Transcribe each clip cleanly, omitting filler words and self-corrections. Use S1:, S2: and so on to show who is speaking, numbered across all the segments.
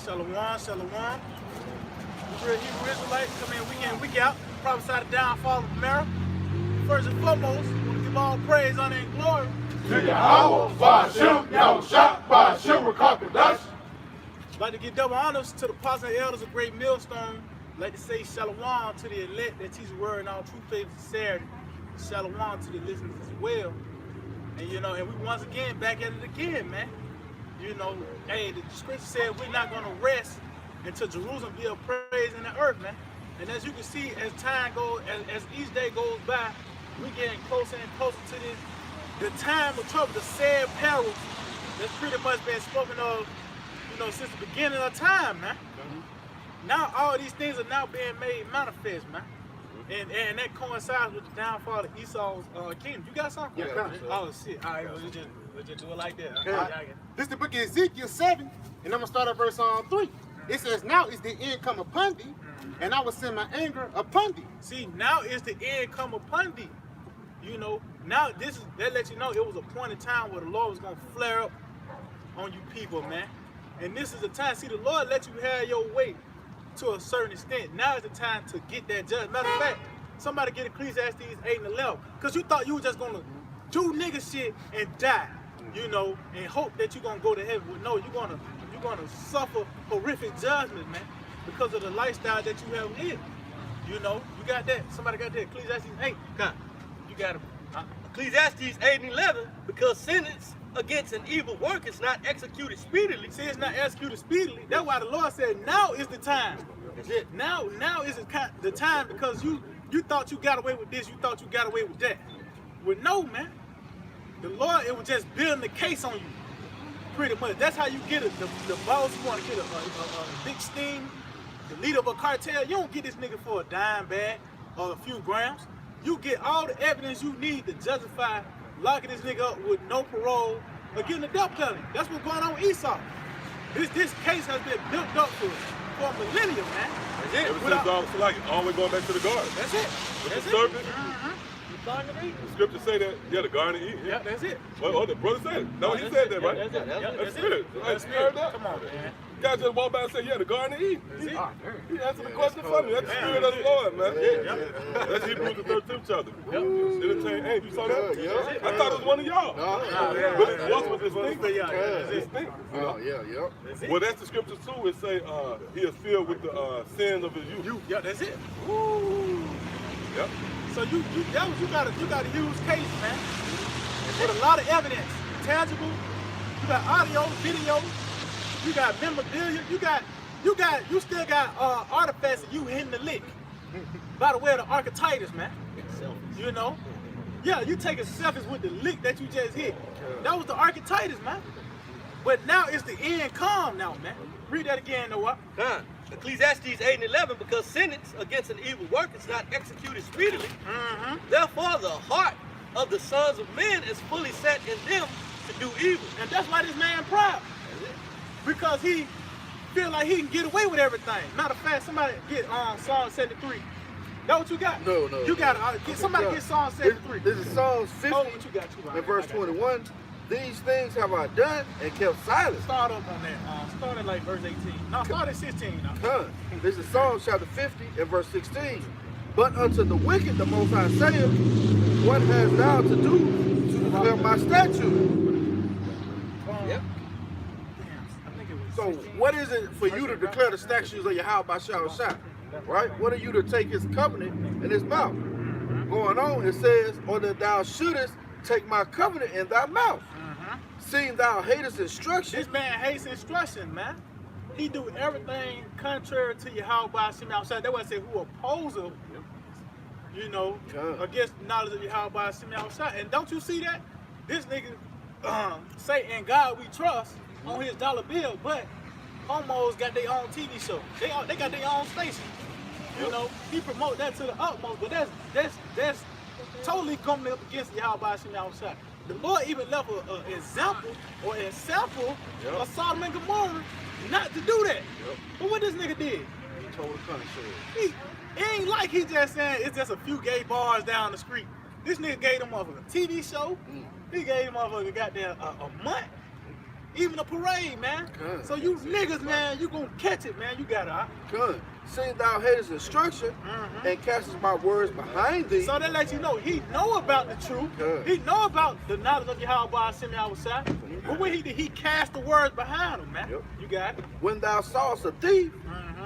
S1: Shalom, shalom. The real Hebrew Israelites come in week in, week out, prophesy the downfall of America. First and foremost, we want to give all praise, honor, and glory
S2: to Yahweh, Ba'Shem, Yahushua, Ba'Shem, Rakakadash.
S1: I'd like to give double honors to the apostles and elders of Great Millstone. I'd like to say shalom to the elect that teach the word in all true faith and sincerity. Shalom to the listeners as well. And you know, and we once again back at it again, man. You know, hey, the scripture said we're not gonna rest until Jerusalem be a praise in the earth, man. And as you can see, as time goes, as each day goes by, we getting closer and closer to this, the time of trouble, the sad perils that's pretty much been spoken of, you know, since the beginning of time, man. Now all these things are now being made manifest, man. And that coincides with the downfall of Esau's kingdom. You got something?
S2: Yeah,
S1: oh shit. All right, we'll just do it like that. Okay.
S2: This is the book of Ezekiel 7, and I'm going to start at verse 3. It says, now is the end come upon thee, and I will send my anger upon thee.
S1: See, now is the end come upon thee. You know, now that lets you know it was a point in time where the Lord was going to flare up on you people, man. And this is the time. See, the Lord let you have your way to a certain extent. Now is the time to get that judgment. Matter of fact, somebody get Ecclesiastes 8 and 11. Because you thought you were just going to do nigga shit and die, you know, and hope that you're going to go to heaven. Well, no, you're gonna suffer horrific judgment, man, because of the lifestyle that you have lived. You know, you got that. Somebody got that. Ecclesiastes 8. God, you got it.
S3: Ecclesiastes 8 and 11, because sentence against an evil work is not executed speedily.
S1: See, it's not executed speedily. That's why the Lord said, now is the time.
S3: That's it.
S1: Now is the time, because you thought you got away with this, you thought you got away with that. Well, no, man. The Lord, it was just building the case on you. Pretty much. That's how you get it. The boss, you want to get a big steam, the leader of a cartel. You don't get this nigga for a dime bag or a few grams. You get all the evidence you need to justify locking this nigga up with no parole or getting a death penalty. That's what's going on with Esau. This case has been built up for a millennium, man.
S3: That's it.
S4: Ever since always going back to the garden.
S1: That's it.
S4: With
S1: That's
S4: the serpent.
S1: The
S4: Scripture say that, yeah, the garden of Eden.
S1: Yeah, that's it.
S4: Well, the brother said it. No, he said that, right? That's spirit.
S1: That's spirit. Come on, man.
S4: You guys just walk by and say, yeah, the garden of Eden. He answered the question for me. That's the spirit of the
S1: it.
S4: Lord, man. That's Hebrews the 13th chapter. Entertain angels. You saw that? I thought it was one of y'all. But it was distinct. Distinct. Well, that's the scripture too. It say he is filled with the sins of his youth.
S1: Yeah, that's it. Woo.
S4: Yep.
S1: So you got a huge case, man, with a lot of evidence, tangible. You got audio, video. You got memorabilia. You still got artifacts of you hitting the lick. By the way, the archetypus, man. You know, yeah, you taking selfies with the lick that you just hit. That was the archetypus, man. But now it's the end come now, man. Read that again, Noah.
S3: Ecclesiastes 8 and 11, because sentence against an evil work is not executed speedily. Therefore, the heart of the sons of men is fully set in them to do evil.
S1: And that's why this man proud. Because he feel like he can get away with everything. Matter of fact, somebody get Psalm 73. That what you got?
S2: No.
S1: You got somebody get Psalm 73.
S2: This is Psalms 50
S1: what you got,
S2: and verse 21. These things have I done and kept silent.
S1: Start up on that. Start at like verse 18. No, start at 16. Now.
S2: This is Psalms chapter 50 and verse 16. But unto the wicked the Most High saith, what hast thou to do to fulfill my statute?
S3: Yep.
S2: So what is it for you to declare the statutes of Yahweh by Shah? Right? What are you to take his covenant in his mouth? Going on, it says, or that thou shouldest take my covenant in thy mouth. Seeing thou hatest instruction.
S1: This man hates instruction, man. He do everything contrary to Yahweh by Shem outside. That's why I say who oppose him, you know, against the knowledge of Yahweh by Shem outside. And don't you see that? This nigga say in God we trust on his dollar bill, but homos got their own TV show. They got their own station. You know, he promote that to the utmost, but that's totally coming up against Yahweh by Shem outside. The Lord even left an example of Sodom and Gomorrah not to do that. But what this nigga did?
S2: He told the country.
S1: It ain't like he just saying it's just a few gay bars down the street. This nigga gave them motherfucker a TV show. He gave them motherfucker goddamn a month. even a parade, man.
S2: Good.
S1: So you niggas, man, you gonna catch it, man. You got it.
S2: Good. Seeing thou hatest instruction and castest my words behind thee.
S1: So that lets you know he know about the truth.
S2: Good.
S1: He know about the knowledge of Yahweh Shem Yahweh. But when he cast the words behind him, man.
S2: Yep.
S1: You got it.
S2: When thou sawest a thief,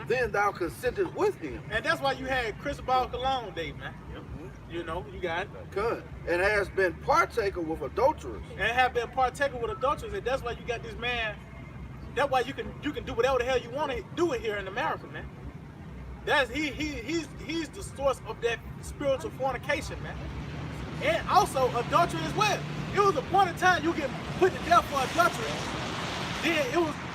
S2: then thou consentest with him.
S1: And that's why you had Cristobal Colon Day, man. You know, you got it.
S2: Good. And has been partaker with adulterers.
S1: And have been partaker with adulterers, and that's why you got this man. That's why you can do whatever the hell you want to do it here in America, man. That's he's the source of that spiritual fornication, man. And also adultery as well. It was a point in time you get put to death for adultery.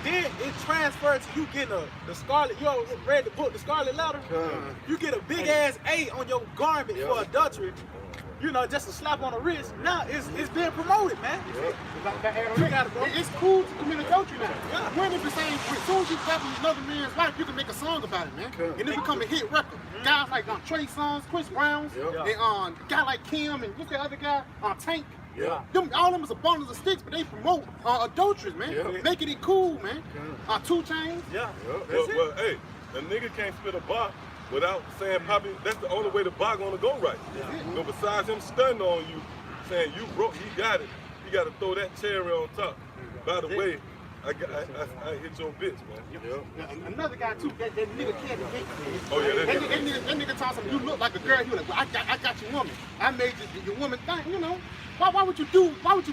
S1: Then it transferred to you getting the scarlet. You ever read the book, The Scarlet Letter? You get a big ass A on your garment for adultery. You know, just a slap on the wrist. Now it's being promoted, man. You got it, bro.
S5: It's cool to commit adultery now.
S1: Yeah.
S5: Women be saying, as soon as you clap another man's wife, you can make a song about it, man.
S2: Okay.
S5: And it become a hit record. Guys like Trey Songz, Chris Browns,
S2: Yep.
S5: and guy like Kim, and what's the other guy? Tank.
S2: Yeah.
S5: All them is a bundles of sticks, but they promote adulteries, man.
S2: Yeah.
S5: Making it cool, man. 2 Chainz.
S1: Yeah.
S4: Well, hey, a nigga can't spit a bar without saying Poppy. That's the only way the bar gonna go right. So besides him stunning on you, saying you broke, he got it. You got to throw that cherry on top. By the way, I hit your bitch, man.
S5: Yeah, another guy too, that nigga Kevin Gates.
S4: Oh yeah,
S5: that nigga told something. You look like a girl. He was like, well, I got your woman. I made your woman thing. You know, why would you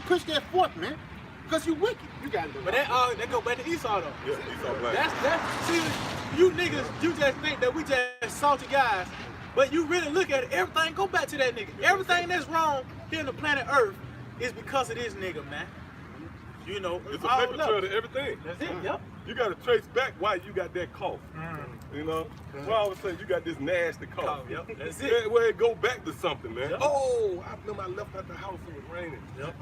S5: push that forth, man? Because you wicked. You got it.
S1: But that go back to Esau though.
S4: Yeah, Esau black.
S1: That's see, you niggas, you just think that we just salty guys, but you really look at it, everything go back to that nigga. Everything that's wrong here on the planet Earth is because of this nigga, man. You know,
S4: It's a paper trail to everything.
S1: That's it. Yep.
S4: You got to trace back why you got that cough. You know, why all of a sudden you got this nasty cough.
S1: Yep. That's it.
S4: Yeah, well, it go back to something, man.
S1: Yep.
S4: Oh, I remember I left out the house, it was raining.
S1: Yep.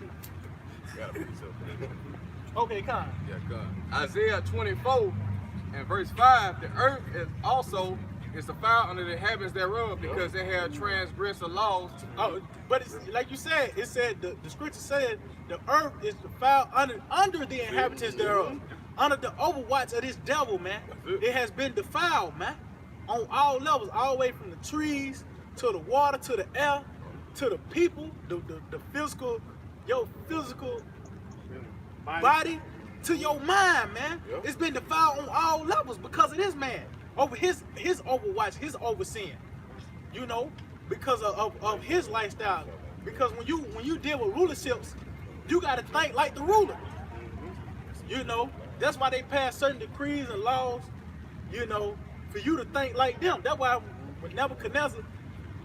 S4: Gotta be something.
S1: Okay, Con.
S6: Yeah, God. Isaiah 24 and verse 5, the earth is defiled under the inhabitants thereof, because they have transgressed the laws.
S1: Oh, but it's, like you said, it said the scripture said the earth is defiled under the inhabitants thereof, under the overwatch of this devil, man. It has been defiled, man, on all levels, all the way from the trees to the water to the air to the people, the physical, your physical body to your mind, man. It's been defiled on all levels because of this man. Over his overwatch, his overseeing, you know, because of his lifestyle. Because when you deal with rulerships, you gotta think like the ruler. You know, that's why they pass certain decrees and laws, you know, for you to think like them. That's why with Nebuchadnezzar,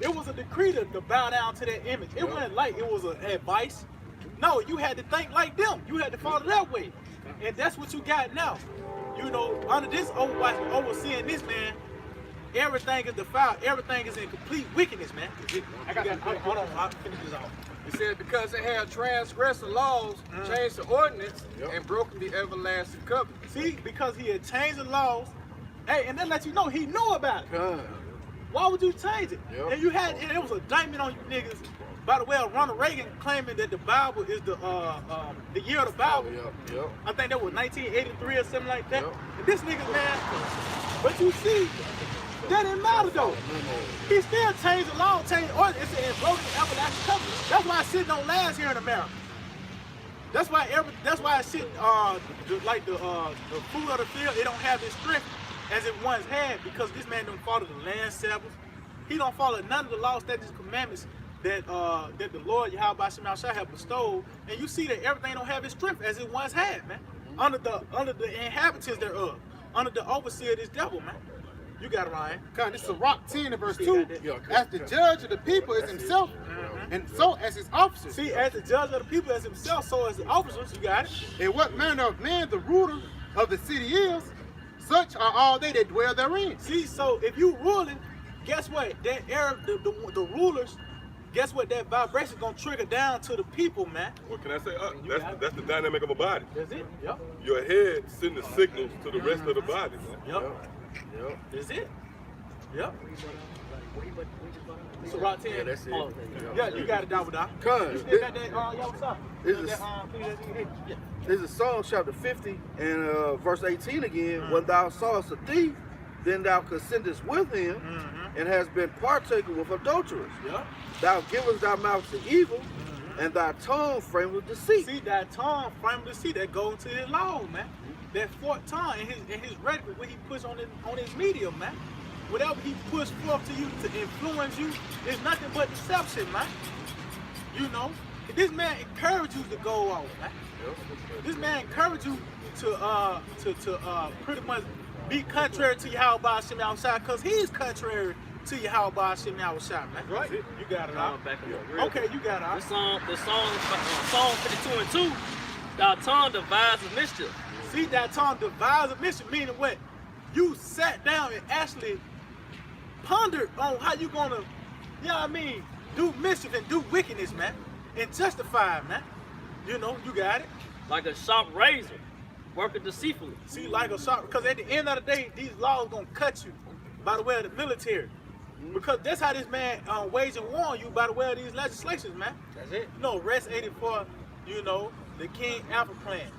S1: it was a decree to bow down to that image. It wasn't like it was an advice. No, you had to think like them. You had to follow that way. And that's what you got now. You know, under this overwatch, overseeing this man, everything is defiled. Everything is in complete wickedness, man. Hold on, I'll finish this off.
S6: It says, because they have transgressed the laws, changed the ordinance, and broken the everlasting covenant.
S1: See, because he had changed the laws. Hey, and that lets you know he knew about it. Why would you change it? And you had, and it was a diamond on you niggas. By the way, Ronald Reagan claiming that the Bible is the year of the Bible. I think that was 1983 or something like that. And this nigga, man, but you see, that didn't matter though. He still changed the law, changed the ordinance, and broke the everlasting covenant. That's why shit don't last here in America. That's why shit like the food of the field, it don't have its strength as it once had, because this man don't follow the land Sabbath. He don't follow none of the laws, statutes, commandments that the Lord Yahweh Shem Yahshua have bestowed, and you see that everything don't have its strength as it once had, man. Under the inhabitants thereof, under the overseer of this devil, man. You got it, Ryan.
S5: God, this is Rock 10 and verse 2. As the judge of the people is himself, and so as his officers.
S1: See, as the judge of the people as himself, so as the officers, you got it.
S5: And what manner of man the ruler of the city is, such are all they that dwell therein.
S1: See, so if you ruling, guess what? That the rulers, guess what? That vibration gonna trigger down to the people, man.
S4: What can I say? That's the dynamic of a body.
S1: That's it. Yep.
S4: Your head sending the signals to the rest of the body, man.
S1: Yep. That's it. Yep. So Rock 10.
S2: Yeah, that's it.
S1: Yeah, you got it, Double Doc.
S2: Cuz,
S1: You still got that, yeah, what's up?
S2: This is-
S1: Yeah.
S2: This is Psalm chapter 50 and verse 18 again. When thou sawest a thief, then thou consentest with him, and hast been partaker with adulterers.
S1: Yep.
S2: Thou givest thy mouth to evil, and thy tongue frameth deceit.
S1: See that tongue frame to see that go into his law, man. That forked tongue in his rhetoric, what he puts on his media, man. Whatever he puts forth to you to influence you is nothing but deception, man. You know, this man encouraged you to go off, man. This man encouraged you to pretty much be contrary to Yahweh Hashem outside, because he's contrary to Yahweh Hashem outside, man.
S3: Right.
S1: You got it out. Okay, you got it out.
S7: The song 52 and 2, thy tongue devises mischief.
S1: See, that tongue devises a mission, meaning what? You sat down and actually pondered on how you gonna, you know what I mean, do mischief and do wickedness, man, and justify it, man. You know, you got it.
S7: Like a sharp razor, working deceitfully.
S1: See, like a shot, because at the end of the day, these laws gonna cut you by the way of the military. Because that's how this man waging war on you, by the way of these legislations, man.
S3: That's it.
S1: You know, Rest 84, you know, the King Alpha Plan.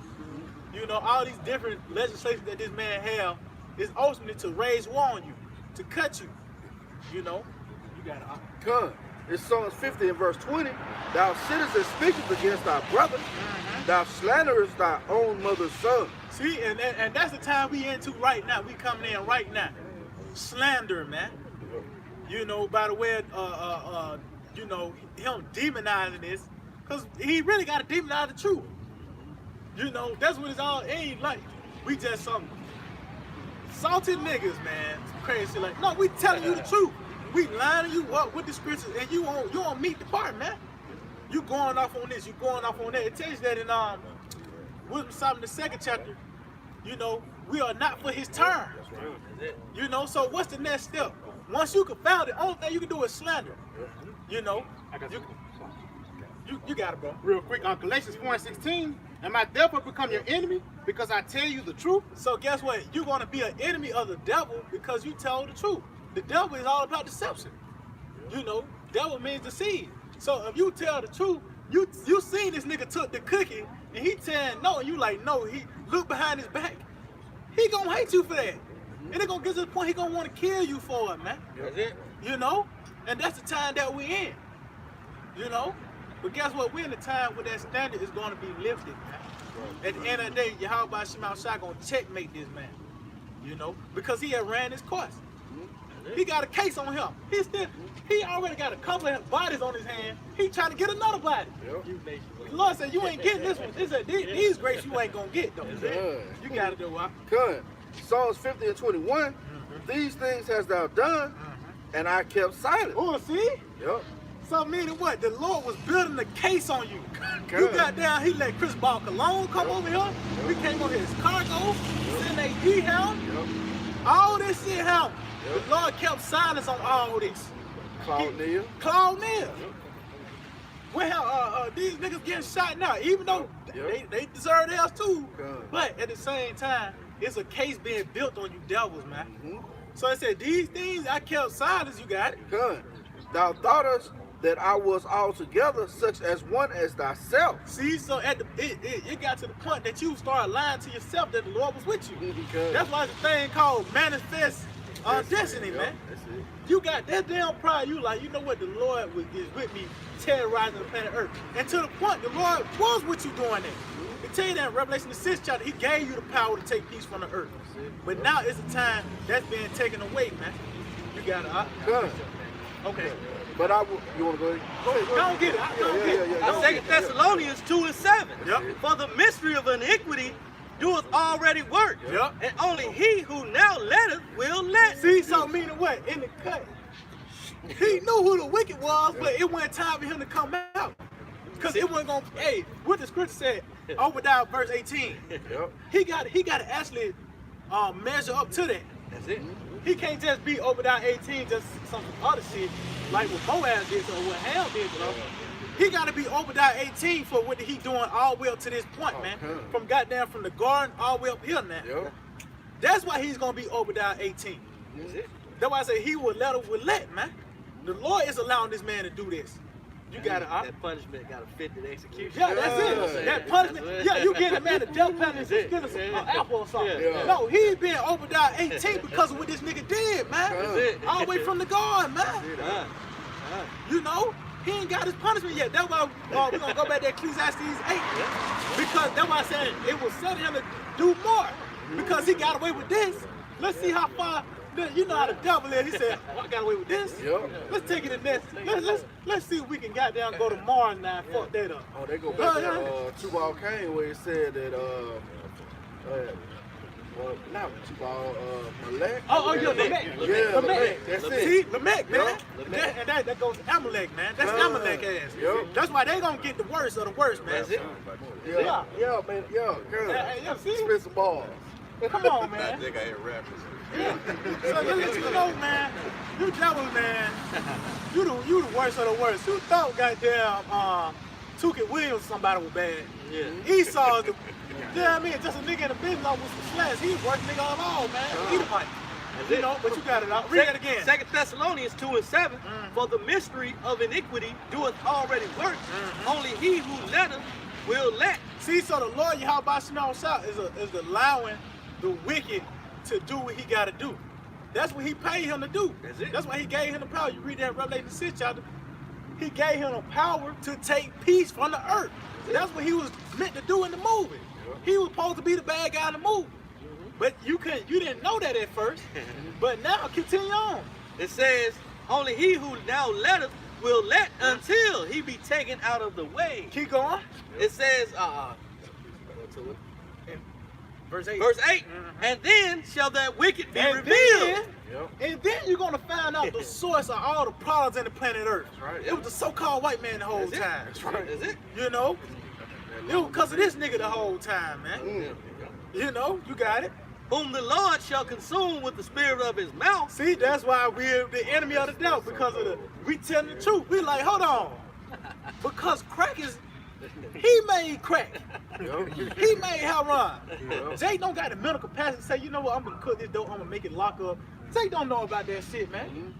S1: You know, all these different legislations that this man have is ultimately to raise war on you, to cut you. You know, you got it.
S2: Come. It's Psalms 50 and verse 20. Thou sittest and speakest against thy brother. Thou slanderest thy own mother's son.
S1: See, and that's the time we into right now. We coming in right now. Slander, man. You know, by the way, you know, him demonizing this, because he really got to demonize the truth. You know, that's what it's all. It ain't like we just some salty niggas, man. Some crazy shit like. No, we telling you the truth. We lining you up with the scriptures, and you on meet the part, man. You going off on this, you going off on that. It tells you that in Wisdom Solomon, the 2nd chapter. You know, we are not for his turn. You know, so what's the next step? Once you confound it, only thing you can do is slander. You know, you got it, bro.
S5: Real quick, on Galatians 4:16, am I therefore become your enemy because I tell you the truth?
S1: So guess what? You're gonna be an enemy of the devil because you tell the truth. The devil is all about deception. You know, devil means deceive. So if you tell the truth, you seen this nigga took the cookie and he telling no, and you like no, he look behind his back. He gonna hate you for that. And it gonna get to the point he gonna want to kill you for it, man.
S3: That's it.
S1: You know? And that's the time that we in. You know? But guess what? We're in the time where that standard is gonna be lifted, man. At the end of the day, Yahweh Shema Shai gonna checkmate this man. You know? Because he had ran his course. He got a case on him. He already got a couple of bodies on his hand. He trying to get another body. The Lord said, you ain't getting this one. He said, these grapes you ain't gonna get though. You gotta do what?
S2: Come. Psalms 50 and 21. These things hast thou done, and I kept silent.
S1: Oh, see?
S2: Yep.
S1: So meaning what? The Lord was building the case on you. You got down, he let Chris Ball Cologne come over here. We came over his cargo, CNAD him. All this shit happened. The Lord kept silence on all this. Claude Neal. Well, these niggas getting shot now, even though they deserve theirs too. But at the same time, it's a case being built on you devils, man. So it said, these things I kept silence, you got it.
S2: Good. Thou thoughtest that I was altogether such as one as thyself.
S1: See, so at it got to the point that you started lying to yourself that the Lord was with you. That's why it's a thing called manifest destiny, man.
S2: That's it.
S1: You got that damn pride. You like, you know what? The Lord is with me, terrorizing the planet Earth. And to the point, the Lord was with you doing that. They tell you that in Revelation the 6th chapter, He gave you the power to take peace from the earth. But now it's a time that's being taken away, man. You got it.
S2: Good.
S1: Okay.
S2: But you want to go ahead? Go ahead.
S1: Don't get it. Don't get it.
S3: Now, 2 Thessalonians 2 and 7.
S1: Yep.
S3: For the mystery of iniquity doeth already work.
S1: Yep.
S3: And only he who now letteth will let.
S1: See, so meaning what? In the cut, he knew who the wicked was, but it wasn't time for him to come out. Because it wasn't going to, hey, what the scripture said, Obadiah verse 18.
S2: Yep.
S1: He got to actually measure up to that.
S3: That's it.
S1: He can't just be Obadiah 18, just some other shit, like what Boaz did or what Ham did, bro. He got to be Obadiah 18 for what he doing all the way up to this point, man. From goddamn from the garden all the way up here now.
S2: Yep.
S1: That's why he's going to be Obadiah 18.
S3: That's it.
S1: That's why I say he will let, man. The Lord is allowing this man to do this. You got it.
S3: That punishment got to fit the execution.
S1: Yeah, that's it. That punishment. Yeah, you get a man the death penalty instead of an apple or something.
S2: Yeah.
S1: No, he been over there 18 because of what this nigga did, man.
S3: That's it.
S1: All the way from the guard, man. You know, he ain't got his punishment yet. That's why we're gonna go back to Ecclesiastes 8. Because that's why I said it was set him to do more. Because he got away with this. Let's see how far. You know how the devil is. He said, oh, I got away with this.
S2: Yep.
S1: Let's take it in this. Let's see if we can goddamn go to Mars now and fuck that up.
S2: Oh, they go back to Tubal Cain where he said that well, not Tubal, Lamech.
S1: Oh, yeah, Lamech.
S2: Yeah, Lamech. That's it.
S1: See, Lamech, man.
S3: Lamech.
S1: And that goes to Amalek, man. That's Amalek ass.
S2: Yep.
S1: That's why they gonna get the worst of the worst, man.
S3: That's it.
S2: Yeah, yeah, man, yeah, girl.
S1: Yeah, see?
S2: Spit some balls.
S1: Come on, man.
S4: I think I hit rappers.
S1: So let you know, man. You devil, man. You the worst of the worst. You thought goddamn Tukit Williams somebody was bad.
S3: Yeah.
S1: Esau, you know what I mean? Just a nigga in the business with some slats. He's worst nigga of all, man. Edomite. You know, but you got it out. Read it again.
S3: 2 Thessalonians 2:7. For the mystery of iniquity doeth already work. Only he who letteth will let.
S1: See, so the Lord Yahweh Shah is allowing the wicked to do what he got to do. That's what he paid him to do.
S3: That's it.
S1: That's why he gave him the power. You read that Revelation 6 chapter. He gave him the power to take peace from the earth. That's what he was meant to do in the movie. He was supposed to be the bad guy in the movie. But you didn't know that at first. But now continue on.
S3: It says, only he who now letteth will let until he be taken out of the way.
S1: Keep going.
S3: It says,
S1: Verse 8.
S3: verse 8, and then shall that wicked be
S1: And
S3: revealed.
S1: then you're gonna find out the source of all the problems in the planet Earth.
S2: right.
S1: It was the so-called white man the whole
S3: That's it.
S1: time.
S3: That's right. That's it.
S1: You know? It was because of this nigga the whole time, man. You know, you got it.
S3: Whom the Lord shall consume with the spirit of his mouth.
S1: See, that's why we're the enemy of the devil, because of we telling the truth. We like, hold on. Because crack is, he made crack. He made heroin. Jay don't got the mental capacity to say, you know what, I'm gonna cook this dope, I'm gonna make it lock up. Jay don't know about that shit, man.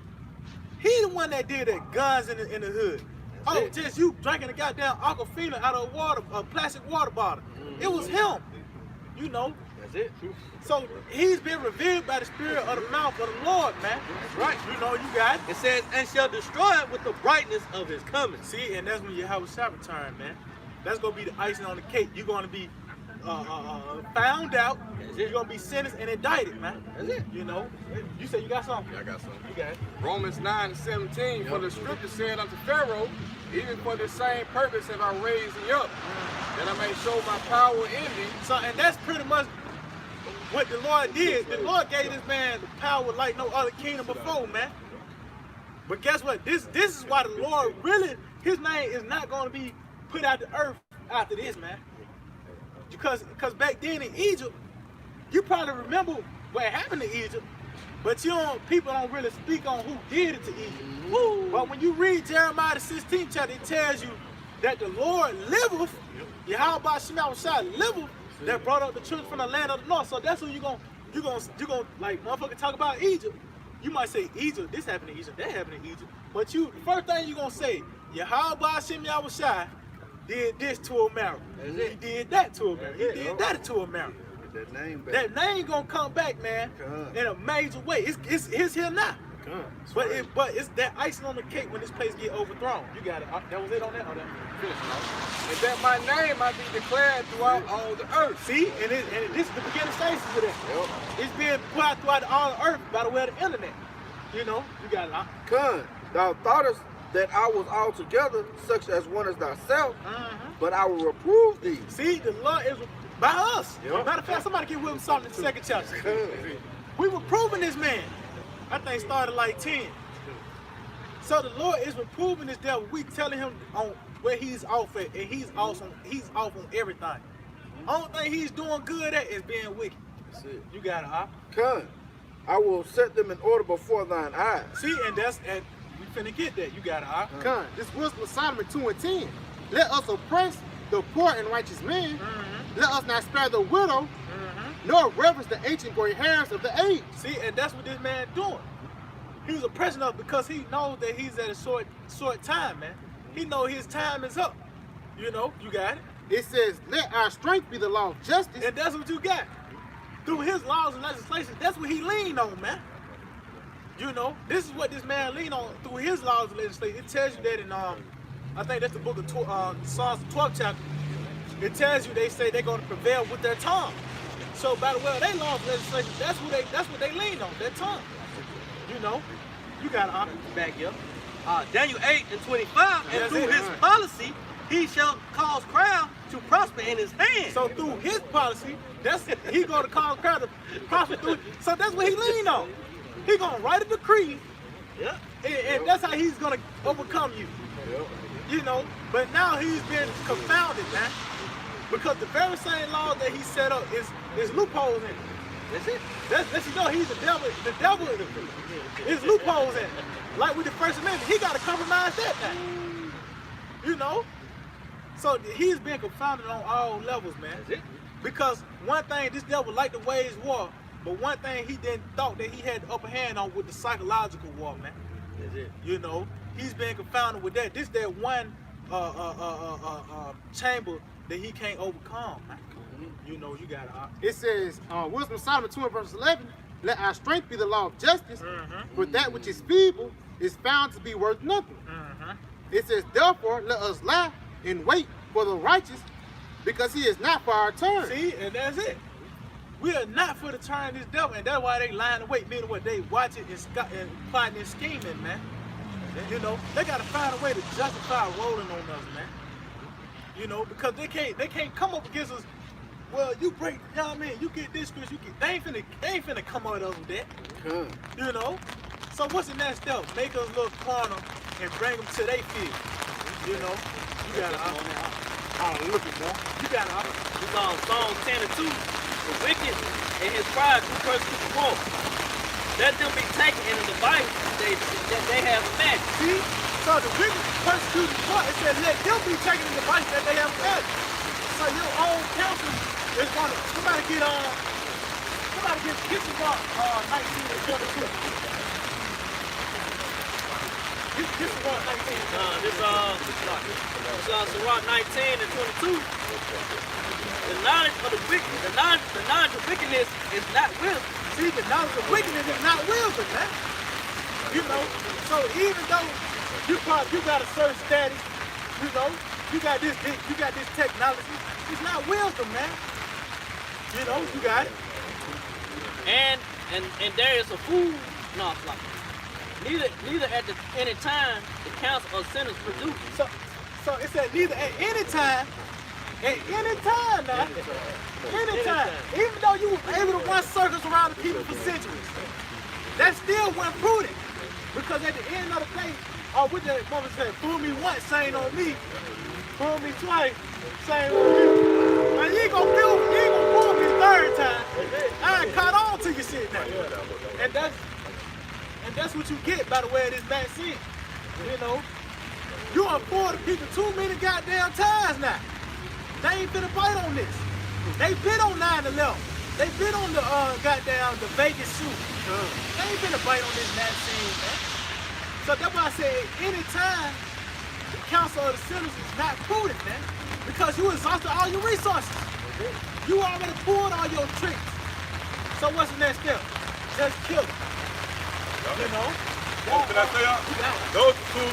S1: He the one that did that, guns in the hood. Oh, just you drinking a goddamn Aquafina out of a plastic water bottle. It was him, you know.
S3: That's it.
S1: So he's been revealed by the spirit of the mouth of the Lord, man.
S3: That's right.
S1: You know, you got it.
S3: It says, and shall destroy it with the brightness of his coming.
S1: See, and that's when Yahweh shall return, man. That's gonna be the icing on the cake. You're gonna be found out. You're gonna be sentenced and indicted, man.
S3: That's it.
S1: You know. You said you got something.
S6: I got something.
S1: You got it.
S6: Romans 9:17, for the scripture said unto Pharaoh, even for the same purpose have I raised thee up, that I may show my power in thee.
S1: So, and that's pretty much what the Lord did. The Lord gave this man the power like no other kingdom before, man. But guess what? This is why the Lord really, his name is not going to be put out the earth after this, man. Because back then in Egypt, you probably remember what happened to Egypt, but people don't really speak on who did it to Egypt. But when you read Jeremiah the 16th chapter, it tells you that the Lord liveth, Yahweh Shema Shah liveth, that brought up the children from the land of the north. So that's when you're gonna like motherfucker talk about Egypt. You might say Egypt, this happened to Egypt, that happened to Egypt. But the first thing you're gonna say, Yahweh Shema Shah did this to America. He did that to America. He did that to America.
S2: That name back.
S1: That name gonna come back, man, in a major way. It's here now. But it's that icing on the cake when this place get overthrown. You got it. That was it on that.
S6: And that my name might be declared throughout all the earth.
S1: See, and this is the beginning stages of that. It's being put out throughout all the earth by the way of the internet. You know, you got it.
S2: Con, thou thoughtest that I was altogether such as one as thyself, but I will reprove thee.
S1: See, the Lord is by us.
S2: Yep.
S1: Matter of fact, somebody get with him something in the second chapter. We were proving this man. That thing started like 10. So the Lord is reproving this devil. We telling him on where he's off at, and he's off on everything. Only thing he's doing good at is being wicked.
S2: That's it.
S1: You got it, huh?
S2: Con, I will set them in order before thine eyes.
S1: See, and we finna get that. You got it, huh?
S5: Con, this wisdom of Solomon 2:10. Let us oppress the poor and righteous men. Let us not spare the widow, nor reverence the ancient gray hairs of the age.
S1: See, and that's what this man doing. He was oppressing us because he knows that he's at a short time, man. He know his time is up. You know, you got it.
S5: It says, let our strength be the law of justice.
S1: And that's what you got. Through his laws and legislation, that's what he leaned on, man. You know, this is what this man leaned on through his laws and legislation. It tells you that in, I think that's the book of Psalms, the 12th chapter. It tells you they say they're going to prevail with their tongue. So by the way, they laws and legislation, that's what they lean on, their tongue. You know, you got to
S3: back here. Daniel 8 and 25, and
S1: That's
S3: through
S1: it.
S3: his policy, he shall cause crowd to prosper in his hand.
S1: So through his policy, he going to cause crowd to prosper through. So that's what he leaned on. He going to write a decree,
S3: Yeah.
S1: and that's how he's going to overcome you. You know, but now he's been confounded, man, because the very same law that he set up is loopholes in it.
S3: That's it.
S1: That's you know he's the devil. The devil is loopholes in it. Like with the First Amendment, he got to compromise that now. You know, so he's been confounded on all levels, man.
S3: That's it.
S1: Because one thing, this devil liked to wage war, but one thing he didn't thought that he had the upper hand on with the psychological war, man.
S3: That's it.
S1: You know, he's been confounded with that. This that one chamber that he can't overcome, man. You know, you got to.
S5: It says, Wisdom of Solomon 2 and verse 11, let our strength be the law of justice, for that which is feeble is found to be worth nothing. It says, therefore, let us lie and wait for the righteous, because he is not for our turn.
S1: See, and that's it. We are not for the turn of this devil, and that's why they lying and wait, meaning what they watch it and plotting and scheming, man. You know, they gotta find a way to justify rolling on us, man. You know, because they can't come up against us. Well, you break, you know what I mean? You get this, Chris, you get. They ain't finna come at us with that. You know. So what's the next step? Make us look corner and bring them to their field. You know, you gotta. Look at that. You gotta.
S7: It's on Psalm 10 and 2. The wicked and his pride do persecute the poor. Let them be taken in the device that they have imagined.
S1: See? So the wicked persecute the poor. It said let them be taken in the device that they have imagined. So your own counsel is gonna somebody get some 19 and 22. This is 19.
S7: This Sirach 19 and 22. The knowledge of the wicked, the knowledge of wickedness is not wisdom.
S1: See, the knowledge of wickedness is not wisdom, man. You know, so even though you got a certain status, you know, you got this technology, it's not wisdom, man. You know, you got it.
S7: And there is a fool. No, it's not. Neither at any time the counsel of sinners produce.
S1: So it said neither at any time. At any time now. Anytime. Even though you were able to run circles around the people for centuries, that still wasn't prudent. Because at the end of the day, what that woman said, fool me once, shame on me. Fool me twice, shame on you. And you ain't gonna fool me the third time. I ain't caught on to your shit now. And that's what you get by the way of this vaccine. You know, you done fooled the people too many goddamn times now. They ain't finna bite on this. They been on 9/11. They been on the the Vegas shoot. They ain't finna bite on this vaccine, man. So that's why I say anytime the counsel of the sinners is not prudent, man. Because you exhausted all your resources. You already pulled all your tricks. So what's the next step? Just kill it. You know?
S4: Can I say those two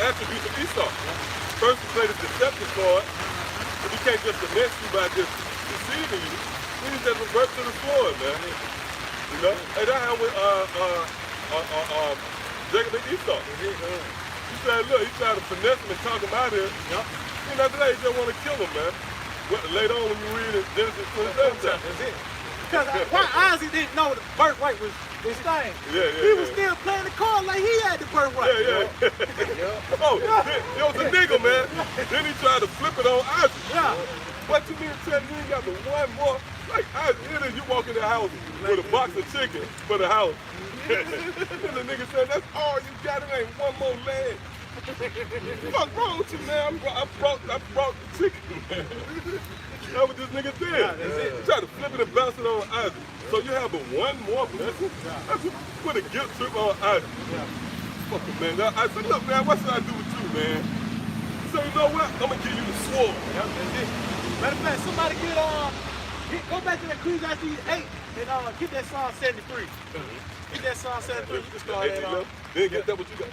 S4: attributes of Esau. First, you play the deceptive card, but you can't just finesse you by just deceiving you. You need to just revert to the sword, man. You know? And that's how with Jacob and Esau. You said, look, he tried to finesse him and talk him out of it. And after that, he just want to kill him, man. Later on, when you read in Genesis 27 chapter.
S1: That's it. Because why Isaac didn't know the birthright was his thing. He was still playing the card like he had the birthright.
S4: Oh, it was a nigga, man. Then he tried to flip it on Isaac.
S1: Yeah.
S4: What you mean to tell me you ain't got but one more? Like Isaac, then you walk in the house with a box of chicken for the house. And the nigga said, that's all you got, it ain't one more leg. Fuck wrong with you, man? I brought the chicken, man. That's what this nigga did. He tried to flip it and bounce it on Isaac. So you have but one more position? That's put a guilt trip on Isaac. Fuck it, man. I said, look, man, what should I do with you, man? say, you know what? I'm gonna give you the sword.
S1: Yep, that's it. Matter of fact, somebody go back to that Ecclesiastes 8 and get that Psalm 73. Get that Psalm 73. You can start at
S4: Then get that what you got.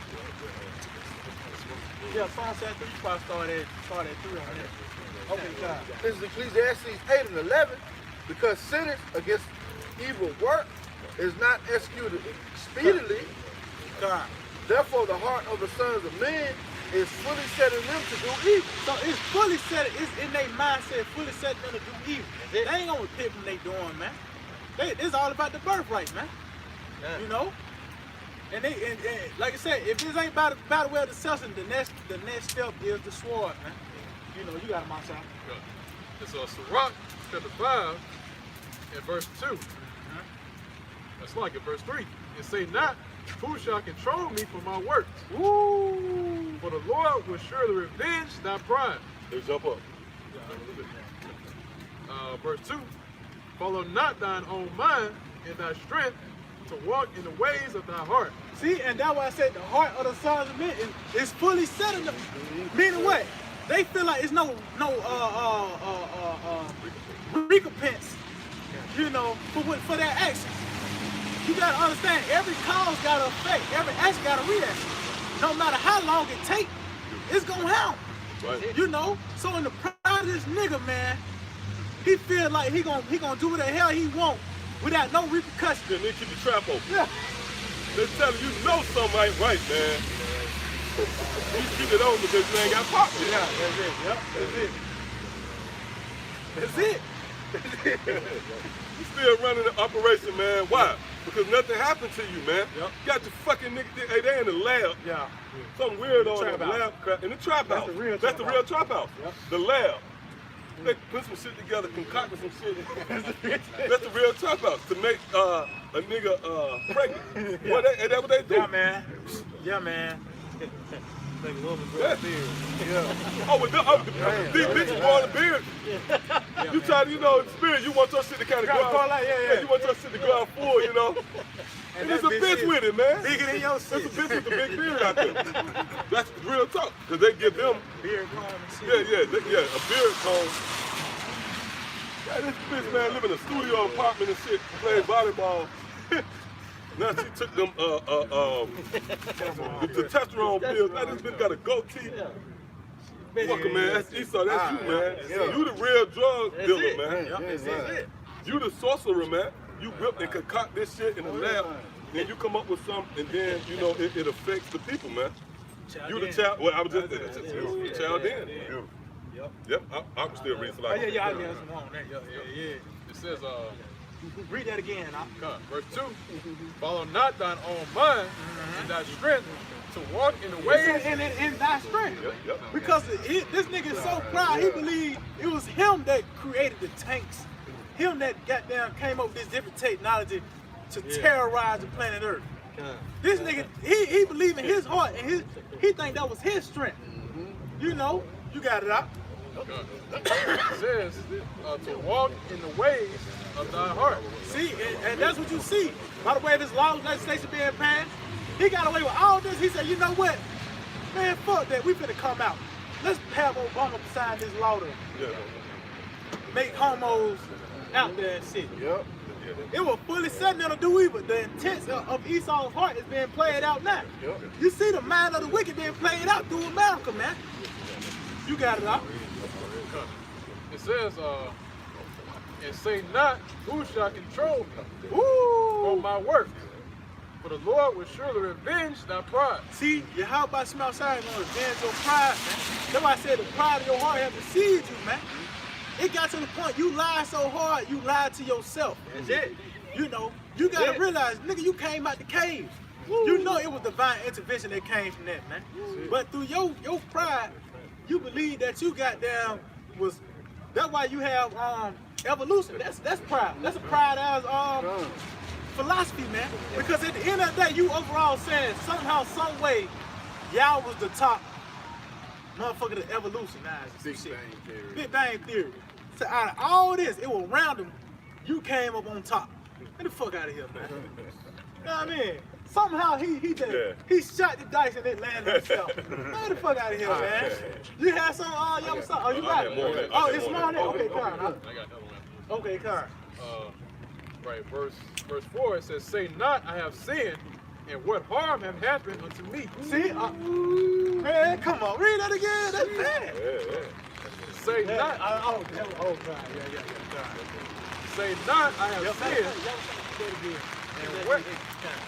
S1: yeah, Psalm 73. You probably start at 3 on that. Okay, God.
S2: This is Ecclesiastes 8 and 11. Because sentence against evil work is not executed speedily,
S1: God.
S2: therefore the heart of the sons of men is fully set in them to do evil.
S1: So it's fully set. It's in their mindset, fully set them to do evil. They ain't gonna repent from they doing, man. It's all about the birthright, man.
S3: Yeah.
S1: You know. And like I said, if this ain't about the way of deception, the next step is the sword, man. You know, you got them outside.
S6: It's Sirach chapter 5 and verse 2. That's like it, verse 3. It say not, who shall control me for my works?
S1: Woo!
S6: For the Lord will surely revenge thy pride.
S4: They jump up.
S6: Verse 2. Follow not thine own mind and thy strength to walk in the ways of thy heart.
S1: See, and that's why I said the heart of the sons of men is fully set in them. Meaning what? They feel like it's no recompense, you know, for their actions. You gotta understand, every cause got an effect, every action got a reaction. No matter how long it takes, it's gonna happen.
S4: Right.
S1: You know? So in the pride of this nigga, man, he feel like he gonna do what the hell he want without no repercussions.
S4: Then they keep the trap open.
S1: Yeah.
S4: They're telling you know something ain't right, man. You keep it on because you ain't got pockets.
S1: Yeah, that's it. Yep, that's it. That's it.
S4: You still running the operation, man. Why? Because nothing happened to you, man.
S1: Yep.
S4: You got the fucking nigga, hey, they in the lab.
S1: Yeah.
S4: Some weirdo in
S1: Trap
S4: the
S1: house.
S4: lab crap. In the trap
S1: That's
S4: house.
S1: the real
S4: That's
S1: trap
S4: the real
S1: house.
S4: trap house.
S1: Yep.
S4: The lab. They put some shit together, concocted some shit. That's the real trap house. To make a nigga pregnant.
S1: Yeah.
S4: Well, that's what they do.
S1: Yeah, man. Yeah, man.
S4: Yeah. Oh, with these bitches want a beard. You try to, you know, spirit, you want your shit to kind of go
S1: Gotta
S4: out.
S1: call out, yeah.
S4: You want your shit to go out full, you know. And there's a
S1: that
S4: bitch
S1: is
S4: with it, man.
S1: Bigger than your
S4: There's
S1: shit.
S4: a bitch with a big beard out there. That's real talk. Because they give them,
S1: Beard comb and shit.
S4: a beard comb. Yeah, this bitch, man, live in a studio apartment and shit, playing volleyball. Now she took them, the testosterone pills. Now this bitch got a goatee. Fuck her, man. That's Esau. That's you, man.
S2: Yeah.
S4: You the real drug dealer, man.
S1: Yep, that's it.
S4: You the sorcerer, man. You whip and concoct this shit in the lab, then you come up with something, and then, you know, it affects the people, man. You the child, well, I was just the child then. Yep, I was still reading
S1: Oh,
S4: like
S1: yeah, that's the one. Yeah.
S6: It says,
S1: Read that again.
S6: verse 2. Follow not thine own mind and thy strength to walk in the ways.
S1: In thy strength.
S4: Yep.
S1: Because this nigga is so proud, he believed it was him that created the tanks. Him that goddamn came up with this different technology to terrorize the planet Earth. This nigga, he believed in his heart, and he think that was his strength. You know, you got it out.
S6: It says to walk in the ways of thy heart.
S1: See, and that's what you see. By the way of his law legislation being passed, he got away with all this. He said, you know what? Man, fuck that. We finna come out. Let's have Obama sign this law to make homos out there and shit.
S2: Yep.
S1: It was fully set there to do evil. The intent of Esau's heart is being played out now.
S2: Yep.
S1: You see the mind of the wicked being played out through America, man. You got it out.
S6: It says, and say not, who shall control me
S1: Woo!
S6: from my work? For the Lord will surely revenge thy pride.
S1: See, Yahweh smell sorry gonna revenge your pride, man. That's why I said the pride of your heart has deceived you, man. It got to the point you lied so hard, you lied to yourself.
S3: That's it.
S1: You know, you gotta realize, nigga, you came out the cave. You know it was divine intervention that came from that, man. But through your pride, you believe that you got down was. That's why you have evolution. That's pride. That's a pride as philosophy, man. Because at the end of the day, you overall saying somehow, some way, y'all was the top motherfucker to evolution. Big Bang Theory. So out of all this, it was random. You came up on top. Get the fuck out of here, man. You know what I mean? Somehow he just he shot the dice and then landed himself. Get the fuck out of here, man. You had some y'all was oh you got it. Oh, it's small there. Okay, Karen.
S6: I got another one.
S1: Okay, Karen.
S6: Right, verse 4, it says, "Say not, I have sinned, and what harm have happened unto me?"
S1: See? Man, come on, read that again. That's bad.
S6: Say not,
S1: Oh, God. Yeah.
S6: say not, I have sinned, and what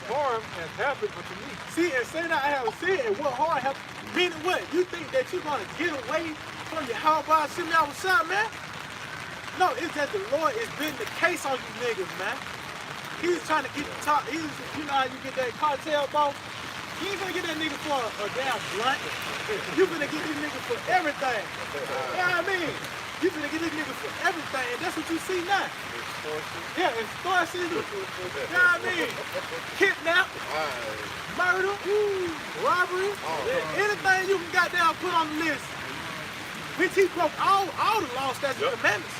S6: harm has happened unto me?
S1: See, and say that I have sinned, and what harm have, meaning what? You think that you're going to get away from your how about sitting out with shot, man? No, it's that the Lord is building the case on you niggas, man. He's trying to get the top, you know how you get that cartel boss? You ain't gonna get that nigga for a damn blunt. You finna get this nigga for everything. You know what I mean? You finna get this nigga for everything, and that's what you see now. Yeah, extortion. You know what I mean? Kidnap, murder, robbery, anything you can goddamn put on the list. Which he broke all the law, statutes, and commandments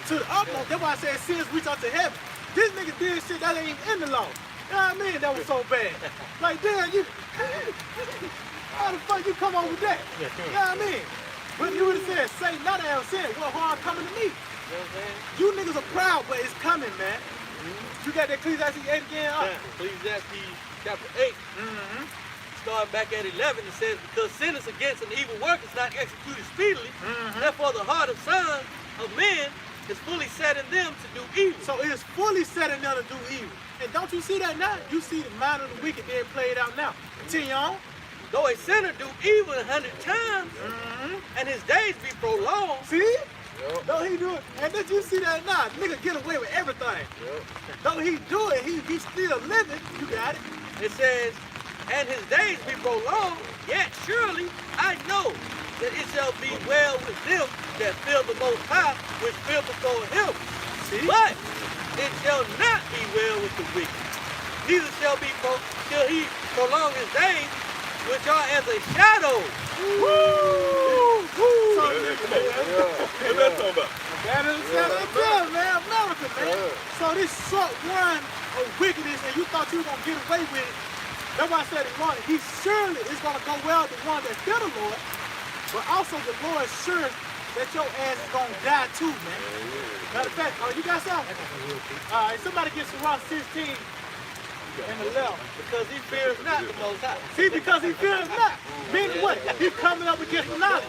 S1: to the utmost. That's why I said sins reach out to heaven. This nigga did shit that ain't in the law. You know what I mean? That was so bad. Like, damn, you, how the fuck you come on with that? You know what I mean? But you would have said, say not I have sinned, what harm coming to me? You niggas are proud, but it's coming, man. You got that Ecclesiastes 8 again?
S3: Ecclesiastes chapter 8. Starting back at 11, it says, "Because sentence against an evil work is not executed speedily, therefore the heart of sons of men is fully set in them to do evil."
S1: So it is fully set in them to do evil. And don't you see that now? You see the mind of the wicked being played out now. Continue on.
S3: Though a sinner do evil 100 times, and his days be prolonged.
S1: See? Don't he do it? And did you see that now? Nigga get away with everything. Don't he do it? He still living. You got it.
S3: It says, "And his days be prolonged, yet surely I know that it shall be well with them that fear the Most High, which fear before him.
S1: See?
S3: But it shall not be well with the wicked, neither shall he prolong his days, which are as a shadow."
S1: So,
S4: What's that talking about?
S1: that is good, man. America, man. So this short run of wickedness, and you thought you were going to get away with it. That's why I said the Lord, he surely is going to go well with the one that fear the Lord, but also the Lord is sure that your ass is going to die too, man. Matter of fact, you got something? All right, somebody get Sirach 16 and the left.
S3: Because he fears not the Most High.
S1: See, because he fears not. Meaning what? He's coming up against the knowledge.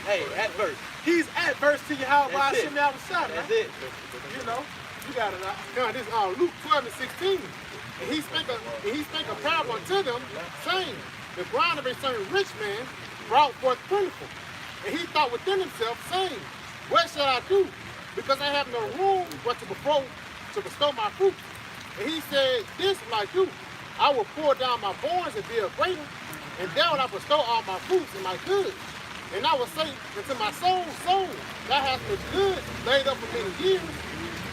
S3: Hey, adverse.
S1: He's adverse to you how about
S3: That's it.
S1: Shimmy outside, man.
S3: That's it.
S1: You know, you got it out.
S5: Now this Luke 12 and 16. And he spake a parable unto them, saying, "The ground of a certain rich man brought forth plentiful. And he thought within himself, saying, What shall I do? Because I have no room but to bestow my fruit. And he said, This will I do. I will pour down my barns and build greater, and there will I bestow all my fruits and my goods. And I will say unto my soul, Soul, thou hast much good laid up for many years.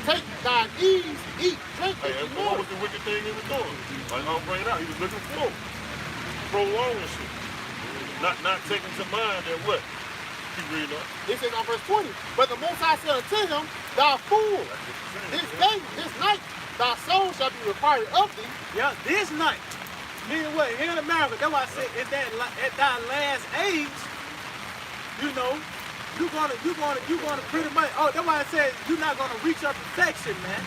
S5: Take thine ease, eat, drink,
S4: Hey,
S5: and
S4: and
S5: be
S4: what
S5: merry."
S4: was the wicked thing he was doing? Like I'm bringing out, he was looking for prolonging shit. Not taking to mind that what? Keep reading up.
S5: It says on verse 20, "But the Most High said unto him, Thou fool, this night, thy soul shall be required of thee."
S1: Yeah, this night. Meaning what? Here in America, that's why I said at that last age, you know, you're gonna pretty much. Oh, that's why I said you're not gonna reach your perfection, man.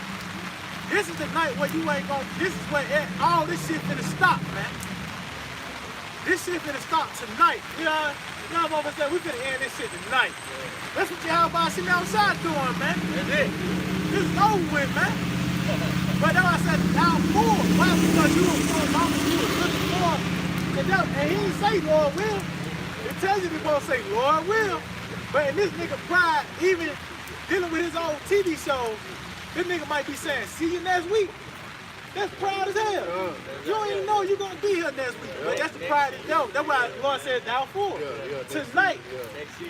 S1: This is the night where you ain't gonna. This is where all this shit finna stop, man. This shit finna stop tonight. You know what I'm saying? We finna end this shit tonight. That's what y'all about sitting outside doing, man.
S3: That's it.
S1: This is over with, man. But that's why I said thou fool. Why? Because you were so long as you were looking for. And he didn't say Lord will. It tells you to go say Lord will. But in this nigga pride, even dealing with his old TV shows, this nigga might be saying, "See you next week." That's proud as hell. You don't even know you're gonna be here next week. But that's the pride of yo. That's why the Lord said thou fool. Tonight,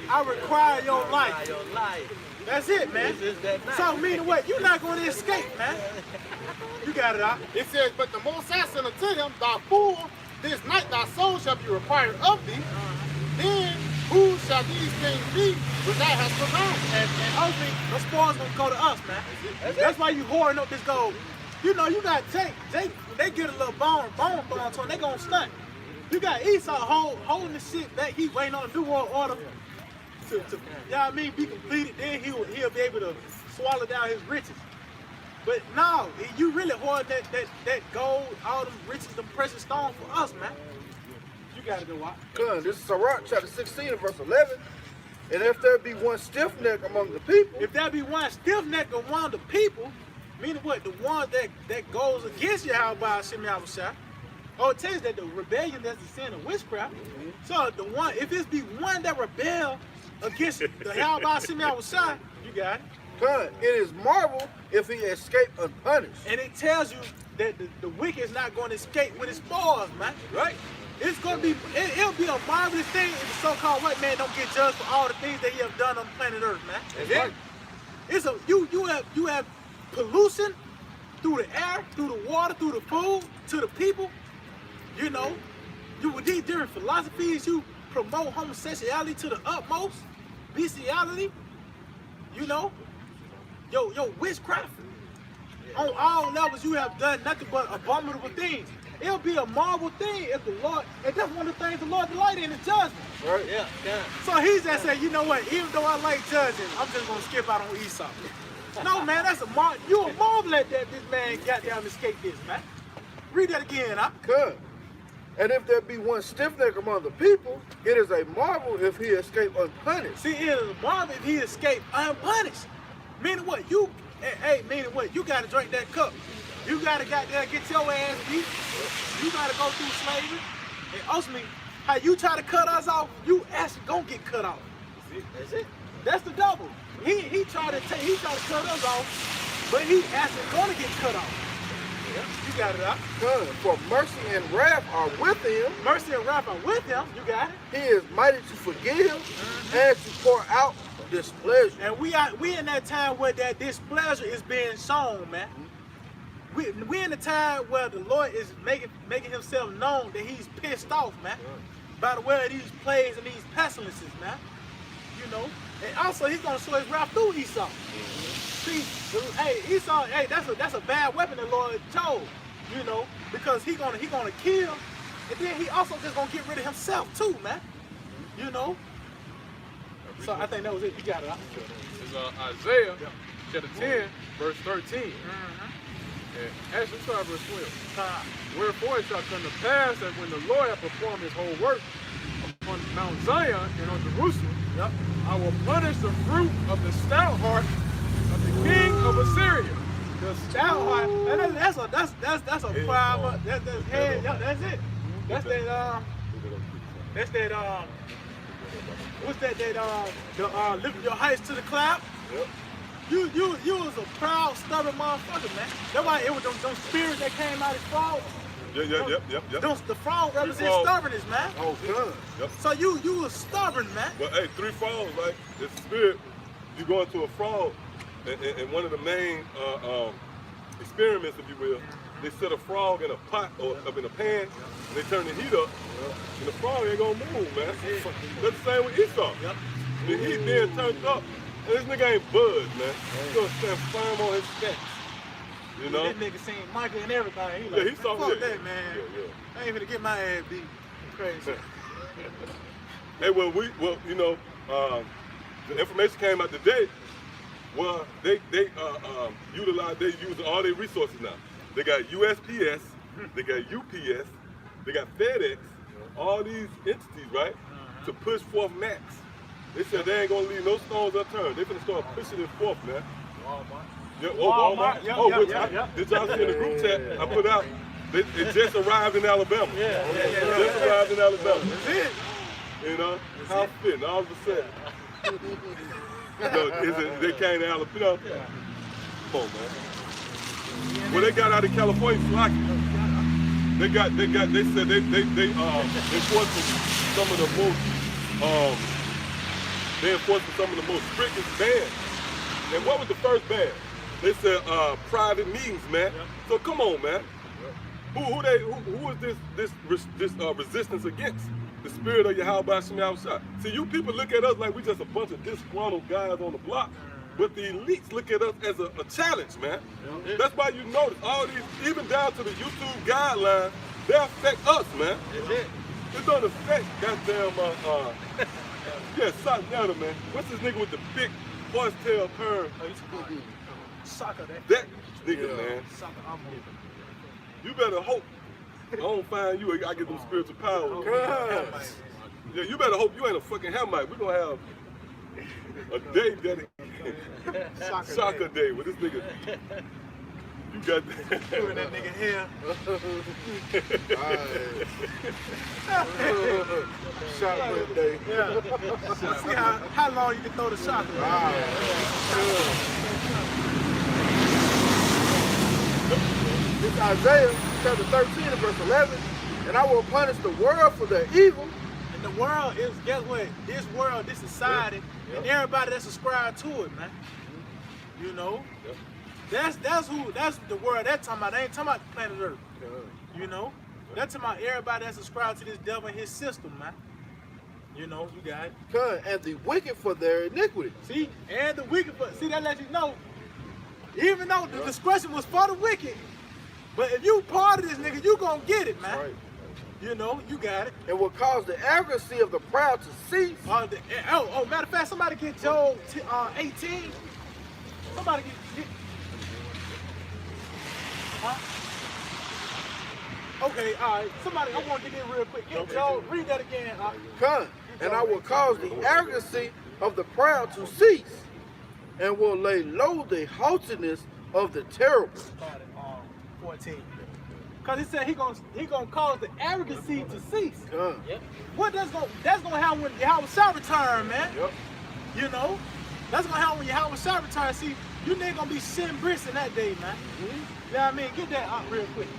S1: I require your life.
S3: Your life.
S1: That's it, man.
S3: This is that night.
S1: So meaning what? You're not gonna escape, man. You got it out.
S5: It says, "But the Most High said unto him, Thou fool, this night thy soul shall be required of thee. Then who shall these things be which thou hast provided?"
S1: And hopefully the spoil's gonna go to us, man. That's why you hoarding up this gold. You know, you got Jake. Jake they get a little bone thrown to them, they gonna stunt. You got Esau holding the shit back. He waiting on the New World Order to you know what I mean, be completed. Then he'll be able to swallow down his riches. But no, you really hoard that gold, all them riches, them precious stones for us, man. You gotta go out.
S2: This is Sirach chapter 16 and verse 11. And if there be one stiff neck among the people,
S1: If there be one stiff neck among the people, meaning what? The one that goes against Yahweh Hashem Yahushua. Oh, it tells that the rebellion that's the sin of witchcraft. So the one, if it be one that rebel against the Yahweh Hashem Yahushua, you got it.
S2: it is marvel if he escape unpunished.
S1: And it tells you that the wicked is not going to escape with his spoils, man.
S3: Right?
S1: It's going to be, it'll be a marvelous thing if the so-called white man don't get judged for all the things that he have done on planet Earth, man.
S3: That's it.
S1: It's a you have pollution through the air, through the water, through the food, to the people. You know, you with these different philosophies, you promote homosexuality to the utmost, bestiality. You know, yo witchcraft. On all levels, you have done nothing but abominable things. It'll be a marvel thing if the Lord, and that's one of the things the Lord delight in is judgment.
S2: Right?
S3: Yeah, yeah.
S1: So he's just saying, you know what, even though I like judging, I'm just gonna skip out on Esau. No, man, that's you a marvel at that this man got down to escape this, man. Read that again, huh?
S2: Good. And if there be one stiff neck among the people, it is a marvel if he escape unpunished.
S1: See, it is a marvel if he escaped unpunished. Meaning what? Meaning what? You gotta drink that cup. You gotta get your ass beat. You gotta go through slavery. And ultimately, how you try to cut us off, you actually gonna get cut off.
S3: That's it.
S1: That's the double. He tried to cut us off, but he actually gonna get cut off. You got it out.
S2: Good. For mercy and wrath are with him.
S1: Mercy and wrath are with him. You got it.
S2: He is mighty to forgive and to pour out displeasure.
S1: And we in that time where that displeasure is being shown, man. We in the time where the Lord is making himself known that he's pissed off, man. By the way of these plagues and these pestilences, man. You know. And also he's gonna show his wrath through Esau. See, hey, Esau, hey, that's a bad weapon the Lord chose, you know, because he gonna kill, and then he also just gonna get rid of himself too, man. You know. So I think that was it. You got it.
S6: This is Isaiah chapter 10, verse 13. And actually, start at verse 12. Wherefore it shall come to pass that when the Lord hath performed his whole work upon Mount Zion and on Jerusalem, I will punish the fruit of the stout heart of the king of Assyria.
S1: The stout heart. That's a prime. That's head. Yeah, that's it. That's that. That's that. What's that? That lifting your heights to the cloud.
S2: Yep.
S1: You was a proud, stubborn motherfucker, man. That's why it was them spirits that came out of frog.
S4: Yep.
S1: The frog represents stubbornness, man.
S2: Oh, good.
S4: Yep.
S1: So you was stubborn, man.
S4: But hey, 3 frogs, right? It's spirit. You go into a frog, and one of the main experiments, if you will, they set a frog in a pot or up in a pan, and they turn the heat up, and the frog ain't gonna move, man. That's the same with Esau.
S1: Yep.
S4: The heat then turned up, and this nigga ain't buzzed, man. He's gonna stand firm on his stance. You know?
S1: That nigga seen Michael and everything. He like,
S4: Yeah, he saw
S1: fuck
S4: that.
S1: that, man.
S4: Yeah.
S1: I ain't gonna get my ass beat. Crazy.
S4: Hey, well, you know, the information came out today. Well, they use all their resources now. They got USPS, they got UPS, they got FedEx, all these entities, right, to push forth max. They said they ain't gonna leave no stones unturned. They finna start pushing it forth, man.
S1: Walmart.
S4: Yeah, Walmart.
S1: Yeah.
S4: Did y'all see in the group chat I put out? It just arrived in Alabama.
S1: Yeah.
S4: Just arrived in Alabama.
S1: That's it.
S4: You know, how fitting, all of a sudden. They came to Alabama. You know, come on, man. Well, they got out of California slacking. They said they enforced some of the most strictest bans. And what was the first ban? They said private meetings, man. So come on, man. Who is this resistance against? The spirit of Yahweh Shem Yahushua. See, you people look at us like we just a bunch of disgruntled guys on the block. But the elites look at us as a challenge, man. That's why you notice all these, even down to the YouTube guidelines, they affect us, man. It don't affect goddamn, yeah, Satnetta, man. What's this nigga with the big horsetail perm?
S1: Soccer,
S4: That nigga, man.
S1: Soccer, I'm moving.
S4: You better hope I don't find you, I get them spiritual powers. Yeah, you better hope you ain't a fucking Hamite. We're gonna have a day dedicated. Soccer day with this nigga. You got that.
S1: Doing that nigga here.
S2: Shotgun day.
S1: Yeah. See how long you can throw the shot.
S2: It's Isaiah chapter 13 and verse 11. And I will punish the world for their evil.
S1: And the world is, guess what? This world, this society, and everybody that's subscribed to it, man. You know? That's the world that's talking about. They ain't talking about planet Earth. You know? That's talking about everybody that's subscribed to this devil and his system, man. You know, you got it.
S2: And the wicked for their iniquity.
S1: See? And the wicked, see, that lets you know, even though the discretion was for the wicked, but if you part of this nigga, you gonna get it, man.
S2: Right.
S1: You know, you got it.
S2: And will cause the arrogancy of the proud to cease.
S1: Matter of fact, somebody get Job 18. Somebody get huh? Okay, all right. Somebody, I want to get in real quick. Get Job, read that again.
S2: And I will cause the arrogancy of the proud to cease, and will lay low the haughtiness of the terrible.
S1: 14. Cause he said he gonna cause the arrogancy to cease. What that's gonna happen when Yahweh shall return, man. You know, that's gonna happen when Yahweh shall return. See, you niggas gonna be sitting bricks in that day, man. You know what I mean? Get that out real quick.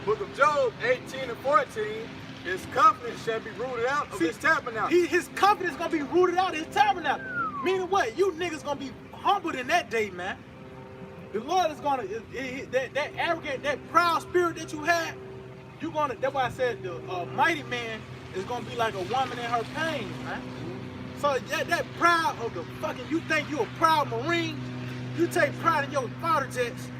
S6: Book of Job 18 and 14. His confidence shall be rooted out of his tabernacle.
S1: His confidence gonna be rooted out of his tabernacle. Meaning what? You niggas gonna be humbled in that day, man. The Lord is gonna that arrogant, that proud spirit that you had. You gonna. That's why I said the mighty man is gonna be like a woman in her pain, man. So that proud of the fucking. You think you a proud Marine? You take pride in your fighter jets.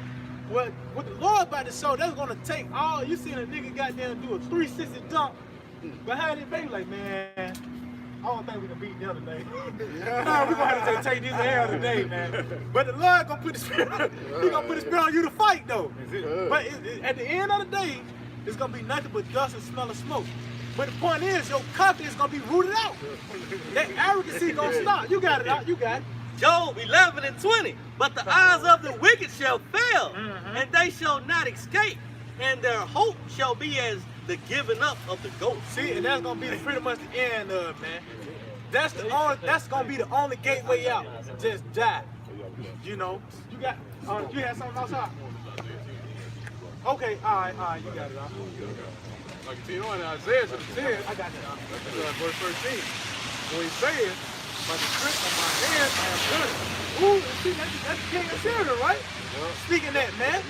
S1: Well, what the Lord about to show, that's gonna take all. You seen a nigga goddamn do a 360 dunk behind his baby, like, man, I don't think we can beat the other day. Nah, we gonna have to take this air today, man. But the Lord gonna put the spirit, he gonna put the spirit on you to fight though. But at the end of the day, it's gonna be nothing but dust and smell of smoke. But the point is, your confidence is gonna be rooted out. That arrogancy gonna stop. You got it out, you got it.
S3: Job 11 and 20. But the eyes of the wicked shall fail, and they shall not escape, and their hope shall be as the giving up of the goat.
S1: See, and that's gonna be pretty much the end of it, man. That's gonna be the only gateway out. Just die. You know. You got you had something else out? Okay, alright, you got it out.
S6: Like you know in Isaiah chapter 10,
S1: I got that out.
S6: verse 13. When he says, by the strength of my hand I have done it.
S1: Ooh, see, that's the king of Syria, right? Speaking that, man.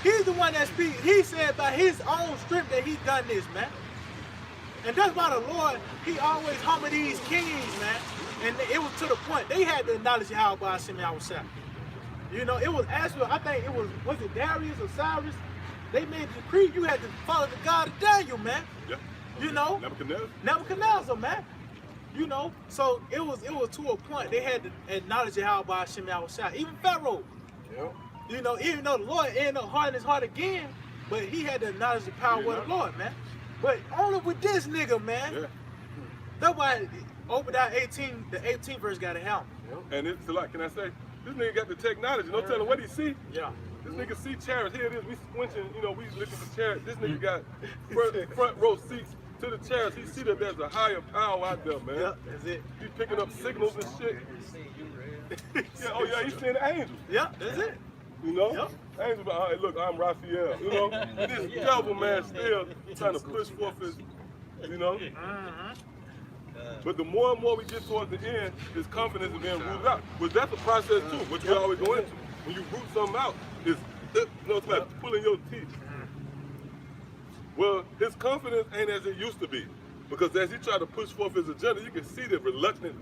S1: He's the one that speaks. He said by his own strength that he done this, man. And that's why the Lord, he always humble these kings, man. And it was to the point, they had to acknowledge Yahweh by Hashem Yahushua. You know, it was actually, I think it was it Darius or Cyrus? They made the decree, you had to follow the God of Daniel, man.
S4: Yeah.
S1: You know? Nebuchadnezzar, man. You know, so it was to a point they had to acknowledge Yahweh by Hashem Yahushua. Even Pharaoh.
S2: Yep.
S1: You know, even though the Lord ended up hardening his heart again, but he had to acknowledge the power of the Lord, man. But only with this nigga, man.
S4: Yeah.
S1: That's why Obadiah 18, the 18th verse got a helmet.
S4: And it's like, can I say, this nigga got the technology. No telling what he see.
S1: Yeah.
S4: This nigga see chariots. Here it is. We squinching, you know, we looking for chariots. This nigga got front row seats to the chariots. He see that there's a higher power out there, man.
S1: Yep, that's it.
S4: He's picking up signals and shit. Yeah, oh yeah, he's seeing angels.
S1: Yeah, that's it.
S4: You know?
S1: Yep.
S4: Angels, hey, look, I'm Raphael. You know? This devil man still trying to push forth his, you know? But the more and more we get towards the end, his confidence is being rooted out. But that's a process too, which we always go into. When you root something out, it's, you know, it's like pulling your teeth. Well, his confidence ain't as it used to be. Because as he tried to push forth his agenda, you can see the reluctant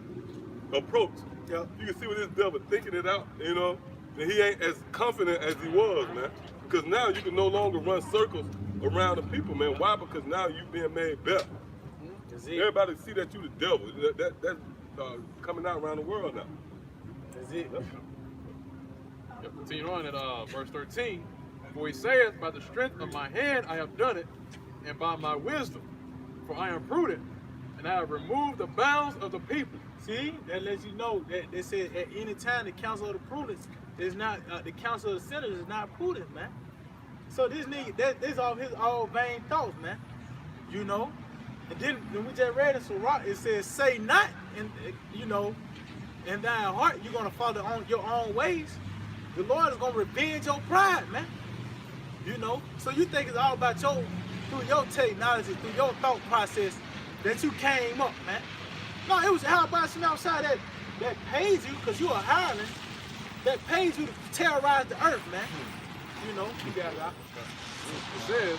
S4: approach.
S1: Yep.
S4: You can see what this devil thinking it out, you know, and he ain't as confident as he was, man. Because now you can no longer run circles around the people, man. Why? Because now you being made better. Everybody see that you the devil. That's coming out around the world now.
S1: That's it.
S6: Yep, continue on at verse 13. For he saith, by the strength of my hand I have done it, and by my wisdom. For I am prudent, and I have removed the bounds of the people.
S1: See, that lets you know that they said at any time the counsel of the prudence is not, the counsel of the sinners is not prudent, man. So this nigga, this all his all vain thoughts, man. You know? And then when we just read in Sirach, it says, say not, in, you know, in thy heart, you're going to follow on your own ways. The Lord is going to revenge your pride, man. You know? So you think it's all about through your technology, through your thought process that you came up, man. No, it was how about some outside that pays you, because you're a hireling, that pays you to terrorize the earth, man. You know? You got it out.
S6: It says,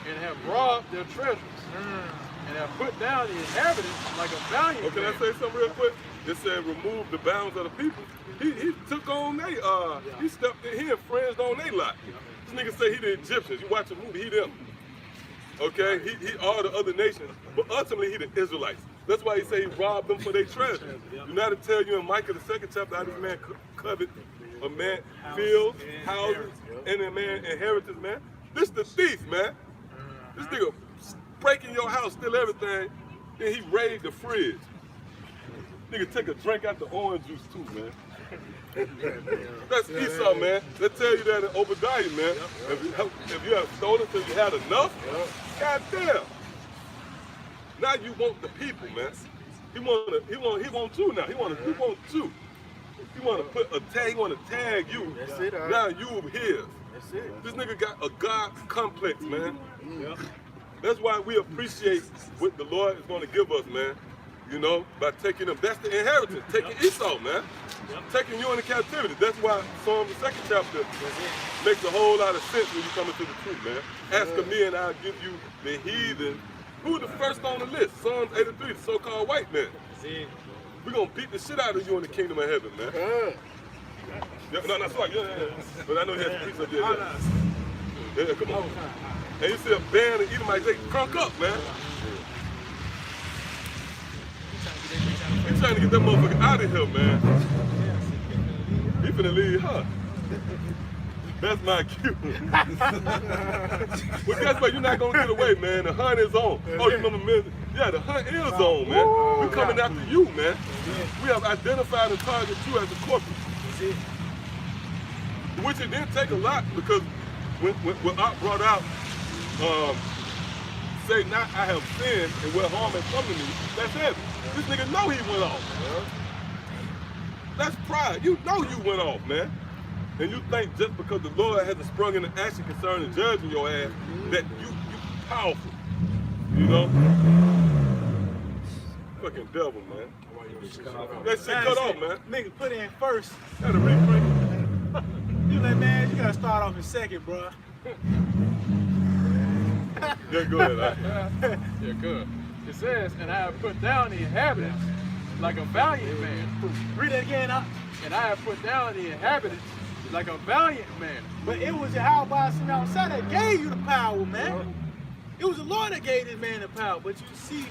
S6: and have robbed their treasures, and have put down the inhabitants like a valiant
S4: Can I
S6: man.
S4: say something real quick? It said remove the bounds of the people. He took on they, he stepped in here and friends on they lot. This nigga say he the Egyptians. You watch a movie, he them. Okay? He all the other nations, but ultimately he the Israelites. That's why he say he robbed them for their treasure. Do not to tell you in Micah the 2nd chapter how this man covet a man fields, houses, and a man inheritance, man. This the thief, man. This nigga breaking your house, steal everything, then he raid the fridge. Nigga take a drink out the orange juice too, man. That's Esau, man. They tell you that in Obadiah, man. If you have stolen till you had enough, goddamn. Now you want the people, man. He want you now. He want you. He want to put a tag. He want to tag you.
S2: That's it,
S4: Now you his.
S2: That's it.
S4: This nigga got a God complex, man. That's why we appreciate what the Lord is going to give us, man. You know, by taking them. That's the inheritance. Taking Esau, man. Taking you into captivity. That's why Psalm the 2nd chapter makes a whole lot of sense when you come into the truth, man. Ask of me and I'll give you the heathen. Who the first on the list? Psalms 83, the so-called white man. We're going to beat the shit out of you in the kingdom of heaven, man. No, sorry. Yeah. But I know he has a piece of that. Yeah, come on. And you see a band of Edomites, they crunk up, man. He's trying to get that motherfucker out of here, man. He finna leave, huh? That's my cue. Well, guess what? You're not gonna get away, man. The hunt is on. Oh, you remember me? Yeah, the hunt is on, man. We're coming after you, man. We have identified and targeted you as a corporate. Which it didn't take a lot, because when Art brought out, say not I have sinned and where harm has come to me, that's heavy. This nigga know he went off. That's pride. You know you went off, man. And you think just because the Lord hasn't sprung into action concerning judging your ass, that you powerful. You know? Fucking devil, man. That shit cut off, man.
S1: Nigga put in first.
S4: Had a replay.
S1: You like, man, you gotta start off in second, bro.
S4: Yeah, go ahead.
S6: Yeah, good. It says, and I have put down the inhabitants like a valiant man.
S1: Read it again, huh?
S6: And I have put down the inhabitants like a valiant man.
S1: But it was Yahweh some outside that gave you the power, man. It was the Lord that gave this man the power. But you see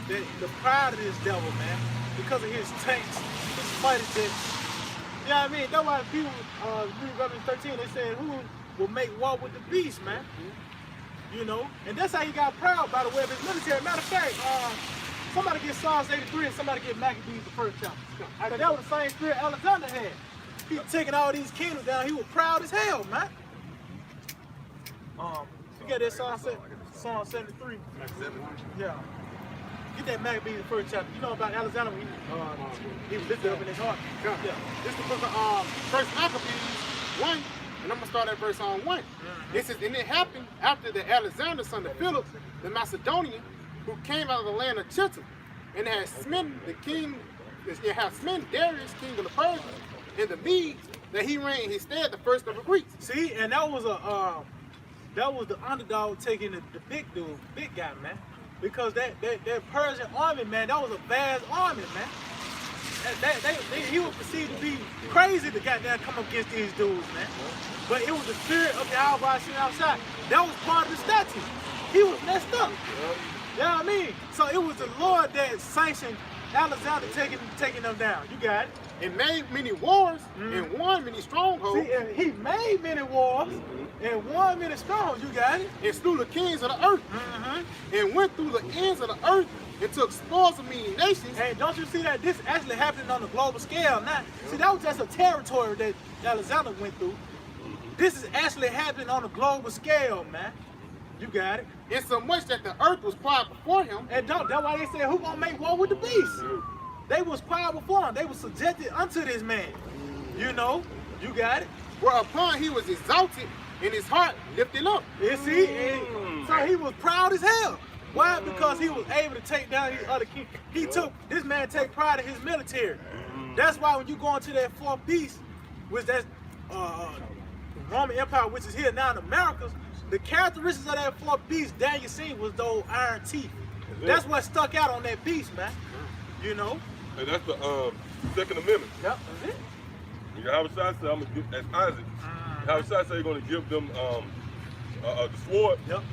S1: that the pride of this devil, man, because of his tanks, his fighter jets. You know what I mean? That's why people, read Revelation 13, they said, who will make war with the beast, man? You know? And that's how he got proud, by the way, of his military. Matter of fact, somebody get Psalms 83 and somebody get Maccabees the first chapter. That was the same spirit Alexander had. He taking all these kingdoms down. He was proud as hell, man. You got that Psalm 73? Yeah. Get that Maccabees the first chapter. You know about Alexander when he was lifted up in his heart.
S5: Yeah. This is the book of First Maccabees 1, and I'm gonna start at verse 1. It says, and it happened after the Alexander, son of Philip, the Macedonian, who came out of the land of Chittim, and had smitten the king, it had smitten Darius, king of the Persians, and the Medes, that he reigned in his stead, the first of the Greeks.
S1: See, and that was the underdog taking the big dude, big guy, man. Because that Persian army, man, that was a vast army, man. he was perceived to be crazy to goddamn come up against these dudes, man. But it was the spirit of the Yahweh sitting outside. That was part of the statute. He was messed up. You know what I mean? So it was the Lord that sanctioned Alexander taking them down. You got it?
S5: And made many wars and won many strongholds.
S1: See, and he made many wars and won many strongholds. You got it?
S5: And slew the kings of the earth. And went through the ends of the earth and took spoils of many nations.
S1: And don't you see that this actually happening on a global scale now? See, that was just a territory that Alexander went through. This is actually happening on a global scale, man. You got it?
S5: And so much that the earth was quiet before him.
S1: And that's why they said, who gonna make war with the beast? They was quiet before him. They was subjected unto this man. You know? You got it?
S5: Whereupon he was exalted and his heart lifted up.
S1: You see? And so he was proud as hell. Why? Because he was able to take down these other kings. This man take pride in his military. That's why when you go into that fourth beast, which that's Roman Empire, which is here now in Americas, the characteristics of that fourth beast Daniel seen was those iron teeth. That's what stuck out on that beast, man. You know?
S4: And that's the Second Amendment.
S1: Yep, that's it.
S4: Yahweh Shai said, I'm gonna give, as Isaac, Yahweh Shai said, you're gonna give them the sword.
S1: Yep.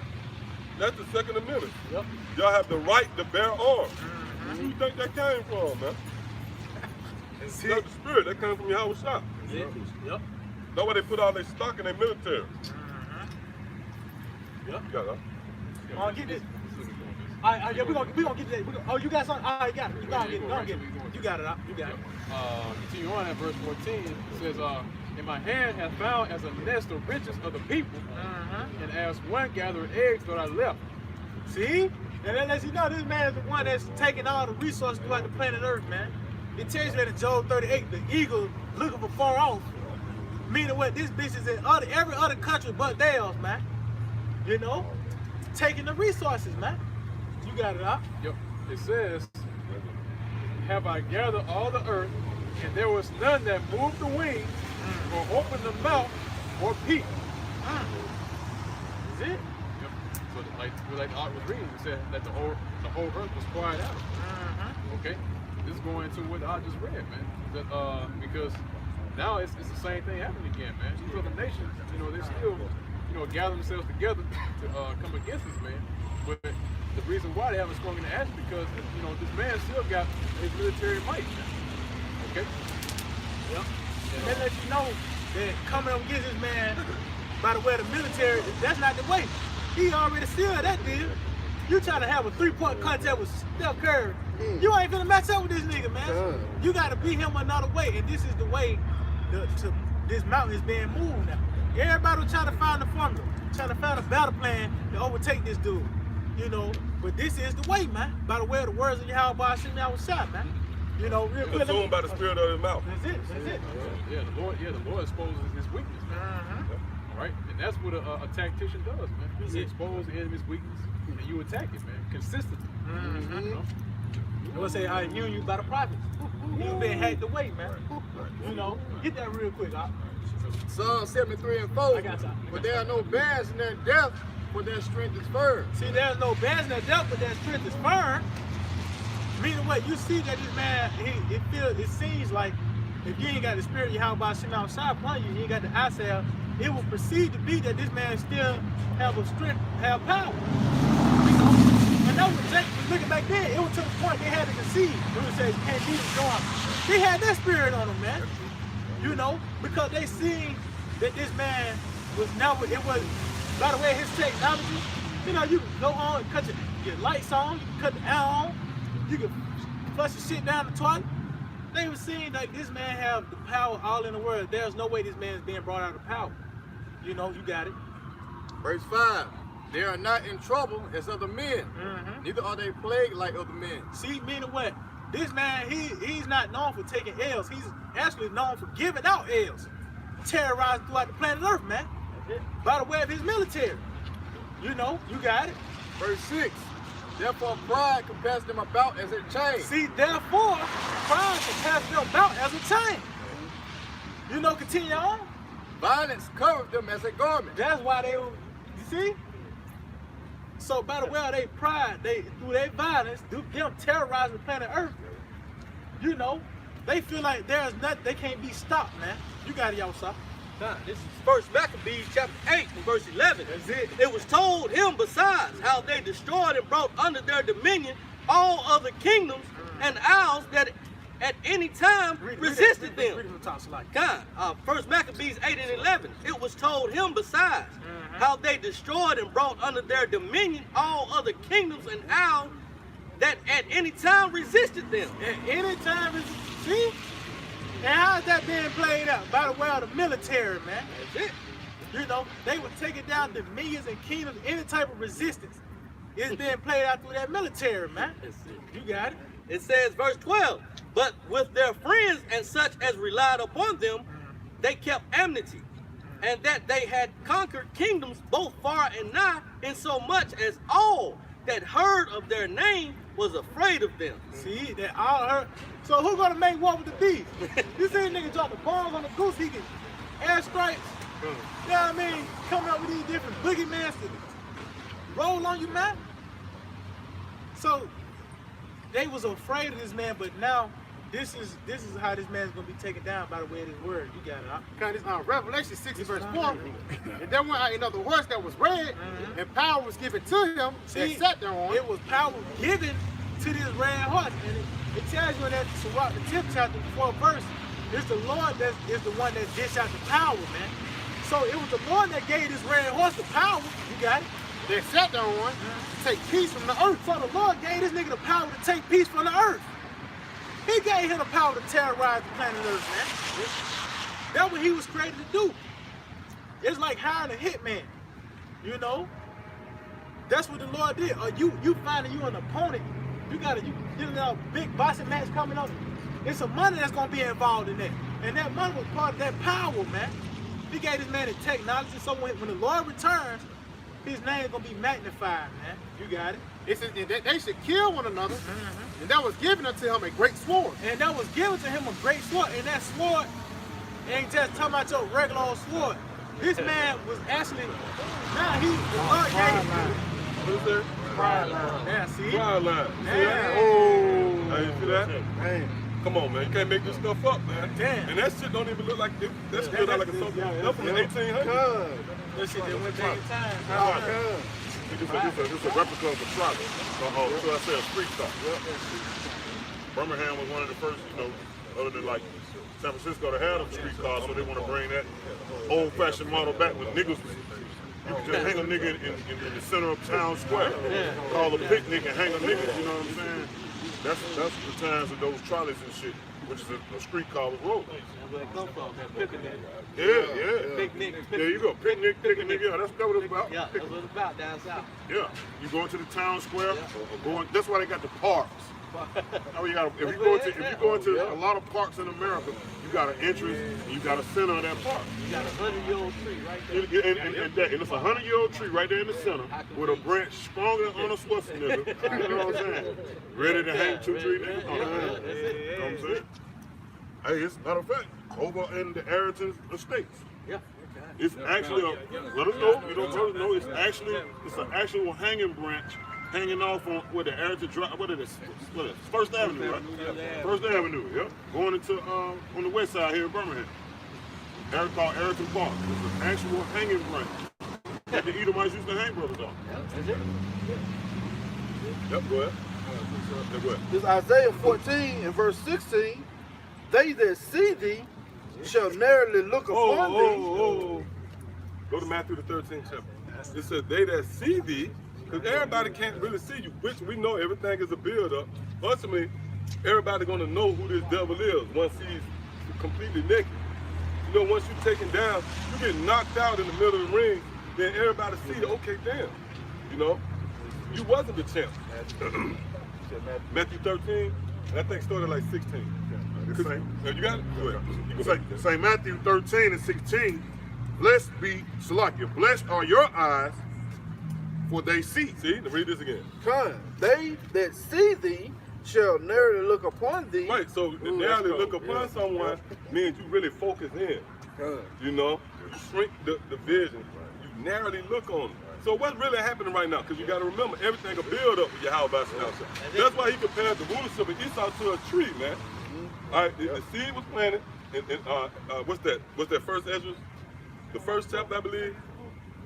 S4: That's the Second Amendment.
S1: Yep.
S4: Y'all have the right to bear arms. Where do you think that came from, man? That's the spirit. That came from Yahweh Shai.
S1: Yep.
S4: That's why they put all their stock in their military.
S1: Yep.
S4: You got it.
S1: Oh, get this. All right, yeah, we gonna get that. Oh, you got something? All right, you got it. You gonna get it. You got it. You got it.
S6: Continue on at verse 14. It says, "And my hand hath found as a nest the riches of the people, and as one gathered eggs that I left."
S1: See? And that lets you know this man is the one that's taking all the resources throughout the planet Earth, man. It tells you that in Job 38, the eagle looking for far off. Meaning what? This bitch is in every other country but theirs, man. You know? Taking the resources, man. You got it out.
S6: Yep. It says, "Have I gathered all the earth, and there was none that moved the wings, or opened the mouth, or peeped."
S1: Is it?
S6: Yep. So like the art was reading, it said that the whole earth was quiet out. Okay. This is going into what I just read, man. That, because now it's the same thing happening again, man. These other nations, they still, gather themselves together to come against this man. But the reason why they haven't sprung into action because this man still got his military might. Okay.
S1: Yep. And that lets you know that coming up against this man by the way of the military, that's not the way. He already sealed that deal. You trying to have a 3-point contest with Steph Curry. You ain't finna match up with this nigga, man. You gotta beat him another way, and this is the way this mountain is being moved now. Everybody was trying to find the formula, trying to find a battle plan to overtake this dude. But this is the way, man. By the way of the words of Yahweh sitting out with shot, man. Real
S4: Consumed by the spirit of his mouth.
S1: That's it.
S6: Yeah, the Lord exposes his weakness, man. All right, and that's what a tactician does, man. He exposes the enemy's weakness, and you attack it, man, consistently.
S1: I would say I immune you by the prophets. You've been hacked away, man. Get that real quick.
S2: Psalm 73 and 4.
S1: I got you.
S2: But there are no bands in their death, for their strength is firm.
S1: See, there's no bands in that death, but that strength is firm. Meaning what? You see that this man, it seems like if you ain't got the spirit of Yahweh sitting outside upon you, you ain't got the eye salve, it will proceed to be that this man still have a strength, have power. And that was Jake was looking back then, it was to the point they had to concede. It would say, can't beat him, go on. They had that spirit on them, man. Because they seen that this man was never, it was, by the way, his technology, you can go on and cut your lights on, you can cut the air on, you can flush your shit down the toilet. They were seeing that this man have the power all in the world. There's no way this man is being brought out of power. You got it.
S2: Verse 5. They are not in trouble as other men, neither are they plagued like other men.
S1: See, meaning what? This man, he's not known for taking L's. He's actually known for giving out L's. Terrorizing throughout the planet Earth, man. By the way of his military. You got it.
S2: Verse 6. Therefore pride compares them about as a chain.
S1: See, therefore, pride compares them about as a chain. Continue on.
S2: Violence covered them as a garment.
S1: That's why they were, you see? So by the way of their pride, through their violence, them terrorizing the planet Earth, They feel like there's nothing, they can't be stopped, man. You got it, y'all, sir.
S3: Nah, this is First Maccabees chapter 8 and verse 11.
S1: That's it.
S3: It was told him besides how they destroyed and brought under their dominion all other kingdoms and isles that at any time resisted them.
S1: Read it from the top, Salaki.
S3: God, First Maccabees 8 and 11. It was told him besides how they destroyed and brought under their dominion all other kingdoms and isles that at any time resisted them.
S1: At any time, see? And how's that being played out? By the way of the military, man.
S3: That's it.
S1: You know, they would take it down dominions and kingdoms, any type of resistance. It's being played out through that military, man.
S3: That's it.
S1: You got it.
S3: It says, verse 12, but with their friends and such as relied upon them, they kept enmity, and that they had conquered kingdoms both far and nigh, insomuch as all that heard of their name was afraid of them.
S1: See, that all hurt. So who gonna make war with the beast? You see a nigga drop the bombs on the goose, he can airstrikes. You know what I mean? Coming up with these different boogeymen to roll on you, man. So they was afraid of this man, but now this is how this man's gonna be taken down by the way of his word. You got it. Huh?
S5: Because Revelation 6 verse 4, and there went another horse that was red, and power was given to him that sat there on.
S1: It was power given to this red horse, and it tells you in that Sirach, the 10th chapter, 4th verse, it's the Lord that is the one that dished out the power, man. So it was the Lord that gave this red horse the power. You got it.
S5: That sat there on to take peace from the earth.
S1: So the Lord gave this nigga the power to take peace from the earth. He gave him the power to terrorize the planet Earth, man. That's what he was created to do. It's like hiring a hitman, you know? That's what the Lord did. Or you finding you an opponent, you getting a big boxing match coming up. It's some money that's gonna be involved in that. And that money was part of that power, man. He gave this man the technology, so when the Lord returns, his name is gonna be magnified, man. You got it.
S5: It says that they should kill one another, and that was given unto him a great sword.
S1: And that was given to him a great sword. And that sword ain't just talking about your regular old sword. This man was actually, now the Lord gave him.
S4: What is that?
S5: Pride line.
S1: Yeah, see?
S4: Pride line. You see that?
S1: Yeah.
S4: Oh. Hey, you see that?
S2: Man.
S4: Come on, man. You can't make this stuff up, man.
S1: Damn.
S4: And that shit don't even look like it. That shit look like a something up from the 1800s.
S1: That shit that went back in time.
S4: This is a replica of the trolley. So I said a street car. Birmingham was one of the first, you know, other than like San Francisco to have a street car, so they want to bring that old-fashioned model back with niggas. You can just hang a nigga in the center of town square. Call a picnic and hang a nigga, you know what I'm saying? That's the times of those trolleys and shit, which is a street car with roads.
S3: Where it come from, that picnic.
S4: Yeah.
S3: Picnic.
S4: There you go. Picnic, yeah, that's what it's about.
S3: Yeah, that's what it's about down south.
S4: Yeah. You go into the town square, or going, that's why they got the parks. Oh, you got if you go into a lot of parks in America, you got an entrance and you got a center of that park.
S3: You got a 100-year-old tree right there.
S4: And it's a 100-year-old tree right there in the center with a branch stronger than Arnold Schwarzenegger. You know what I'm saying? Ready to hang 2-3 niggas on the hand. You know what I'm saying? Hey, it's a matter of fact, over in the Arrington Estates.
S3: Yeah.
S4: It's actually let us know. You don't tell us know. It's an actual hanging branch hanging off on where the Arrington Drive. What is this? First Avenue, right? First Avenue. Yeah. Going into on the west side here in Birmingham. That's called Arrington Park. It's an actual hanging branch that the Edomites used to hang brothers on. Yep. Go ahead. Yeah, go ahead.
S2: This is Isaiah 14 and verse 16. They that see thee shall narrowly look upon thee.
S4: Go to Matthew the 13th chapter. It says, they that see thee, because everybody can't really see you, which we know everything is a build-up. Ultimately, everybody gonna know who this devil is once he's completely naked. You know, once you're taken down, you get knocked out in the middle of the ring, then everybody see, okay, damn. You know, you wasn't the champ. Matthew 13, and I think started like 16. You got it? Go ahead.
S2: Say Matthew 13 and 16. Blessed be Salakia. Blessed are your eyes, for they see.
S4: See, read this again.
S2: They that see thee shall narrowly look upon thee.
S4: Right, so narrowly look upon someone means you really focus in. You know, you shrink the vision. You narrowly look on them. So what's really happening right now? Because you got to remember, everything will build up with Yahweh. That's why he compared the rulership of Esau to a tree, man. All right, the seed was planted, and what's that? What's that first Ezra? The first chapter, I believe.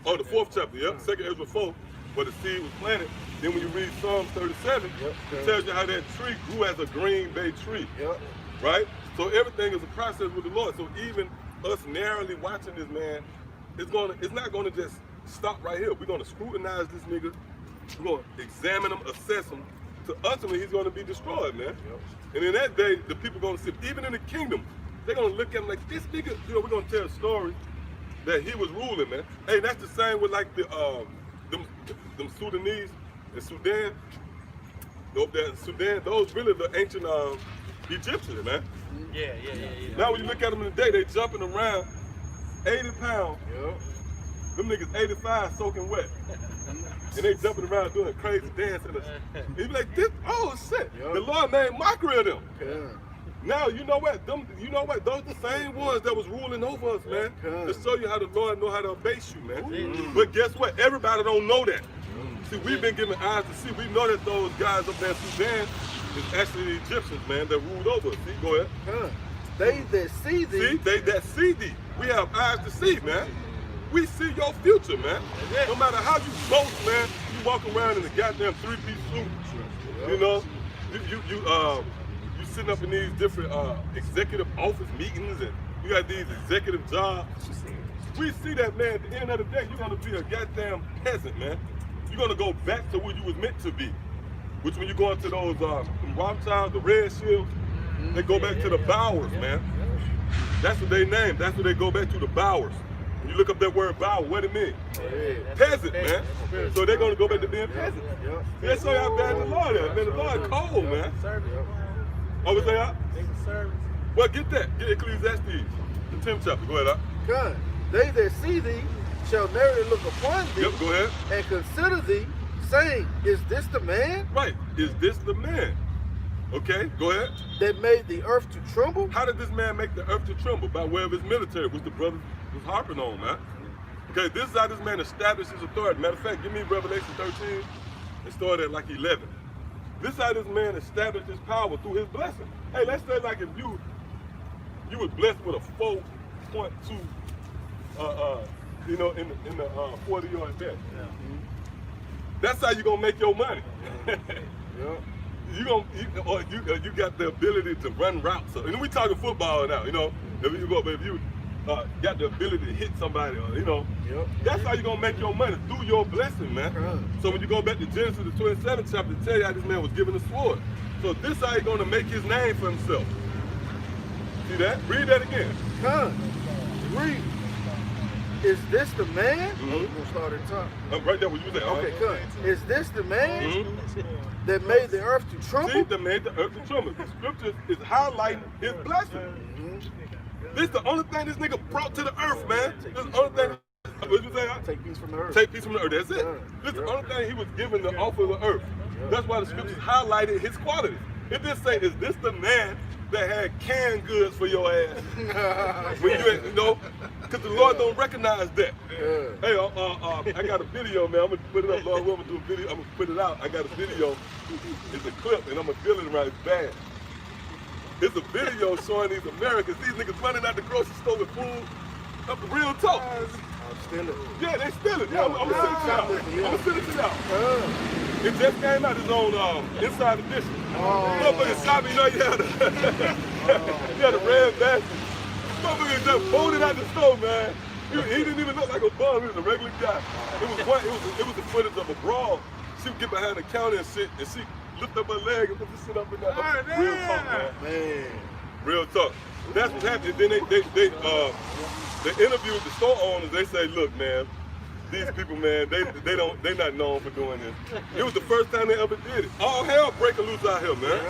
S4: Oh, the fourth chapter, yep. Second Ezra 4, where the seed was planted. Then when you read Psalms 37, it tells you how that tree grew as a green bay tree.
S2: Yep.
S4: Right? So everything is a process with the Lord. So even us narrowly watching this man, it's not gonna just stop right here. We're gonna scrutinize this nigga. We're gonna examine him, assess him. To ultimately, he's gonna be destroyed, man. Yep. And in that day, the people gonna see, even in the kingdom, they're gonna look at him like this nigga. You know, we're gonna tell a story that he was ruling, man. Hey, that's the same with like the them Sudanese and Sudan. Sudan, those really the ancient Egyptians, man.
S3: Yeah.
S4: Now when you look at them in the day, they jumping around 80 pounds.
S2: Yep.
S4: Them niggas 85 soaking wet. And they jumping around doing crazy dancing. And you be like, this, oh shit.
S2: Yep.
S4: The Lord made mockery of them.
S2: Yeah.
S4: Now you know what? Those the same ones that was ruling over us, man. To show you how the Lord know how to abase you, man. But guess what? Everybody don't know that. See, we've been given eyes to see. We know that those guys up there in Sudan is actually the Egyptians, man, that ruled over us. See, go ahead.
S2: They that see thee.
S4: See, they that see thee. We have eyes to see, man. We see your future, man. No matter how you boast, man, you walk around in a goddamn three-piece suit. You know, you sitting up in these different executive office meetings, and you got these executive jobs. We see that, man. At the end of the day, you're gonna be a goddamn peasant, man. You're gonna go back to where you was meant to be. Which when you go into those Rothschilds, the Red Shields, they go back to the Bowers, man. That's what they named. That's what they go back to, the Bowers. When you look up that word Bower, what it mean? Peasant, man. So they're gonna go back to being peasant. That's show you how bad the Lord is, man. The Lord cold, man. Oh, what's that? Well, get that. Get Ecclesiastes, the 10th chapter. Go ahead,
S2: God, they that see thee shall narrowly look upon thee.
S4: Yep, go ahead.
S2: And consider thee, saying, is this the man?
S4: Right. Is this the man? Okay, go ahead.
S2: That made the earth to tremble?
S4: How did this man make the earth to tremble? By way of his military, which the brother was harping on, man. Okay, this is how this man established his authority. Matter of fact, give me Revelation 13 and start at like 11. This is how this man established his power through his blessing. Hey, let's say like if you was blessed with a 4.2 you know, in the 40-yard dash. That's how you gonna make your money. You got the ability to run routes. So, and we talking football now, you know. If you got the ability to hit somebody, you know, that's how you gonna make your money, through your blessing, man. So when you go back to Genesis, the 27th chapter, to tell you how this man was given a sword. So this how he gonna make his name for himself. See that? Read that again.
S2: Read. Is this the man? We're gonna start at the top.
S4: Right there, what you said.
S2: Okay, good. Is this the man that made the earth to tremble?
S4: See, that made the earth to tremble. The scripture is highlighting his blessing. This is the only thing this nigga brought to the earth, man. This is the only thing. What you say?
S2: Take peace from the earth.
S4: Take peace from the earth. That's it. This is the only thing he was given to offer the earth. That's why the scriptures highlighted his qualities. It didn't say, is this the man that had canned goods for your ass? When you know, because the Lord don't recognize that. Hey, I got a video, man. I'm gonna put it up, Lord. I'm gonna do a video. I'm gonna put it out. I got a video. It's a clip, and I'm gonna deal it right bad. It's a video showing these Americans, these niggas running out the grocery store with food. Real talk.
S2: Steal it.
S4: Yeah, they steal it. Yeah, I'm gonna send it to y'all. I'm gonna send it to y'all. It just came out. It's on Inside Edition. Motherfucker shot me, you know, you had a red basket. Motherfucker just pulled it out the store, man. He didn't even look like a bum. He was a regular guy. It was the footage of a brawl. She would get behind the counter and shit, and she lift up her leg and put the shit up in there. Real talk, man. Real talk. That's what happened. Then they interviewed the store owners. They say, look, man, these people, man, they not known for doing this. It was the first time they ever did it. All hell breaking loose out here, man.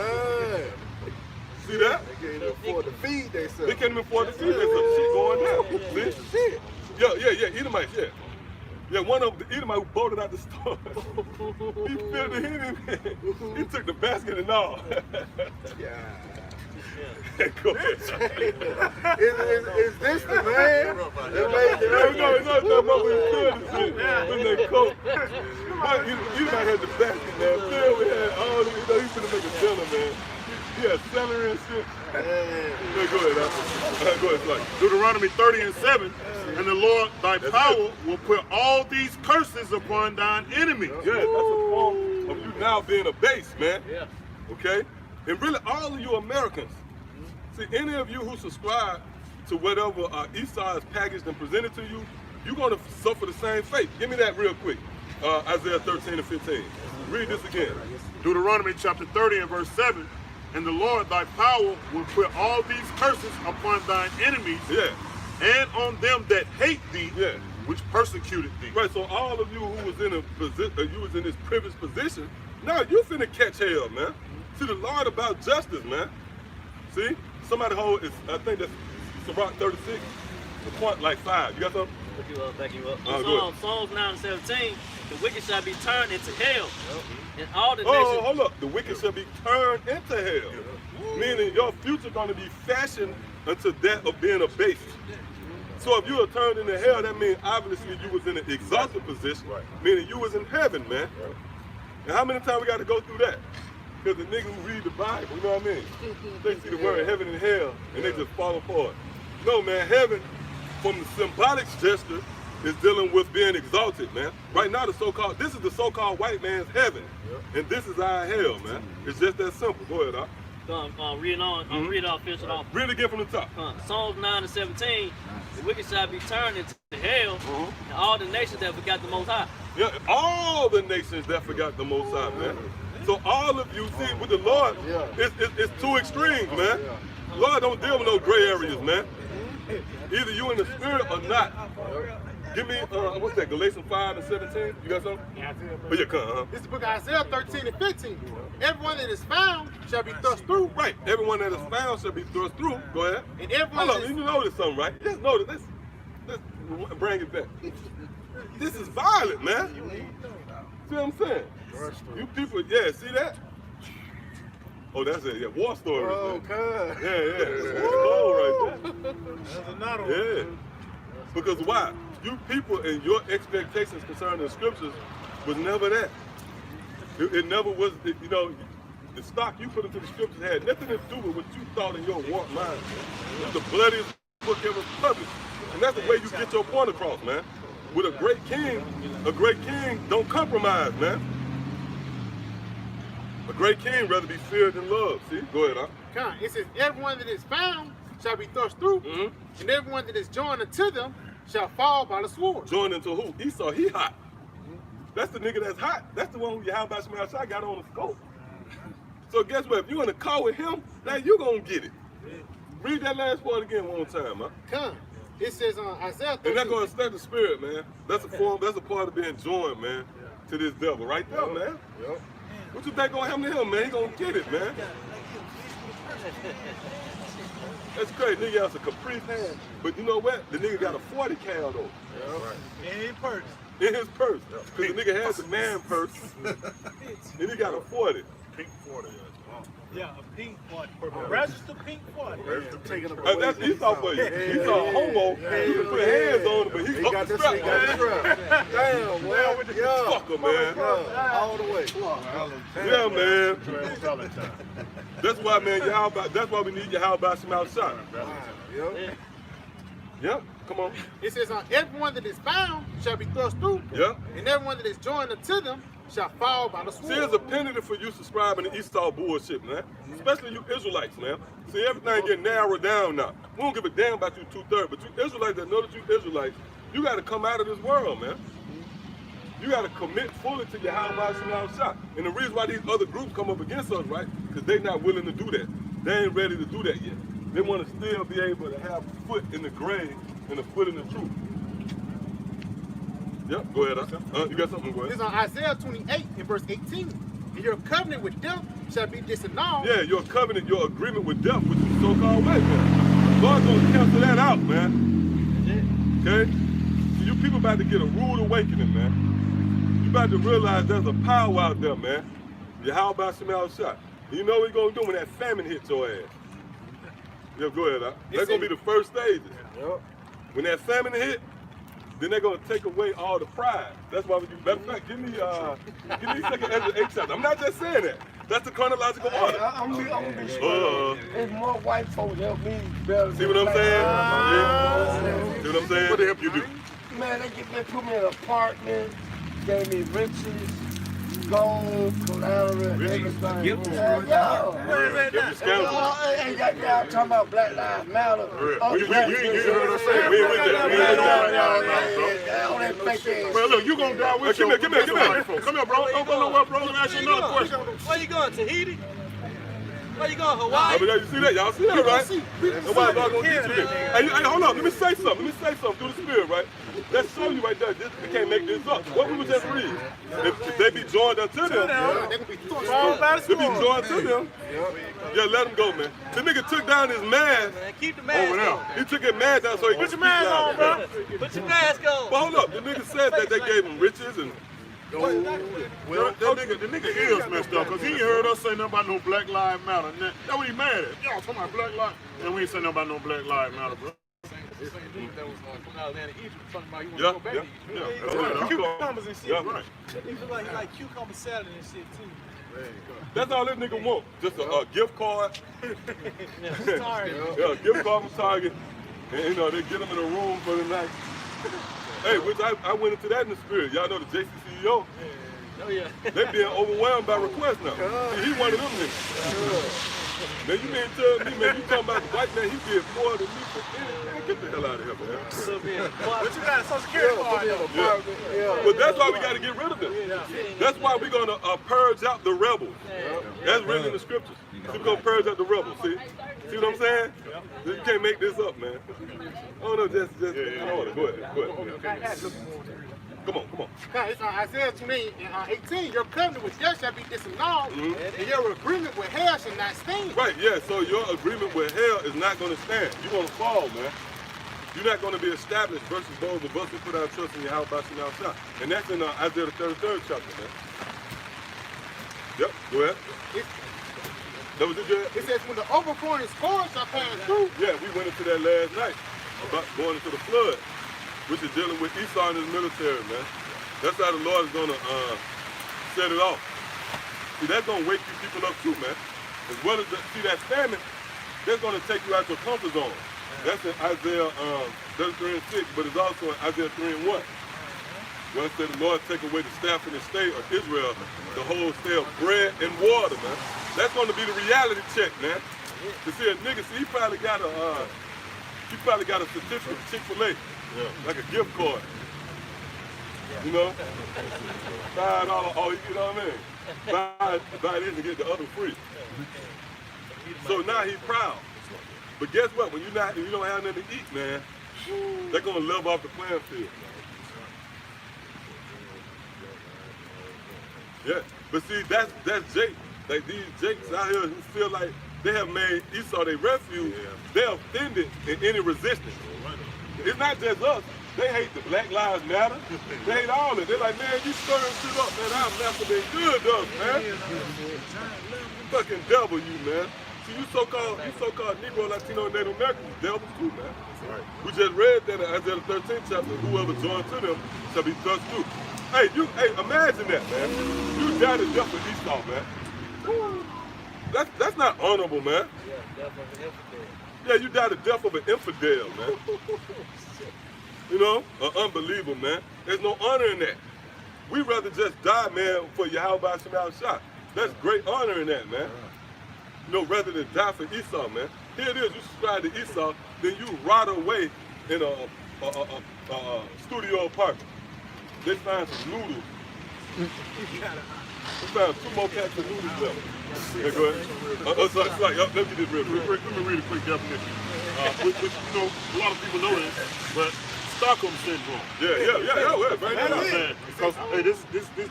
S4: See that?
S2: They can't even afford to feed themselves.
S4: They can't even afford to feed themselves. Shit going down. See? Shit. Yeah, Edomites, yeah. Yeah, one of the Edomite who bolted out the store. He filled the heat. He took the basket and all. Go ahead.
S2: Is this the man that made the earth?
S4: No, what we could have said when they coat. But you might have the best, man. Phil, we had all the, he's gonna make a dinner, man. He had celery and shit. Go ahead, Go ahead, Flight.
S8: Deuteronomy 30:7, and the Lord thy power will put all these curses upon thine enemies.
S4: Yeah, that's a form of you now being a base, man.
S7: Yeah.
S4: Okay? And really, all of you Americans, see, any of you who subscribe to whatever Esau is packaged and presented to you, you're going to suffer the same fate. Give me that real quick. Isaiah 13:15. Read this again.
S8: Deuteronomy chapter 30 and verse 7, and the Lord thy power will put all these curses upon thine enemies,
S4: Yeah.
S8: and on them that hate thee,
S4: Yeah.
S8: which persecuted thee.
S4: Right, so all of you who was in a position, you was in this privileged position, now you finna catch hell, man. See, the Lord about justice, man. See, somebody hold is, I think that's Sirach 36, the point like 5. You got something?
S7: Back you up.
S4: Good.
S7: Psalms 9:17, the wicked shall be turned into hell. And all the
S4: Oh,
S7: nations.
S4: hold up. The wicked shall be turned into hell. Meaning your future going to be fashioned unto that of being a base. So if you are turned into hell, that means obviously you was in an exalted position, meaning you was in heaven, man. And how many times we got to go through that? Because the nigga who read the Bible, you know what I mean? They see the word heaven and hell, and they just fall apart. No, man, heaven, from the symbolic gesture, is dealing with being exalted, man. Right now, this is the so-called white man's heaven, and this is our hell, man. It's just that simple. Go ahead, Doc.
S7: Reading on, read off, finish it off.
S4: Read it again from the top.
S7: Psalms 9:17, the wicked shall be turned into hell, and all the nations that forgot the Most High.
S4: Yeah, all the nations that forgot the Most High, man. So all of you, see, with the Lord, it's two extremes, man. Lord don't deal with no gray areas, man. Either you in the spirit or not. Give me, what's that, Galatians 5:17? You got something?
S5: Yeah,
S4: Oh, yeah, come,
S5: This is the book of Isaiah 13:15. Everyone that is found shall be thrust through.
S4: Right, everyone that is found shall be thrust through. Go ahead.
S5: And everyone
S4: Hold on,
S5: that is,
S4: you notice something, right? Just notice, let's bring it back. This is violent, man. See what I'm saying? You people, yeah, see that? Oh, that's it, yeah, war stories.
S2: Oh,
S4: man.
S2: God.
S4: Yeah, it's cold right there.
S1: That's another one.
S4: Yeah. Because why? You people and your expectations concerning the scriptures was never that. It never was, you know, the stock you put into the scriptures had nothing to do with what you thought in your warped mind. It was the bloodiest book ever published. And that's the way you get your point across, man. With a great king don't compromise, man. A great king rather be feared than loved. See? Go ahead, huh?
S5: Come, it says, everyone that is found shall be thrust through, and everyone that is joined unto them shall fall by the sword.
S4: Joined into who? Esau, he hot. That's the nigga that's hot. That's the one who Yahweh Shemel Shai got on the scope. So guess what? If you in a car with him, now you gonna get it. Read that last part again one more time, man.
S5: Come, it says on Isaiah 13.
S4: And that's gonna set the spirit, man. That's a form, that's a part of being joined, man, to this devil. Right there, man.
S2: Yep.
S4: What you think gonna happen to him, man? He gonna get it, man. That's crazy. Nigga has a Capri hand. But you know what? The nigga got a 40 cal though.
S1: In purse.
S4: In his purse. Cause the nigga has a man purse. And he got a 40.
S8: Pink 40.
S1: Yeah, a pink 40. Register pink 40.
S2: Taking
S4: That's Esau for you. Esau a homo. You can put hands on him, but
S2: He
S4: he's
S2: got
S4: up the
S2: this,
S4: strap,
S2: he got the
S4: man.
S2: strap. Damn, well, yeah.
S4: Fucker, man.
S2: Yeah, all the way.
S4: Yeah, man. That's why, man, that's why we need Yahweh Shemel Shai.
S2: Yep.
S4: Yep, come on.
S5: It says, everyone that is found shall be thrust through,
S4: Yep.
S5: and everyone that is joined unto them shall fall by the sword.
S4: See, there's a penalty for you subscribing to Esau bullshit, man. Especially you Israelites, man. See, everything getting narrowed down now. We don't give a damn about you 2/3, but you Israelites that know that you Israelites, you got to come out of this world, man. You got to commit fully to Yahweh Shemel Shai. And the reason why these other groups come up against us, right, because they're not willing to do that. They ain't ready to do that yet. They want to still be able to have a foot in the grave and a foot in the truth. Yep, go ahead. You got something? Go
S5: This
S4: ahead.
S5: is on Isaiah 28 and verse 18. And your covenant with death shall be disannulled.
S4: Yeah, your covenant, your agreement with death, which is so-called white man. God's gonna cancel that out, man. Okay? So you people about to get a rude awakening, man. You about to realize there's a power out there, man. Yahweh Shemel Shai. You know what he's gonna do when that famine hits your ass? Yeah, go ahead. That's gonna be the first stages.
S2: Yep.
S4: When that famine hit, then they're gonna take away all the pride. That's why we do. Matter of fact, give me 2nd Ezra 8 chapter. I'm not just saying that. That's the chronological order.
S9: I'm gonna be straight. There's more white folks help me better.
S4: See what I'm saying? Yeah. See what I'm saying?
S8: What they help you do?
S9: Man, they put me in an apartment, gave me riches, gold, collateral, everything.
S7: Give them
S9: Yeah.
S4: Give me scoundrels.
S9: Hey, y'all talking about Black Lives Matter.
S8: You heard us say
S4: We ain't with that. We ain't with that.
S9: All that fake ass.
S8: Well, look, you gonna die with
S4: Come here, come here, come here.
S8: Come here, bro. Don't go nowhere, bro. Let me ask you another question.
S3: Where you going, Tahiti? Where you going,
S4: I
S3: Hawaii?
S4: mean, you see that? Y'all see that, right? Nobody's not gonna get you there. Hey, hold on. Let me say something through the spirit, right? That's showing you right there. We can't make this up. What we was just reading. If they be joined unto them,
S5: They can be
S4: they be joined to them. Yeah, let them go, man. The nigga took down his mask.
S3: Man, keep the mask on.
S4: He took his mask down so he could speak loud.
S3: Put your mask on.
S4: But hold up, the nigga said that they gave him riches and.
S8: Well, the nigga is messed up because he ain't heard us say nothing about no Black Lives Matter. That's what he mad at. Y'all talking about Black Lives, and we ain't saying nothing about no Black Lives Matter, bro.
S6: This same dude that was coming out of land of Egypt talking about you want
S4: Yeah,
S6: to go back
S4: yeah,
S6: to Egypt.
S4: yeah. That's right.
S1: Cucumbers and shit.
S4: Yeah, right.
S1: He feel like cucumber salad and shit too.
S4: That's all this nigga want. Just a gift card.
S1: Sorry.
S4: Yeah, gift card from Target. And you know, they get him in a room for the night. Hey, which I went into that in the spirit. Y'all know the JCCEO.
S3: Oh, yeah.
S4: They being overwhelmed by requests now. See, he one of them niggas. Now you mean tell me, man, you talking about the white man, he did more than me for anything. Get the hell out of here, man.
S1: But you got a social security card though.
S4: Yeah. But that's why we got to get rid of them. That's why we're going to purge out the rebels. That's written in the scriptures. So we're going to purge out the rebels, see? See what I'm saying? You can't make this up, man. Oh, no, just I don't want to. Go ahead. Come on.
S5: It's Isaiah 20:18. Your covenant with death shall be disannulled, and your agreement with hell shall not stand.
S4: Right, yeah, so your agreement with hell is not going to stand. You're going to fall, man. You're not going to be established versus those of us who put our trust in Yahweh Bashim Al-Shah. And that's in Isaiah the 33rd chapter, man. Yep, go ahead. That was it, Jed?
S5: It says, when the overflowing scores shall pass through.
S4: Yeah, we went into that last night about going into the flood, which is dealing with Esau and his military, man. That's how the Lord is going to set it off. See, that's going to wake you people up too, man. As well as, see, that famine, that's going to take you out your comfort zone. That's in Isaiah 33:6, but it's also in Isaiah 3:1. Where it said the Lord take away the staff and the stay of Israel, the whole stay of bread and water, man. That's going to be the reality check, man. To see a nigga, see, he probably got a certificate of Chick-fil-A, like a gift card. You know? $5, oh, you know what I mean? Buy this and get the other free. So now he's proud. But guess what? When you don't have nothing to eat, man, they're gonna level off the playing field. Yeah, but see, that's Jake. Like these Jakes out here who feel like they have made Esau their refuge, they're offended in any resistance. It's not just us. They hate the Black Lives Matter. They hate all of it. They're like, man, you stirring shit up, man. Our master been good to us, man. You fucking devil, you, man. See, you so-called Negro, Latino, and Native Americans, devils too, man. Right. We just read that in Isaiah the 13th chapter. Whoever joins to them shall be thrust through. Hey, imagine that, man. You died to death for Esau, man. That's not honorable, man.
S3: Yeah, death of an infidel.
S4: Yeah, you died the death of an infidel, man. You know, an unbeliever, man. There's no honor in that. We rather just die, man, for Yahweh Bashim Al-Shah. That's great honor in that, man. You know, rather than die for Esau, man. Here it is, you subscribe to Esau, then you rot away in a studio apartment. They find some noodles. They found 2 more packs of noodles left. Yeah, go ahead. Sorry, let me get this real quick.
S8: Let me read a quick definition. Which, you know, a lot of people know this, but Stockholm syndrome.
S4: Yeah.
S8: Because hey, this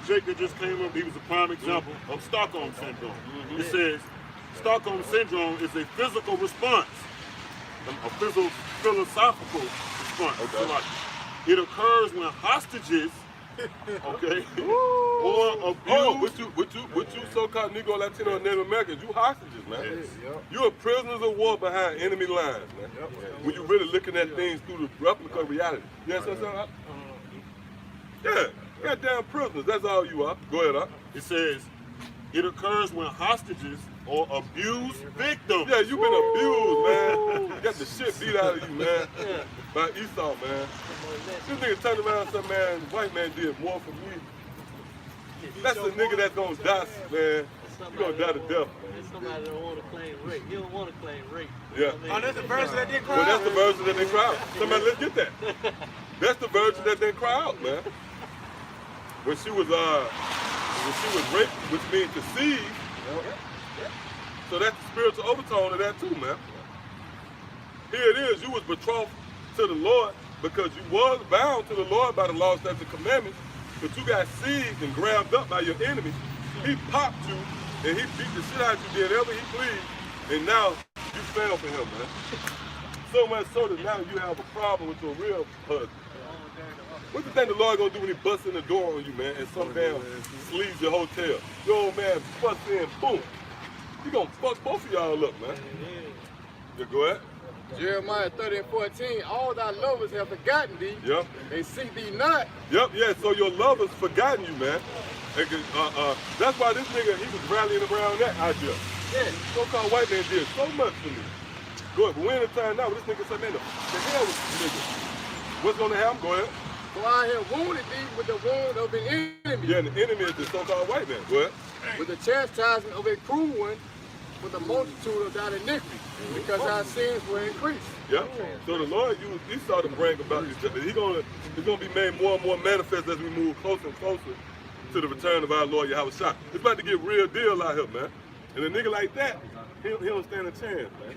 S8: Jake that just came up, he was a prime example of Stockholm syndrome. It says Stockholm syndrome is a physical response, a philosophical response.
S4: Okay.
S8: So like, it occurs when hostages
S4: Okay? Or abuse. What you so-called Negro, Latino, and Native Americans, you hostages, man. You are prisoners of war behind enemy lines, man. When you're really looking at things through the replica of reality. You understand what I'm saying? Yeah, goddamn prisoners, that's all you are. Go ahead, huh?
S8: It says, it occurs when hostages or abused victims.
S4: Yeah, you've been abused, man. You got the shit beat out of you, man. By Esau, man. This nigga turned around and said, man, the white man did more for me. That's the nigga that's gonna die, man. You gonna die to death.
S7: Somebody don't want to claim rape. You don't want to claim rape.
S4: Yeah.
S1: Oh, that's the verse that they cry
S4: Well, that's
S1: out.
S4: the version that they cry out. Somebody, let's get that. That's the version that they cry out, man. When she was raped, which means conceived. So that's the spiritual overtone of that too, man. Here it is, you was betrothed to the Lord because you was bound to the Lord by the law, statutes, and commandments, but you got seized and grabbed up by your enemy. He popped you and he beat the shit out of you, did whatever he pleased, and now you fell for him, man. So much so that now you have a problem with your real husband. What you think the Lord gonna do when he busts in the door on you, man, and some damn sleeves your hotel? Your old man busts in, boom. He gonna fuck both of y'all up, man. Yeah, go ahead.
S6: Jeremiah 30:14, all thy lovers have forgotten thee.
S4: Yep.
S6: They seek thee not.
S4: Yep, yeah, so your lover's forgotten you, man. That's why this nigga, he was rallying around that idea. Yeah, so-called white man did so much for me. Go ahead, but we're in a time now where this nigga said, man, the hell with this nigga? What's gonna happen? Go ahead.
S6: For I have wounded thee with the wound of an enemy.
S4: Yeah, and the enemy is the so-called white man. Go ahead.
S6: With the chastisement of a cruel one, with the multitude of thy iniquity, because our sins were increased.
S4: Yep. So the Lord used Esau to bring about this. It's gonna be made more and more manifest as we move closer and closer to the return of our Lord Yahweh Shah. It's about to get real deal out here, man. And a nigga like that, he don't stand a chance, man.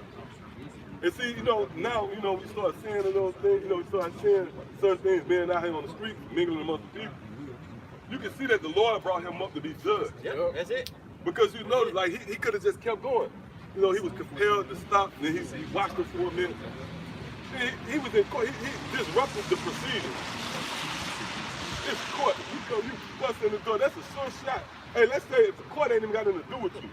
S4: And see, now, we start seeing those things, we start seeing certain things being out here on the street, mingling amongst the people. You can see that the Lord brought him up to be judged.
S7: Yep, that's it.
S4: Because you notice, like, he could have just kept going. He was compelled to stop, and then he watched him for a minute. He was in court. He disrupted the proceedings. It's court. You bust in the door. That's a sure shot. Hey, let's say if the court ain't even got nothing to do with you.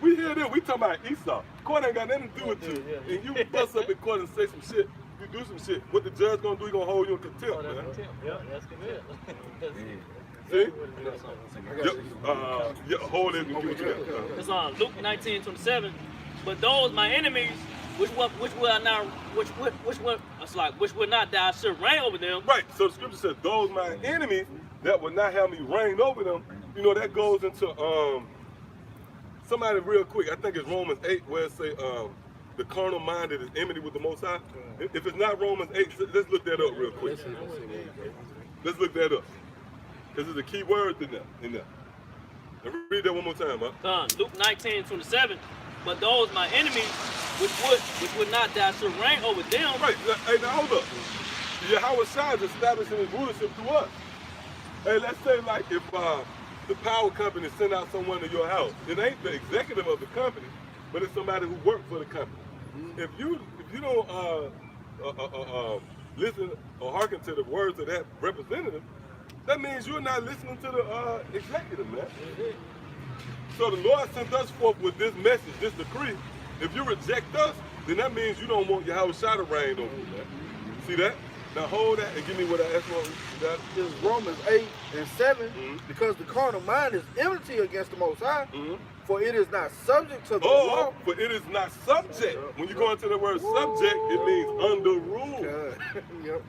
S4: We hear this. We talking about Esau. Court ain't got nothing to do with you. And you bust up in court and say some shit. You do some shit. What the judge gonna do? He gonna hold you in contempt, man.
S7: Yeah, that's contempt.
S4: See? Hold it and give it to them.
S7: It's on Luke 19:27. But those my enemies, which would not die, should reign over them.
S4: Right. So the scripture says, those my enemies that would not have me reign over them. That goes into somebody real quick. I think it's Romans 8 where it say the carnal minded is enmity with the Most High. If it's not Romans 8, let's look that up real quick. Let's look that up. Because there's a key word in there. And read that one more time, huh?
S7: Luke 19:27. But those my enemies, which would not die, should reign over them.
S4: Right. Hey, now hold up. Yahweh Shai is establishing his rulership through us. Hey, let's say like if the power company send out someone to your house, it ain't the executive of the company, but it's somebody who works for the company. If you don't listen or hearken to the words of that representative, that means you're not listening to the executive, man. So the Lord sent us forth with this message, this decree. If you reject us, then that means you don't want Yahweh Shai to reign over you, man. See that? Now hold that and give me what I asked for.
S2: This is Romans 8:7, because the carnal mind is enmity against the Most High, for it is not subject to the law.
S4: But it is not subject. When you go into the word subject, it means under rule.
S2: Yep.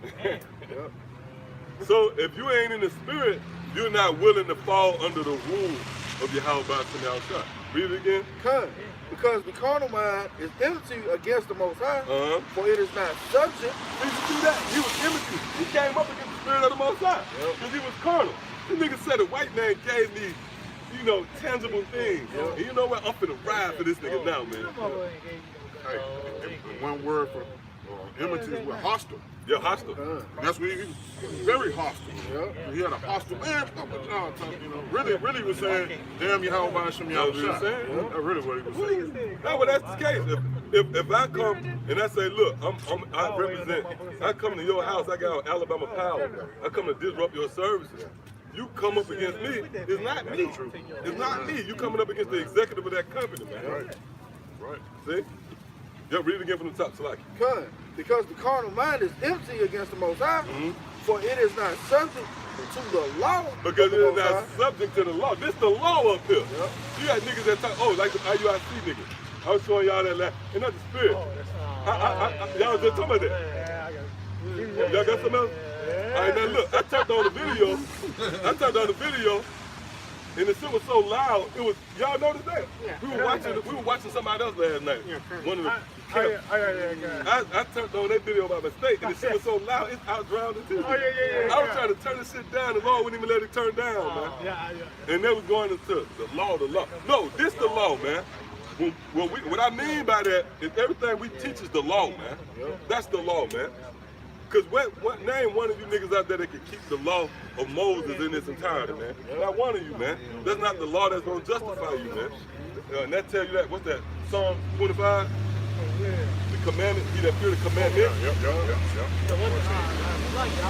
S4: So if you ain't in the spirit, you're not willing to fall under the rule of Yahweh Shai. Read it again.
S2: Because the carnal mind is enmity against the Most High, for it is not subject.
S4: Did you do that? He was enmity. He came up against the spirit of the Most High because he was carnal. This nigga said the white man gave me, tangible things. And you know what? I'm finna ride for this nigga now, man.
S2: One word for
S8: Enmities were hostile.
S4: Yeah, hostile.
S8: That's what he was very hostile. He had a hostile man. You know, really was saying, damn you, how about some y'all shot. That's really what he was saying.
S4: No, but that's the case. If I come and I say, look, I represent, I come to your house, I got Alabama Power, I come to disrupt your services. You come up against me, it's not me. It's not me. You coming up against the executive of that company, man. Right. See? Yeah, read it again from the top, Salaki.
S2: Because the carnal mind is empty against the Most High, for it is not subject to the law.
S4: Because
S2: of the
S4: it is
S2: Most
S4: not
S2: High.
S4: subject to the law. This the law up here. You got niggas that talk, like the IUIC niggas. I was showing y'all that last, and that's the spirit. Y'all was just talking about that. Y'all got something else? All right, now look, I turned on the video, and the shit was so loud, it was, y'all noticed that? We were watching somebody else last night. One of the I turned on that video by mistake, and the shit was so loud, it's out drowning too. I was trying to turn the shit down, the Lord wouldn't even let it turn down, man. And they was going into the law. No, this the law, man. What I mean by that is everything we teach is the law, man. That's the law, man. Because name one of you niggas out there that can keep the law of Moses in its entirety, man. Not one of you, man. That's not the law that's going to justify you, man. And that tell you that, what's that, Psalm 25? The commandment, he that fear the commandment.
S3: So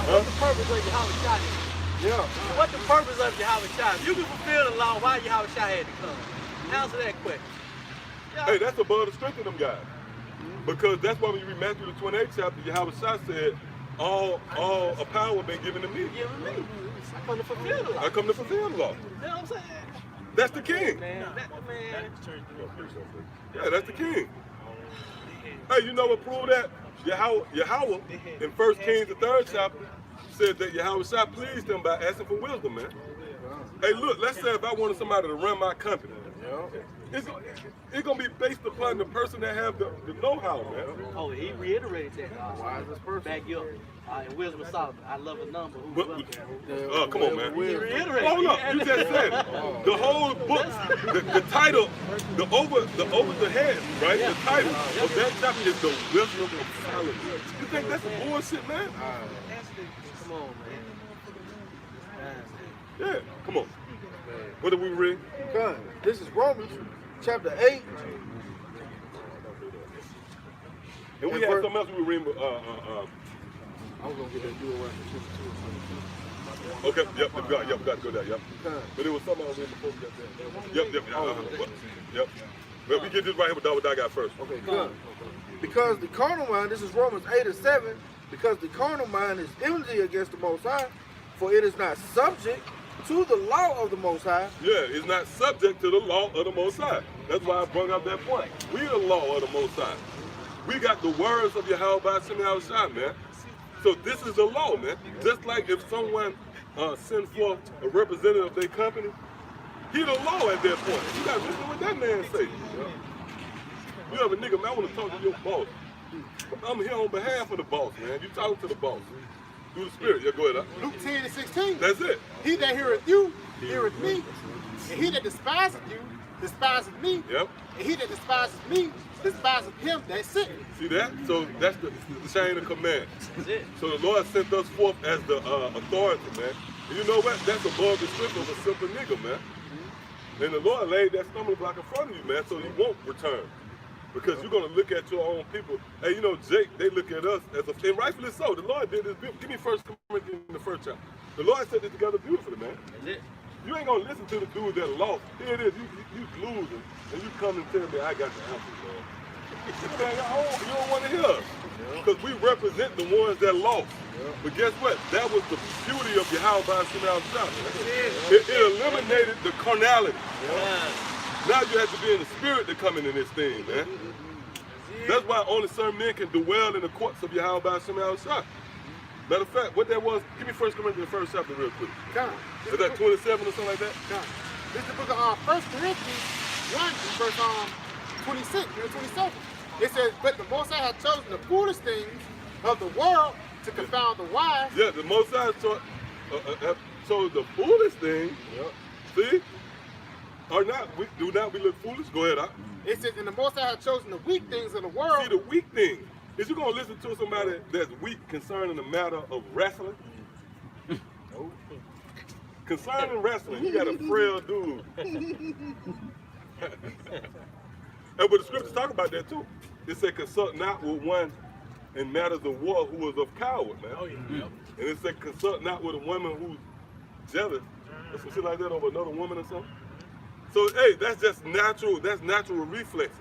S3: what's the purpose of Yahweh Shai? What's the purpose of Yahweh Shai? If you can fulfill the law, why Yahweh Shai had to come? Answer that question.
S4: Hey, that's above the strength of them guys. Because that's why when you read Matthew the 28th chapter, Yahweh Shai said, all a power been given to me.
S3: I come to fulfill the law.
S4: I come to fulfill the law.
S3: You know what I'm saying?
S4: That's the king.
S3: Man.
S4: Yeah, that's the king. Hey, you know what proved that? Yahweh in 1 Kings the 3rd chapter said that Yahweh Shai pleased him by asking for wisdom, man. Hey, look, let's say if I wanted somebody to run my company, it's going to be based upon the person that have the know-how, man.
S3: Oh, he reiterated that. Back up. In Wisdom of Solomon, I love a number.
S4: Come on, man.
S3: He reiterated.
S4: Hold up, you just said it. The whole book, the title, the head, right? The title of that chapter is the Wisdom of Solomon. You think that's some bullshit, man?
S3: Come on, man.
S4: Yeah, come on. What did we read?
S2: This is Romans chapter 8.
S4: And we had something else we were reading.
S2: I was going to get that dual
S4: Okay, we got to go there, yep. But it was something I was reading before we got there. Yep. But we get this right here with what I got first.
S2: Okay, good. Because the carnal mind, this is Romans 8:7, because the carnal mind is enmity against the Most High, for it is not subject to the law of the Most High.
S4: Yeah, it's not subject to the law of the Most High. That's why I brought up that point. We the law of the Most High. We got the words of Yahweh B'Shem Yahushua, man. So this is the law, man. Just like if someone sends forth a representative of their company, he the law at that point. You gotta listen to what that man say. You have a nigga, man, I want to talk to your boss. I'm here on behalf of the boss, man. You talk to the boss. Through the spirit. Yeah, go ahead.
S5: Luke 10:16.
S4: That's it.
S5: He that heareth you, heareth me. And he that despiseth you, despiseth me.
S4: Yep.
S5: And he that despises me, despiseth him that sent me.
S4: See that? So that's the chain of command. So the Lord sent us forth as the authority, man. And you know what? That's above the strength of a simple nigga, man. And the Lord laid that stumbling block in front of you, man, so you won't return. Because you're going to look at your own people. Hey, you know, Jake, they look at us as a, and rightfully so. The Lord did this. Give me 1 Corinthians in the 1st chapter. The Lord set this together beautifully, man. You ain't going to listen to the dude that lost. Here it is. You losing. And you come and tell me, I got the answer, man. Man, you don't want to hear us. Because we represent the ones that lost. But guess what? That was the beauty of Yahweh B'Shem Yahushua. It eliminated the carnality. Now you have to be in the spirit to come into this thing, man. That's why only certain men can dwell in the courts of Yahweh B'Shem Yahushua. Matter of fact, what that was, give me 1 Corinthians 1st chapter real quick. Is that 27 or something like that?
S5: This is the book of 1 Corinthians 1, verse 26, 27. It says, but the Most High hath chosen the foolish things of the world to confound the wise.
S4: Yeah, the Most High chose the foolish thing. See? Do not we look foolish? Go ahead,
S5: It says, and the Most High hath chosen the weak things of the world.
S4: See, the weak thing. Is you gonna listen to somebody that's weak concerning the matter of wrestling? Concerning wrestling, you got a frail dude. And but the scriptures talk about that too. It said, consult not with one in matters of war who is of coward, man.
S1: Oh, yeah.
S4: And it said, consult not with a woman who's jealous or some shit like that over another woman or something. So, hey, that's just natural. That's natural reflexes.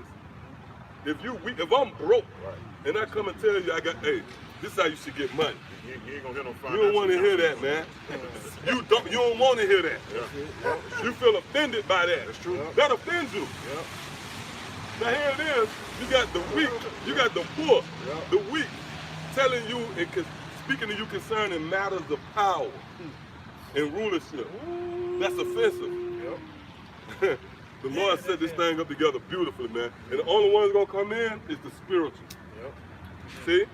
S4: If I'm broke and I come and tell you, hey, this is how you should get money.
S8: You ain't gonna get no
S4: You
S8: financial.
S4: don't want to hear that, man. You don't want to hear that. You feel offended by that.
S8: That's true.
S4: That offends you. Now here it is. You got the weak. You got the poor. The weak telling you and speaking to you concerning matters of power and rulership. That's offensive. The Lord set this thing up together beautifully, man. And the only one that's gonna come in is the spiritual. See?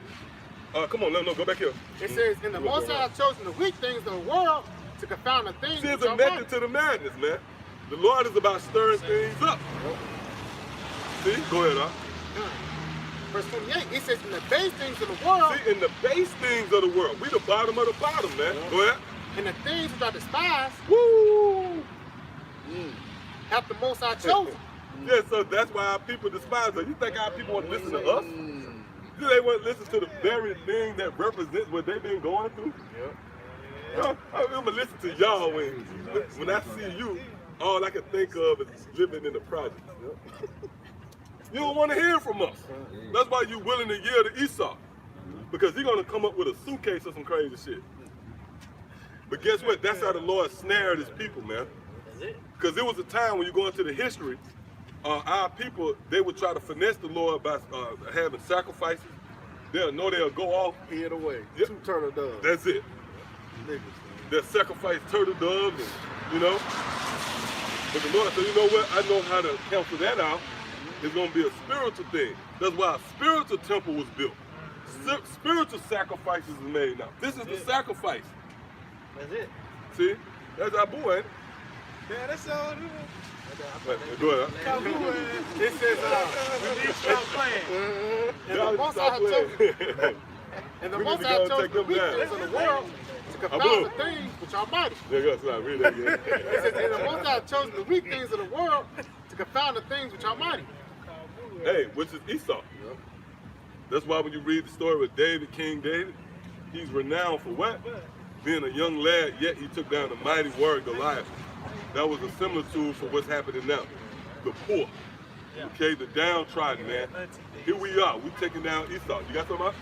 S4: Come on, no, go back here.
S5: It says, "In the Most High have chosen the weak things of the world to confound the things."
S4: See, it's
S5: which
S4: a
S5: are
S4: method
S5: mighty."
S4: to the madness, man. The Lord is about stirring things up. See? Go ahead,
S5: Verse 28, it says, "In the base things of the world,
S4: See, in the base things of the world, we the bottom of the bottom, man. Go ahead.
S5: and the things which are despised,
S4: Woo!
S5: hath the Most High chosen."
S4: Yeah, so that's why our people despise us. You think our people want to listen to us? Do they want to listen to the very thing that represents what they've been going through? I'm gonna listen to y'all when I see you. All I can think of is living in the project. You don't want to hear from us. That's why you're willing to yield to Esau, because he's gonna come up with a suitcase or some crazy shit. But guess what? That's how the Lord snared his people, man. Because there was a time when you go into the history, our people, they would try to finesse the Lord by having sacrifices. They'll know they'll go off.
S2: Head away.
S4: Yep.
S2: 2 turtle doves.
S4: That's it.
S2: Niggas.
S4: They'll sacrifice turtle doves, and, you know. But the Lord said, you know what? I know how to cancel that out. It's going to be a spiritual thing. That's why a spiritual temple was built. Spiritual sacrifices is made now. This is the sacrifice.
S3: That's it.
S4: See? That's our boy, ain't it?
S1: Yeah, that's all.
S4: Go ahead.
S5: It says,
S1: We need stop playing.
S5: "And the
S4: Y'all
S5: Most
S4: stop
S5: High have chosen,
S4: playing.
S5: and the
S4: We
S5: Most
S4: need to
S5: High
S4: go
S5: have chosen
S4: take
S5: the
S4: them
S5: weak
S4: down.
S5: things of the world to confound
S4: Abu.
S5: the things which are mighty."
S4: Yeah, go ahead. Read that again.
S5: It says, "And the Most High have chosen the weak things of the world to confound the things which are mighty."
S4: Hey, which is Esau. That's why when you read the story of David, King David, he's renowned for what? Being a young lad, yet he took down the mighty warrior Goliath. That was a similitude for what's happening now. The poor, okay, the downtrodden, man. Here we are, we taking down Esau. You got something else?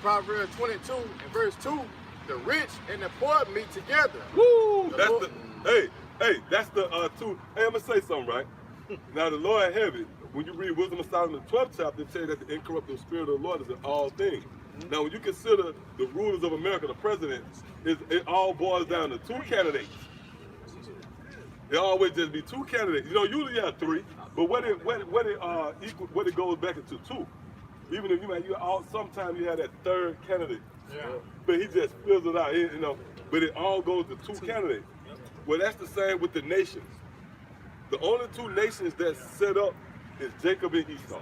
S5: Proverbs 22 and verse 2, "The rich and the poor meet together."
S4: Woo! That's that's the two. Hey, I'm gonna say something, right? Now the Lord have it. When you read Wisdom of Solomon, the 12th chapter, it says that the incorruptible spirit of the Lord is in all things. Now, when you consider the rulers of America, the president, it all boils down to 2 candidates. It always just be 2 candidates. You know, usually you have 3, but what it goes back into 2. Even if sometimes you have that 3rd candidate. But he just fills it out, you know. But it all goes to 2 candidates. Well, that's the same with the nations. The only 2 nations that's set up is Jacob and Esau.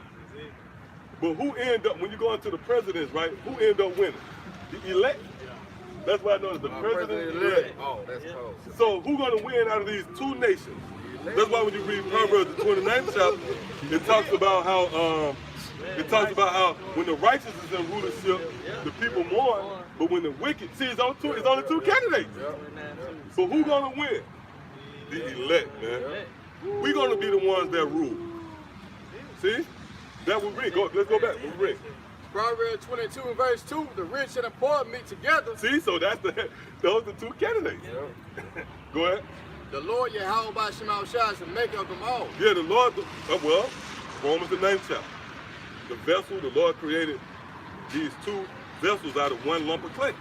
S4: But who end up, when you go into the presidents, right, who end up winning? The elect. That's why I know it's the president elect.
S2: Oh, that's cold.
S4: So who's going to win out of these 2 nations? That's why when you read Proverbs, the 29th chapter, it talks about how when the righteous is in rulership, the people mourn, but when the wicked, see, it's only 2 candidates. So who's going to win? The elect, man. We're going to be the ones that rule. See? That we read. Let's go back. We read.
S5: Proverbs 22 and verse 2, "The rich and the poor meet together."
S4: See? So those are the 2 candidates. Go ahead.
S5: "The Lord Yahweh by Shema Shai is the maker of them all."
S4: Yeah, the Lord, Romans the 9th chapter. The vessel, the Lord created these 2 vessels out of 1 lump of clay.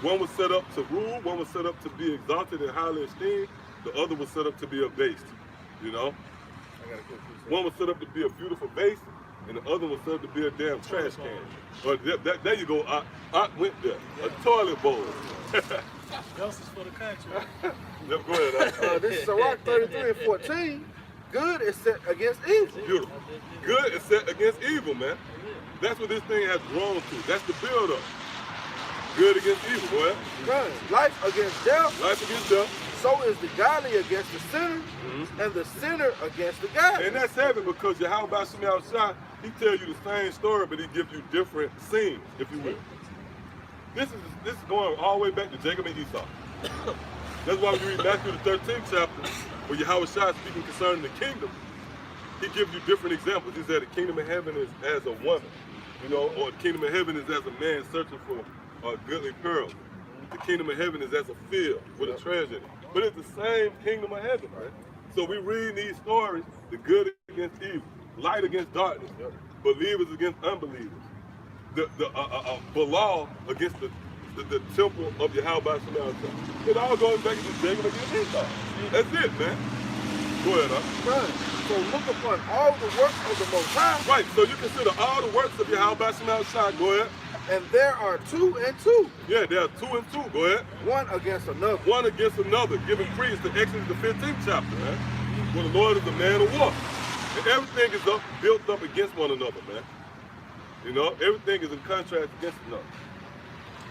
S4: One was set up to rule, one was set up to be exalted and highly esteemed, the other was set up to be abased, you know? One was set up to be a beautiful vase, and the other was set up to be a damn trash can. But there you go, I went there, a toilet bowl.
S1: Justice for the country.
S4: Yep, go ahead.
S2: This is Sirach 33 and 14. Good is set against evil.
S4: Beautiful. Good is set against evil, man. That's what this thing has grown to. That's the build-up. Good against evil, boy.
S2: Right. Life against death.
S4: Life against death.
S2: So is the godly against the sinner, and the sinner against the godly.
S4: And that's heavy because Yahweh Shemel Shah, he tell you the same story, but he gives you different scenes, if you will. This is going all the way back to Jacob and Esau. That's why when you read Matthew the 13th chapter, where Yahweh Shah is speaking concerning the kingdom, he gives you different examples. He said the kingdom of heaven is as a woman, you know, or the kingdom of heaven is as a man searching for a goodly pearl. The kingdom of heaven is as a field with a treasure in it. But it's the same kingdom of heaven, right? So we read these stories, the good against evil, light against darkness, believers against unbelievers, the Balal against the temple of Yahweh Shemel Shah. It all goes back to Jacob against Esau. That's it, man. Go ahead,
S2: Right. So look upon all the works of the Most High.
S4: Right, so you consider all the works of Yahweh Shemel Shah. Go ahead.
S2: And there are 2 and 2.
S4: Yeah, there are 2 and 2. Go ahead.
S2: One against another.
S4: One against another, giving credence to Exodus the 15th chapter, man. Where the Lord is a man of war. And everything is built up against one another, man. You know, everything is in contrast against another.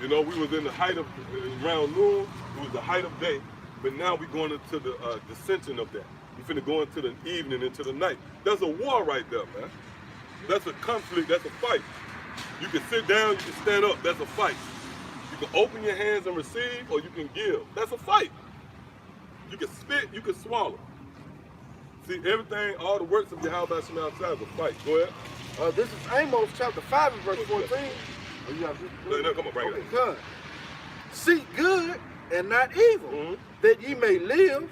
S4: You know, we was in the height of, around noon, it was the height of day, but now we're going into the dissension of that. We're finna go into the evening, into the night. That's a war right there, man. That's a conflict, that's a fight. You can sit down, you can stand up, that's a fight. You can open your hands and receive, or you can give. That's a fight. You can spit, you can swallow. See, everything, all the works of Yahweh Shemel Shah is a fight. Go ahead.
S2: This is Amos chapter 5 and verse 14. Oh, you got
S4: No, come on, bring it
S2: up. Seek good and not evil, that ye may live,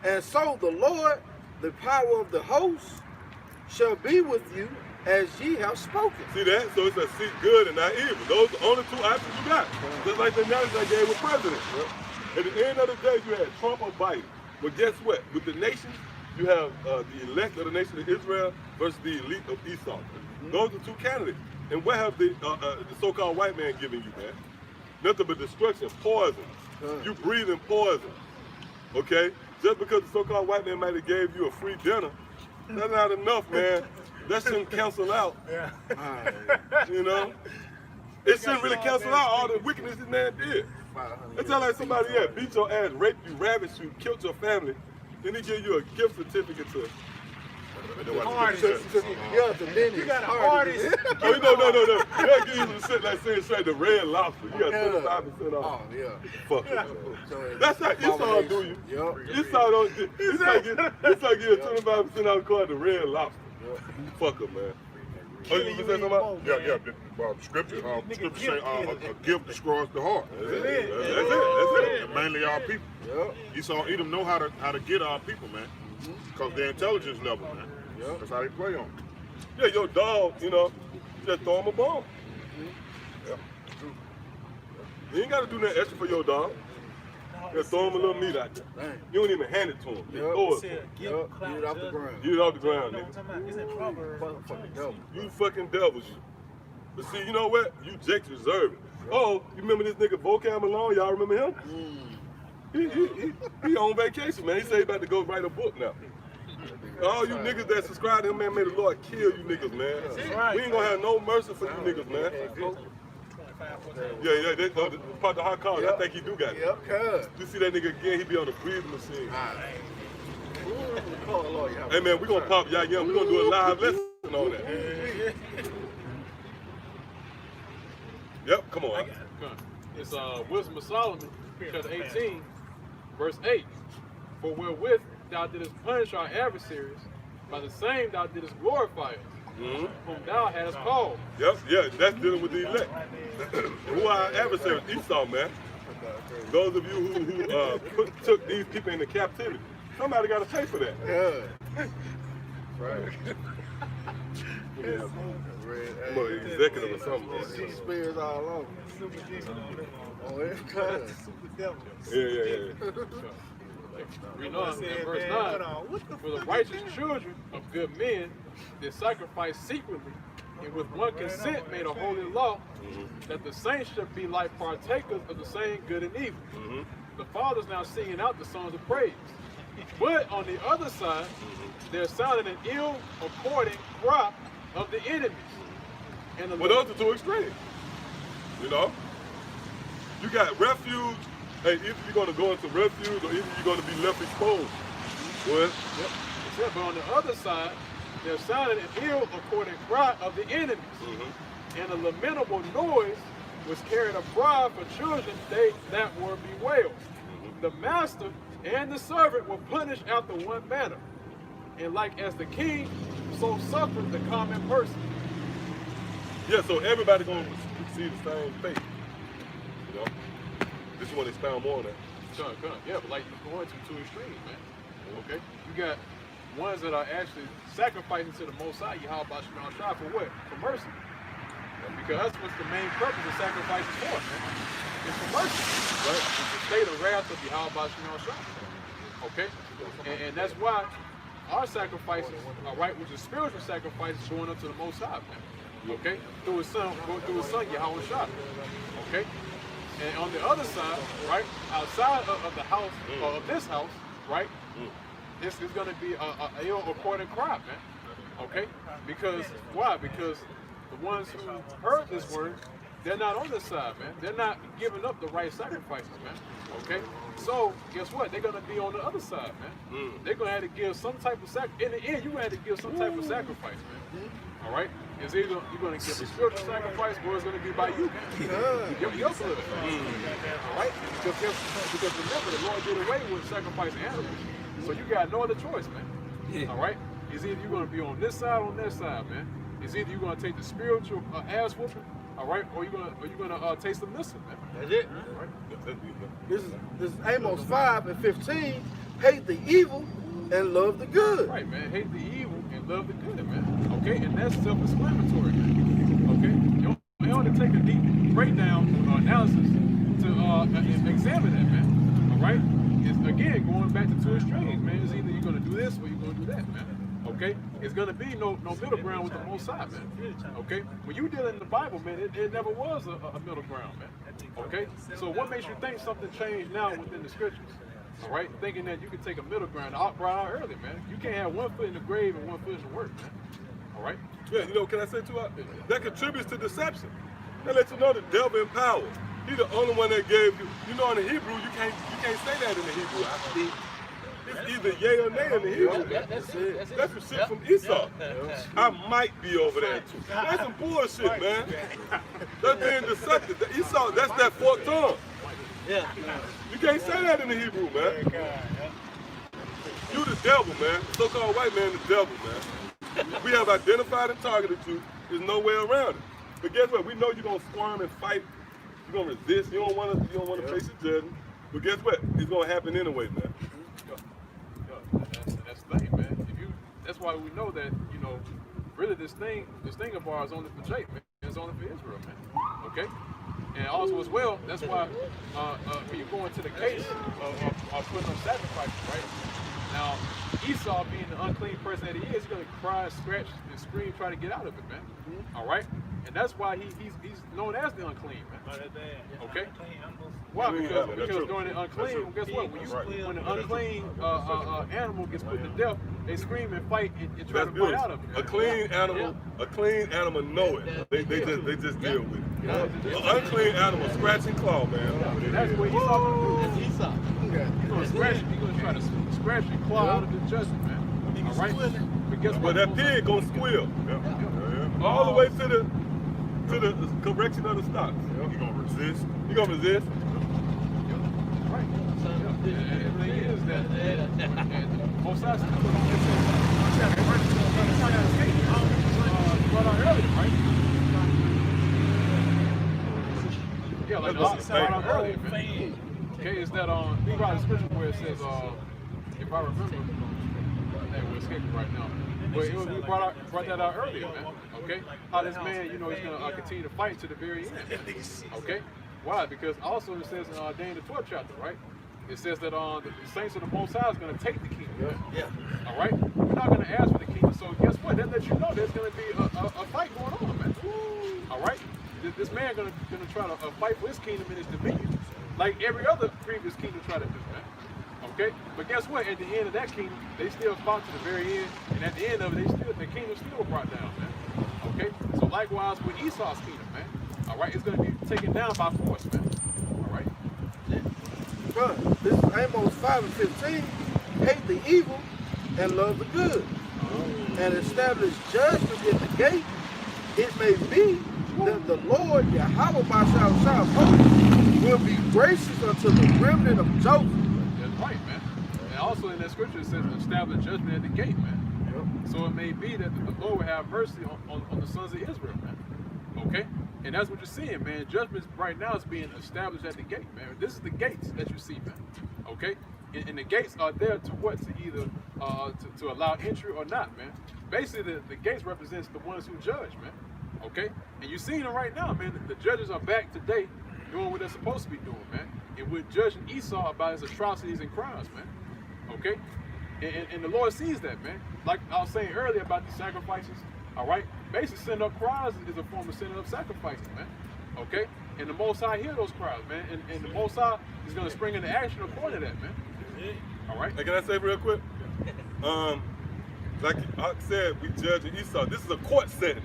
S2: and so the Lord, the power of the host, shall be with you as ye have spoken.
S4: See that? So it's a seek good and not evil. Those are the only 2 options you got. Just like the analogy I gave with president. At the end of the day, you had Trump or Biden. But guess what? With the nations, you have the elect of the nation of Israel versus the elite of Esau. Those are 2 candidates. And what have the so-called white man given you, man? Nothing but destruction, poison. You breathing poison, okay? Just because the so-called white man might have gave you a free dinner, that's not enough, man. That shouldn't cancel out. You know? It shouldn't really cancel out all the wickedness this man did. It's not like somebody beat your ass, raped you, ravaged you, killed your family, then he give you a gift certificate to
S2: Yeah, the Denny's.
S1: You got an artist.
S4: Oh, no. You gotta give you the like saying straight the Red Lobster. You got 25% off.
S2: Oh, yeah.
S4: Fuck it. That's how Esau do you.
S2: Yep.
S4: Esau don't get, Esau give you 25% off called the Red Lobster. Fuck him, man. Oh, you say something about?
S8: Yeah. Scripture say a gift destroys the heart.
S4: That's it.
S8: And mainly our people.
S2: Yep.
S8: Esau and Edom know how to get our people, man. Because their intelligence level, man.
S2: Yep.
S8: That's how they play on.
S4: Yeah, your dog, you know, just throw him a bone.
S8: Yeah.
S4: You ain't gotta do nothing extra for your dog. Just throw him a little meat out there. You don't even hand it to him. Just throw it.
S2: Get it off the ground.
S4: Get it off the ground, nigga. You fucking devils, you. But see, you know what? You Jake's reserving. Oh, you remember this nigga Vocab Malone? Y'all remember him? He on vacation, man. He said he about to go write a book now. All you niggas that subscribe to him, man, may the Lord kill you niggas, man. We ain't gonna have no mercy for you niggas, man. Yeah, that's part of the hot call. I think he do got it.
S2: Yep, cuz.
S4: You see that nigga again, he be on the breathing machine. Hey man, we gonna pop y'all young. We gonna do a live lesson on that. Yep, come on.
S6: It's Wisdom of Solomon, chapter 18, verse 8. For wherewith thou didst punish our adversaries, by the same thou didst glorify us, whom thou hadst called.
S4: Yep, yeah, that's dealing with the elect. Who are our adversaries? Esau, man. Those of you who took these people into captivity. Somebody got to pay for that.
S2: Yeah. Right.
S4: I'm an executive or something.
S2: Spears all over. Oh, it's cuz.
S4: Yeah.
S6: Read on in verse 9. For the righteous children of good men did sacrifice secretly, and with one consent made a holy law, that the saints should be like partakers of the same good and evil. The fathers now singing out the songs of praise. But on the other side, there sounded an ill-according cry of the enemies. And
S4: Well, those are two extremes. You know? You got refuge. Hey, either you're going to go into refuge or either you're going to be left exposed. Well,
S6: Yep. Except, but on the other side, there sounded an ill according cry of the enemies, and a lamentable noise was carried abroad for children they that were bewailed. The master and the servant were punished after one manner, and like as the king, so suffered the common person.
S4: yeah, so everybody going to see the same fate. You know? This is when they expound more on that.
S6: Yeah, but like you're going to two extremes, man. Okay? You got ones that are actually sacrificing to the Most High, Yahweh Shema Shah, for what? For mercy. Because that's what the main purpose of sacrifice is for, man. It's for mercy. Right? It's to stay the wrath of Yahweh Shema Shah. Okay? And that's why our sacrifices, all right, which is spiritual sacrifices, going up to the Most High, man. Okay? Through his son Yahweh Shah. Okay? And on the other side, right, outside of the house, or of this house, right, this is going to be a ill according cry, man. Okay? Because, why? Because the ones who heard this word, they're not on this side, man. They're not giving up the right sacrifices, man. Okay? So, guess what? They're going to be on the other side, man. They're going to have to give some type of sacrifice. In the end, you're going to have to give some type of sacrifice, man. All right? It's either you're going to give a spiritual sacrifice or it's going to be by you, man. Your blood. All right? Because remember, the Lord did away with sacrificing animals. So you got no other choice, man. All right? It's either you're going to be on this side or on that side, man. It's either you're going to take the spiritual ass whooping, all right, or you're going to taste the missile, man.
S2: That's it.
S6: All right?
S2: This is Amos 5:15. Hate the evil and love the good.
S6: Right, man. Hate the evil and love the good, man. Okay, and that's self-explanatory, man. Okay, you only take a deep breakdown analysis to examine that, man. All right. It's again going back to two extremes, man. It's either you're going to do this or you're going to do that, man. Okay, it's going to be no middle ground with the Most High, man. Okay, when you deal in the Bible, man, it never was a middle ground, man. Okay, so what makes you think something changed now within the scriptures? All right, thinking that you can take a middle ground. I brought out earlier, man. You can't have one foot in the grave and one foot in the work, man. All right.
S4: Yeah, you know, can I say too? That contributes to deception. That lets you know the devil in power. He's the only one that gave you. You know, in the Hebrew, you can't say that in the Hebrew. It's either yay or nay in the Hebrew. That's receipt from Esau. I might be over there too. That's some bullshit, man. That's being deceptive. Esau, that's that forked tongue.
S7: Yeah.
S4: You can't say that in the Hebrew, man. You the devil, man. So-called white man, the devil, man. We have identified and targeted you. There's no way around it. But guess what? We know you're gonna squirm and fight. You're gonna resist. You don't wanna face the judgment. But guess what? It's gonna happen anyway, man.
S6: That's the thing, man. That's why we know that, you know, really this thing of ours is only for Jake, man. It's only for Israel, man. Okay? And also as well, that's why when you go into the case of putting up sacrifices, right? Now, Esau being the unclean person that he is, he's gonna cry, scratch, and scream, try to get out of it, man. All right? And that's why he's known as the unclean, man. Okay? Why? Because during the unclean, guess what? When the unclean animal gets put to death, they scream and fight and try to fight out of it.
S4: A clean animal know it. They just deal with it. An unclean animal scratch and claw, man.
S6: That's what Esau gonna do. That's Esau. He's gonna scratch. He's gonna try to scratch and claw out of the judgment, man. All right. But guess what?
S4: But that pig gonna squeal all the way to the correction of the stocks.
S8: He gonna resist.
S4: You gonna resist?
S6: Right. And the thing is that both sides brought out earlier, right? Yeah, like brought out earlier, man. Okay, is that we brought a scripture where it says, if I remember, we're escaping right now. But we brought that out earlier, man. Okay, how this man, you know, he's gonna continue to fight to the very end. Okay, why? Because also it says in Daniel the 12th chapter, right? It says that the saints of the Most High is gonna take the kingdom. Yeah. All right. We're not gonna ask for the kingdom. So guess what? That lets you know there's gonna be a fight going on, man. All right. This man gonna try to fight for his kingdom and his dominion, like every other previous kingdom tried to do, man. Okay, but guess what? At the end of that kingdom, they still fought to the very end, and at the end of it, the kingdom still brought down, man. Okay, so likewise with Esau's kingdom, man. All right, it's going to be taken down by force, man. All right.
S2: Bruh, this is Amos 5:15. Hate the evil and love the good, and establish judgment at the gate. It may be that the Lord Yahweh Bashar will be gracious unto the remnant of Joseph.
S6: That's right, man. And also in that scripture it says establish judgment at the gate, man. So it may be that the Lord will have mercy on the sons of Israel, man. Okay? And that's what you're seeing, man. Judgment right now is being established at the gate, man. This is the gates that you see, man. Okay? And the gates are there to what? To either to allow entry or not, man. Basically, the gates represents the ones who judge, man. Okay? And you're seeing it right now, man. The judges are back today doing what they're supposed to be doing, man. And we're judging Esau about his atrocities and crimes, man. Okay? And the Lord sees that, man. Like I was saying earlier about these sacrifices, all right? Basically, sending up cries is a form of sending up sacrifices, man. Okay? And the Most High hear those cries, man. And the Most High is going to spring into action according to that, man. All right?
S4: Hey, can I say real quick? Like I said, we judging Esau. This is a court setting.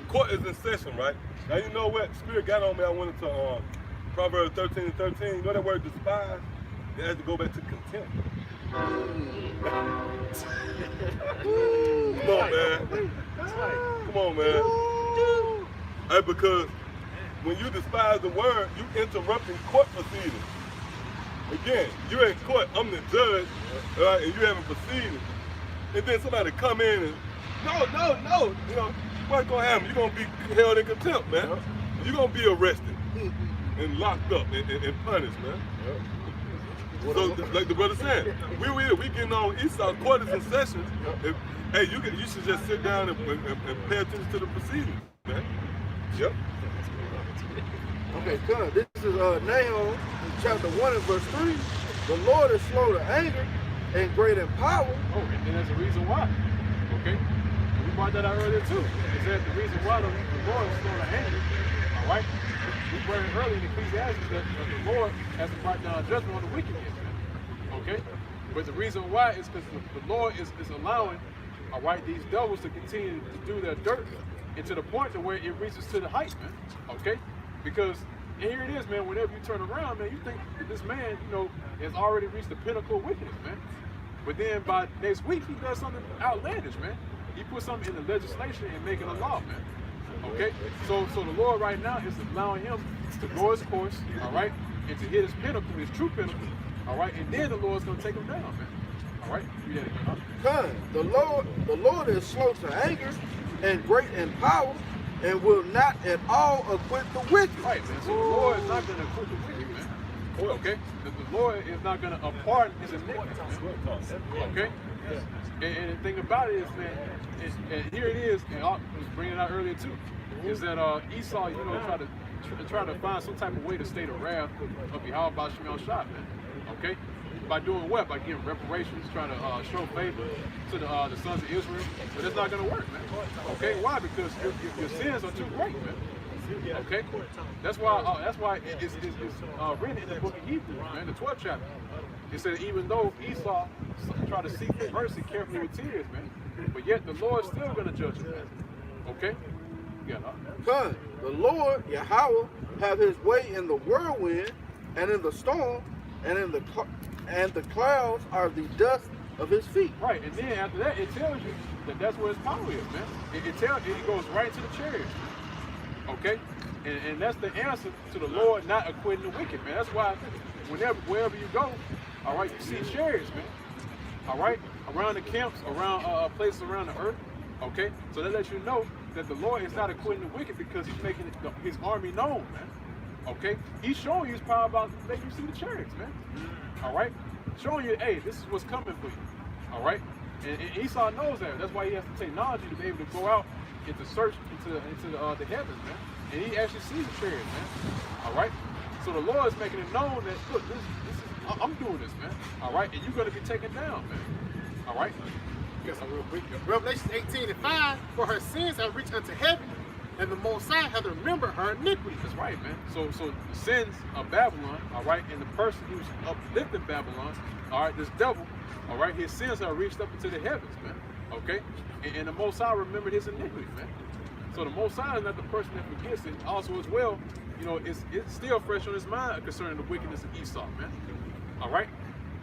S4: Court is in session, right? Now, you know what? Spirit got on me. I went into Proverbs 13:13. You know that word despise? It has to go back to contempt. Come on, man. Come on, man. Hey, because when you despise the word, you interrupting court proceedings. Again, you're in court, I'm the judge, right, and you haven't proceeded. And then somebody come in and, no, you know, what's gonna happen? You're gonna be held in contempt, man. You're gonna be arrested and locked up and punished, man. So, like the brother said, we getting on Esau, court is in session. Hey, you should just sit down and pay attention to the proceedings, man. Yep.
S2: Okay, come. This is Nahum chapter 1 and verse 3. The Lord is slow to anger and great in power.
S6: Oh, and there's a reason why. Okay? And we brought that out earlier too. Is that the reason why the Lord is slow to anger? All right? We brought it earlier in Ecclesiastes that the Lord has to brought down judgment on the wicked, man. Okay? But the reason why is because the Lord is allowing, all right, these devils to continue to do their dirt, and to the point to where it reaches to the height, man. Okay? Because, and here it is, man, whenever you turn around, man, you think that this man, you know, has already reached the pinnacle of wickedness, man. But then by next week, he does something outlandish, man. He puts something in the legislation and make it a law, man. Okay? So the Lord right now is allowing him to go his course, all right, and to hit his pinnacle, his true pinnacle, all right, and then the Lord's going to take him down, man. All right?
S2: Come, the Lord is slow to anger and great in power, and will not at all acquit the wicked.
S6: Right, man. So the Lord is not going to acquit the wicked, man. Okay? The Lord is not going to pardon his iniquity, man. Okay? And the thing about it is, man, and here it is, and I was bringing it out earlier too, is that Esau, you know, try to find some type of way to stay the wrath of Yahweh Bashar Shah, man. Okay? By doing what? By giving reparations, trying to show favor to the sons of Israel. But it's not going to work, man. Okay? Why? Because your sins are too great, man. Okay? That's why it's written in the book of Hebrews, man, the 12th chapter. It said even though Esau tried to seek mercy carefully with tears, man, but yet the Lord's still going to judge him, man. Okay? Yeah.
S2: Come, the Lord Yahweh have his way in the whirlwind and in the storm and the clouds are the dust of his feet.
S6: Right, and then after that, it tells you that that's where his power is, man. It goes right to the chariots, okay? And that's the answer to the Lord not acquitting the wicked, man. That's why wherever you go, all right, you see chariots, man. All right, around the camps, around places around the earth, okay? So that lets you know that the Lord is not acquitting the wicked because he's making his army known, man. Okay? He's showing you his power about making you see the chariots, man. All right? Showing you, hey, this is what's coming for you. All right? And Esau knows that. That's why he has the technology to be able to go out and to search into the heavens, man. And he actually sees the chariots, man. All right? So the Lord is making it known that, look, this is, I'm doing this, man. All right? And you're going to be taken down, man. All right?
S5: Guess I'm real quick. Revelation 18:5, for her sins have reached unto heaven, and the Most High hath remembered her iniquity.
S6: That's right, man. So the sins of Babylon, all right, and the person who's uplifting Babylon, all right, this devil, all right, his sins have reached up into the heavens, man. Okay? And the Most High remembered his iniquity, man. So the Most High is not the person that forgets it. Also as well, you know, it's still fresh on his mind concerning the wickedness of Esau, man. All right?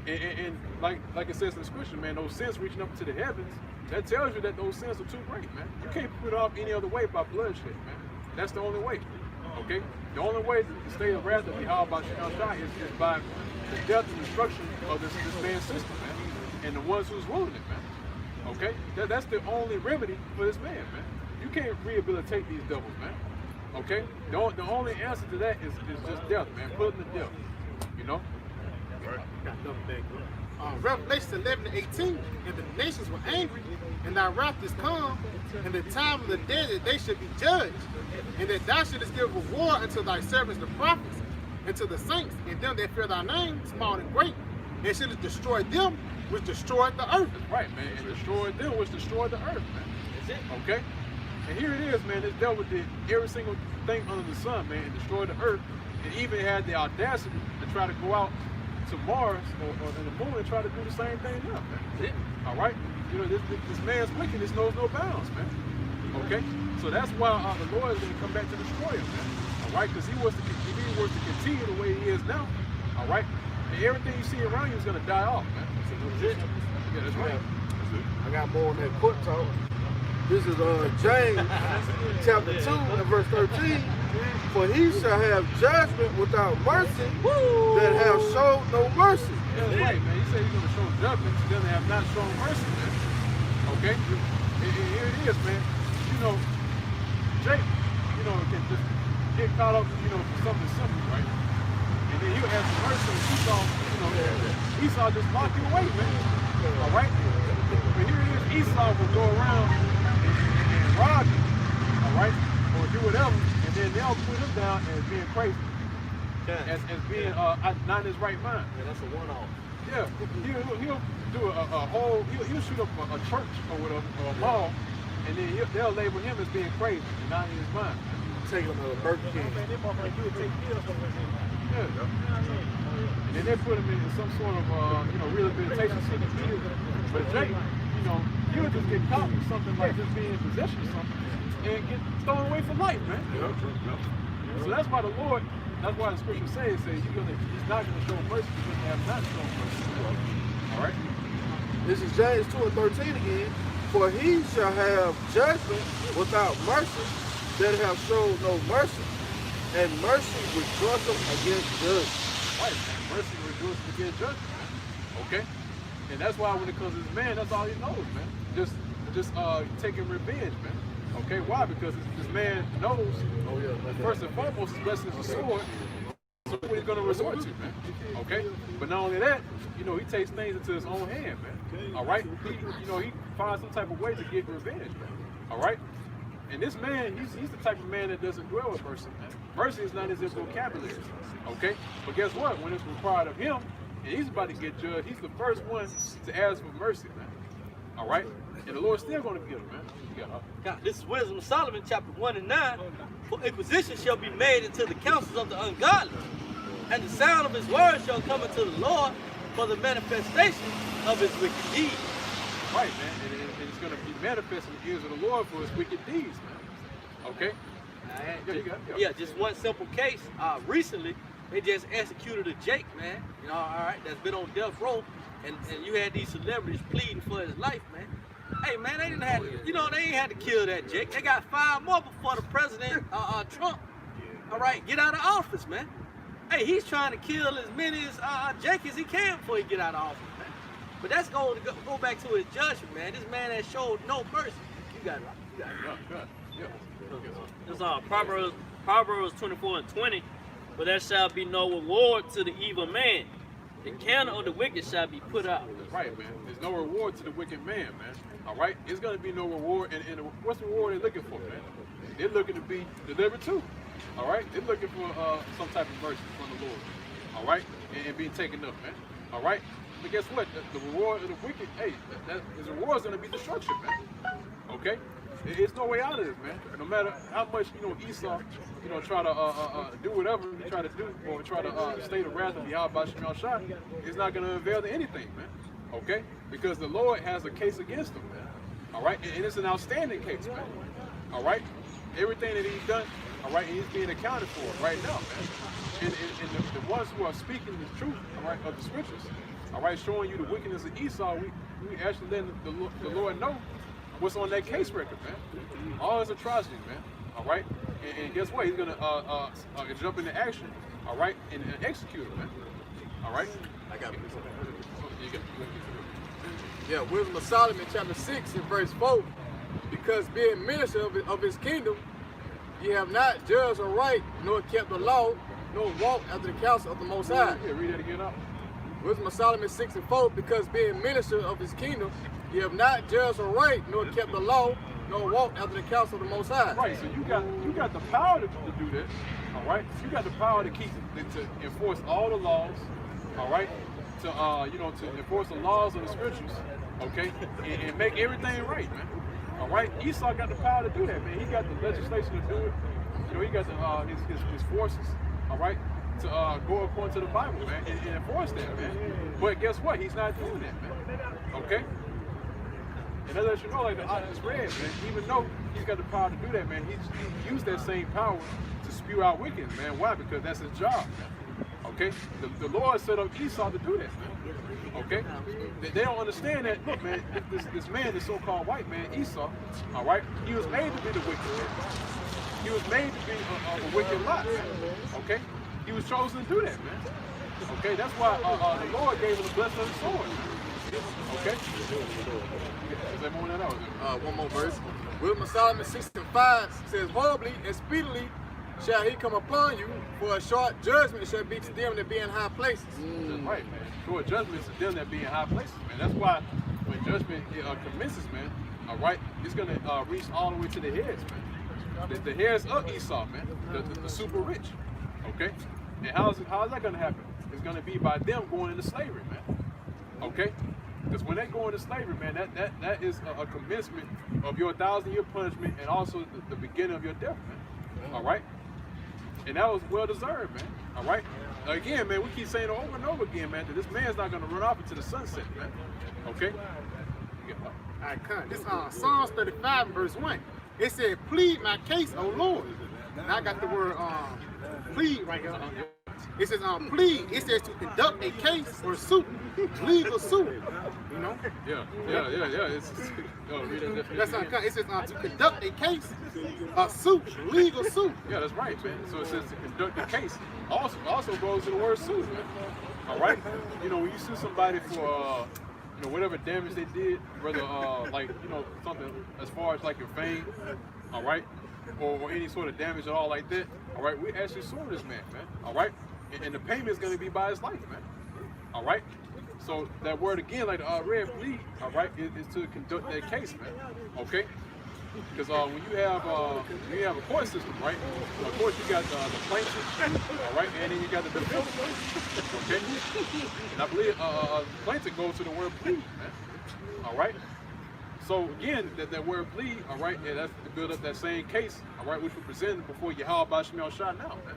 S6: And like it says in the scripture, man, those sins reaching up to the heavens, that tells you that those sins are too great, man. You can't put it off any other way by bloodshed, man. That's the only way. Okay? The only way to stay the wrath of Yahweh is by the death and destruction of this man's system, man. And the ones who's ruling it, man. Okay? That's the only remedy for this man, man. You can't rehabilitate these devils, man. Okay? The only answer to that is just death, man. Put them to death. You know?
S5: Revelation 11:18, and the nations were angry, and thy wrath is come, and the time of the dead that they should be judged, and that thou shouldest give reward unto thy servants the prophets, and to the saints, and them that fear thy name, small and great, and shouldest destroy them which destroyed the earth.
S6: That's right, man. And destroyed them which destroyed the earth, man. That's it. Okay? And here it is, man. This devil did every single thing under the sun, man, and destroyed the earth, and even had the audacity to try to go out to Mars or the moon and try to do the same thing now, man. All right? You know, this man's wickedness knows no bounds, man. Okay? So that's why the Lord is going to come back to destroy him, man. All right? Because if he was to continue the way he is now, all right, and everything you see around you is going to die off, man. That's it. Yeah, that's right.
S2: I got more on that court talk. This is James chapter 2 and verse 13. For he shall have judgment without mercy that have showed no mercy.
S6: Yeah, that's right, man. He said he's going to show judgment to them that have not shown mercy, man. Okay? And here it is, man. You know, Jake, you know, can just get caught up, you know, for something simple, right? And then he'll have some mercy on Esau, you know, Esau just lock you away, man. All right? But here it is, Esau will go around and rob you, all right? Or do whatever. And then they'll put him down as being crazy, as being not in his right mind.
S3: Yeah, that's a one-off.
S6: Yeah, he'll do a whole, he'll shoot up a church or whatever, or a mall, and then they'll label him as being crazy and not in his mind.
S2: Take him to Burger King.
S6: Yeah. And then they put him in some sort of, you know, rehabilitation center. But Jake, you know, you'll just get caught with something like just being in possession of something and get thrown away for life, man. So that's why the Lord, that's why the scripture says he's not going to show mercy because he has not shown mercy. All right?
S2: This is James 2 and 13 again. For he shall have judgment without mercy that have showed no mercy, and mercy rejoiceth against judgment.
S6: Right, man. Mercy rejoiceth against judgment, man. Okay? And that's why when it comes to this man, that's all he knows, man. Just taking revenge, man. Okay, why? Because this man knows, first and foremost, his blessing is a sword. So what he's going to resort to, man. Okay? But not only that, you know, he takes things into his own hand, man. All right? He finds some type of way to get revenge, man. All right? And this man, he's the type of man that doesn't dwell with mercy, man. Mercy is not in his vocabulary. Okay? But guess what? When it's required of him, and he's about to get judged, he's the first one to ask for mercy, man. All right? And the Lord's still going to give him, man.
S3: God, this is Wisdom of Solomon, chapter 1 and 9. For inquisition shall be made into the counsels of the ungodly, and the sound of his words shall come unto the Lord for the manifestation of his wicked deeds.
S6: Right, man. And it's going to be manifest in the ears of the Lord for his wicked deeds, man. Okay?
S3: Yeah, just one simple case. Recently, they just executed a Jake, man. You know, all right, that's been on death row, and you had these celebrities pleading for his life, man. Hey, man, they didn't have to, you know, they ain't had to kill that Jake. They got 5 more before the president, Trump, all right, get out of office, man. Hey, he's trying to kill as many Jake as he can before he get out of office, man. But that's going to go back to his judgment, man. This man has showed no mercy. You got it right.
S7: It's Proverbs 24 and 20. But there shall be no reward to the evil man. The candle of the wicked shall be put out.
S6: That's right, man. There's no reward to the wicked man, man. All right? It's going to be no reward. And what's the reward they're looking for, man? They're looking to be delivered too. All right? They're looking for some type of mercy from the Lord. All right? And being taken up, man. All right? But guess what? The reward of the wicked, hey, the reward's going to be destruction, man. Okay? There's no way out of this, man. No matter how much, you know, Esau, you know, try to do whatever he try to do, or try to stay the wrath of Yahweh Shemal Shah, it's not going to avail to anything, man. Okay? Because the Lord has a case against him, man. All right? And it's an outstanding case, man. All right? everything that he's done, all right, and he's being accounted for right now, man. And the ones who are speaking the truth, all right, of the scriptures, all right, showing you the wickedness of Esau, we actually letting the Lord know what's on that case record, man. All his atrocities, man. All right, and guess what? He's gonna jump into action, all right, and execute it, man. All right.
S10: I got it. Yeah, Wisdom of Solomon, chapter 6, and verse 4. Because being minister of his kingdom, ye have not judged aright, nor kept the law, nor walked after the counsel of the Most High.
S6: Yeah, read that again up.
S10: Wisdom of Solomon 6 and 4. Because being minister of his kingdom, ye have not judged aright, nor kept the law, nor walked after the counsel of the Most High.
S6: Right. So you got the power to do that. All right. You got the power to to enforce all the laws. All right. To enforce the laws of the scriptures. Okay. And make everything right, man. All right. Esau got the power to do that, man. He got the legislation to do it. You know, he got his forces. All right. To go according to the Bible, man, and enforce that, man. But guess what? He's not doing that, man. Okay. And that lets you know, like the eye is red, man. Even though he's got the power to do that, man, he used that same power to spew out wickedness, man. Why? Because that's his job, man. Okay? The Lord set up Esau to do that, man. Okay? They don't understand that. Look, man, this man, this so-called white man, Esau, all right, he was made to be the wicked man. He was made to be a wicked lot, man. Okay? He was chosen to do that, man. Okay? That's why the Lord gave him the blessing of the sword, man. Okay? Is there more than that?
S10: One more verse. Wisdom of Solomon 6 and 5 says, horribly and speedily shall he come upon you, for a short judgment shall be to them that be in high places.
S6: That's right, man. Short judgment is to them that be in high places, man. That's why when judgment commences, man, all right, it's going to reach all the way to the heads, man. The heads of Esau, man, the super rich, okay? And how is that going to happen? It's going to be by them going into slavery, man, okay? Because when they go into slavery, man, that is a commencement of your 1,000-year punishment and also the beginning of your death, man. All right? And that was well deserved, man. All right? Again, man, we keep saying over and over again, man, that this man's not going to run off into the sunset, man. Okay?
S5: All right, come. This Psalms 35 and verse 1. It said, plead my case, O Lord. And I got the word plead right here. It says plead. It says to conduct a case or suit, legal suit. You know?
S6: Yeah.
S5: That's how it comes. It says to conduct a case, a suit, legal suit.
S6: Yeah, that's right, man. So it says to conduct a case. Also goes to the word suit, man. All right? You know, when you sue somebody for whatever damage they did, whether something as far as like your fame, all right, or any sort of damage at all like that, all right, we actually sue this man, all right, and the payment is going to be by his life, man, all right. So that word again, like the red plead, all right, is to conduct that case, man, okay. Because when you have a court system, right? Of course, you got the plaintiff, all right, and then you got the defendant, okay? And I believe plaintiff goes to the word plead, man, all right? So again, that word plead, all right, and that's to build up that same case, all right, which we presented before Yahweh Bashmel shot now, man.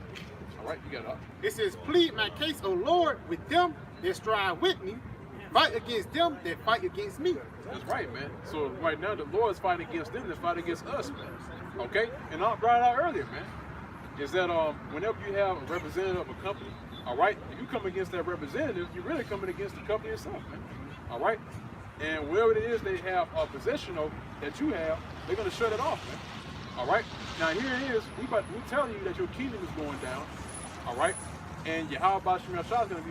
S6: All right, you got it.
S5: It says, plead my case, O Lord, with them that strive with me, fight against them that fight against me.
S6: That's right, man. So right now the Lord is fighting against them that fight against us, man. Okay? And I brought it out earlier, man, is that whenever you have a representative of a company, all right, if you come against that representative, you're really coming against the company itself, man. All right? And wherever it is they have a possession of that you have, they're gonna shut it off, man. All right? Now here it is, we telling you that your kingdom is going down, all right? And Yahweh Bashmel Shah is gonna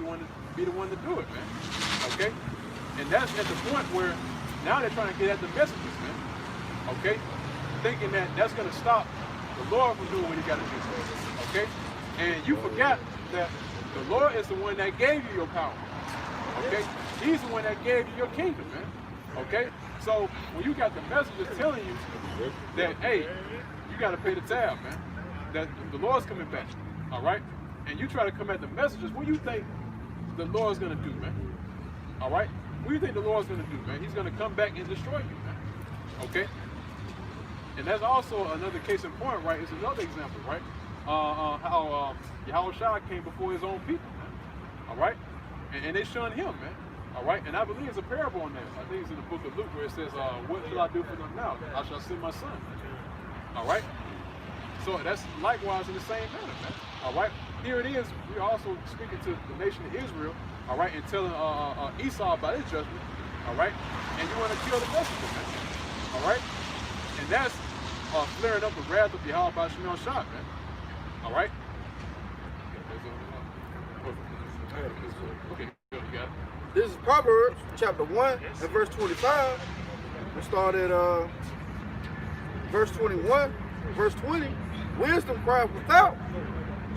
S6: be the one to do it, man. Okay? And that's at the point where now they're trying to get at the messages, man. Okay? Thinking that that's going to stop the Lord from doing what he got to do. Okay? And you forgot that the Lord is the one that gave you your power. Okay? He's the one that gave you your kingdom, man. Okay? So when you got the messages telling you that, hey, you got to pay the tab, man. That the Lord's coming back. All right? And you try to come at the messages, what do you think the Lord's going to do, man? All right? What do you think the Lord's going to do, man? He's going to come back and destroy you, man. Okay? And that's also another case in point, right? It's another example, right? How Yahweh Shah came before his own people, man. All right? And they shunned him, man. All right? And I believe it's a parable on that. I think it's in the book of Luke where it says, what shall I do for them now? I shall send my son. All right? So that's likewise in the same manner, man. All right. Here it is. We're also speaking to the nation of Israel. All right, and telling Esau about his judgment. All right, and you want to kill the messenger, man. All right, and that's flaring up the wrath of Yahweh by Shemel Shah, man. All right. Okay, you got it.
S2: This is Proverbs chapter 1 and verse 25. We start at verse 21, verse 20. Wisdom crieth without.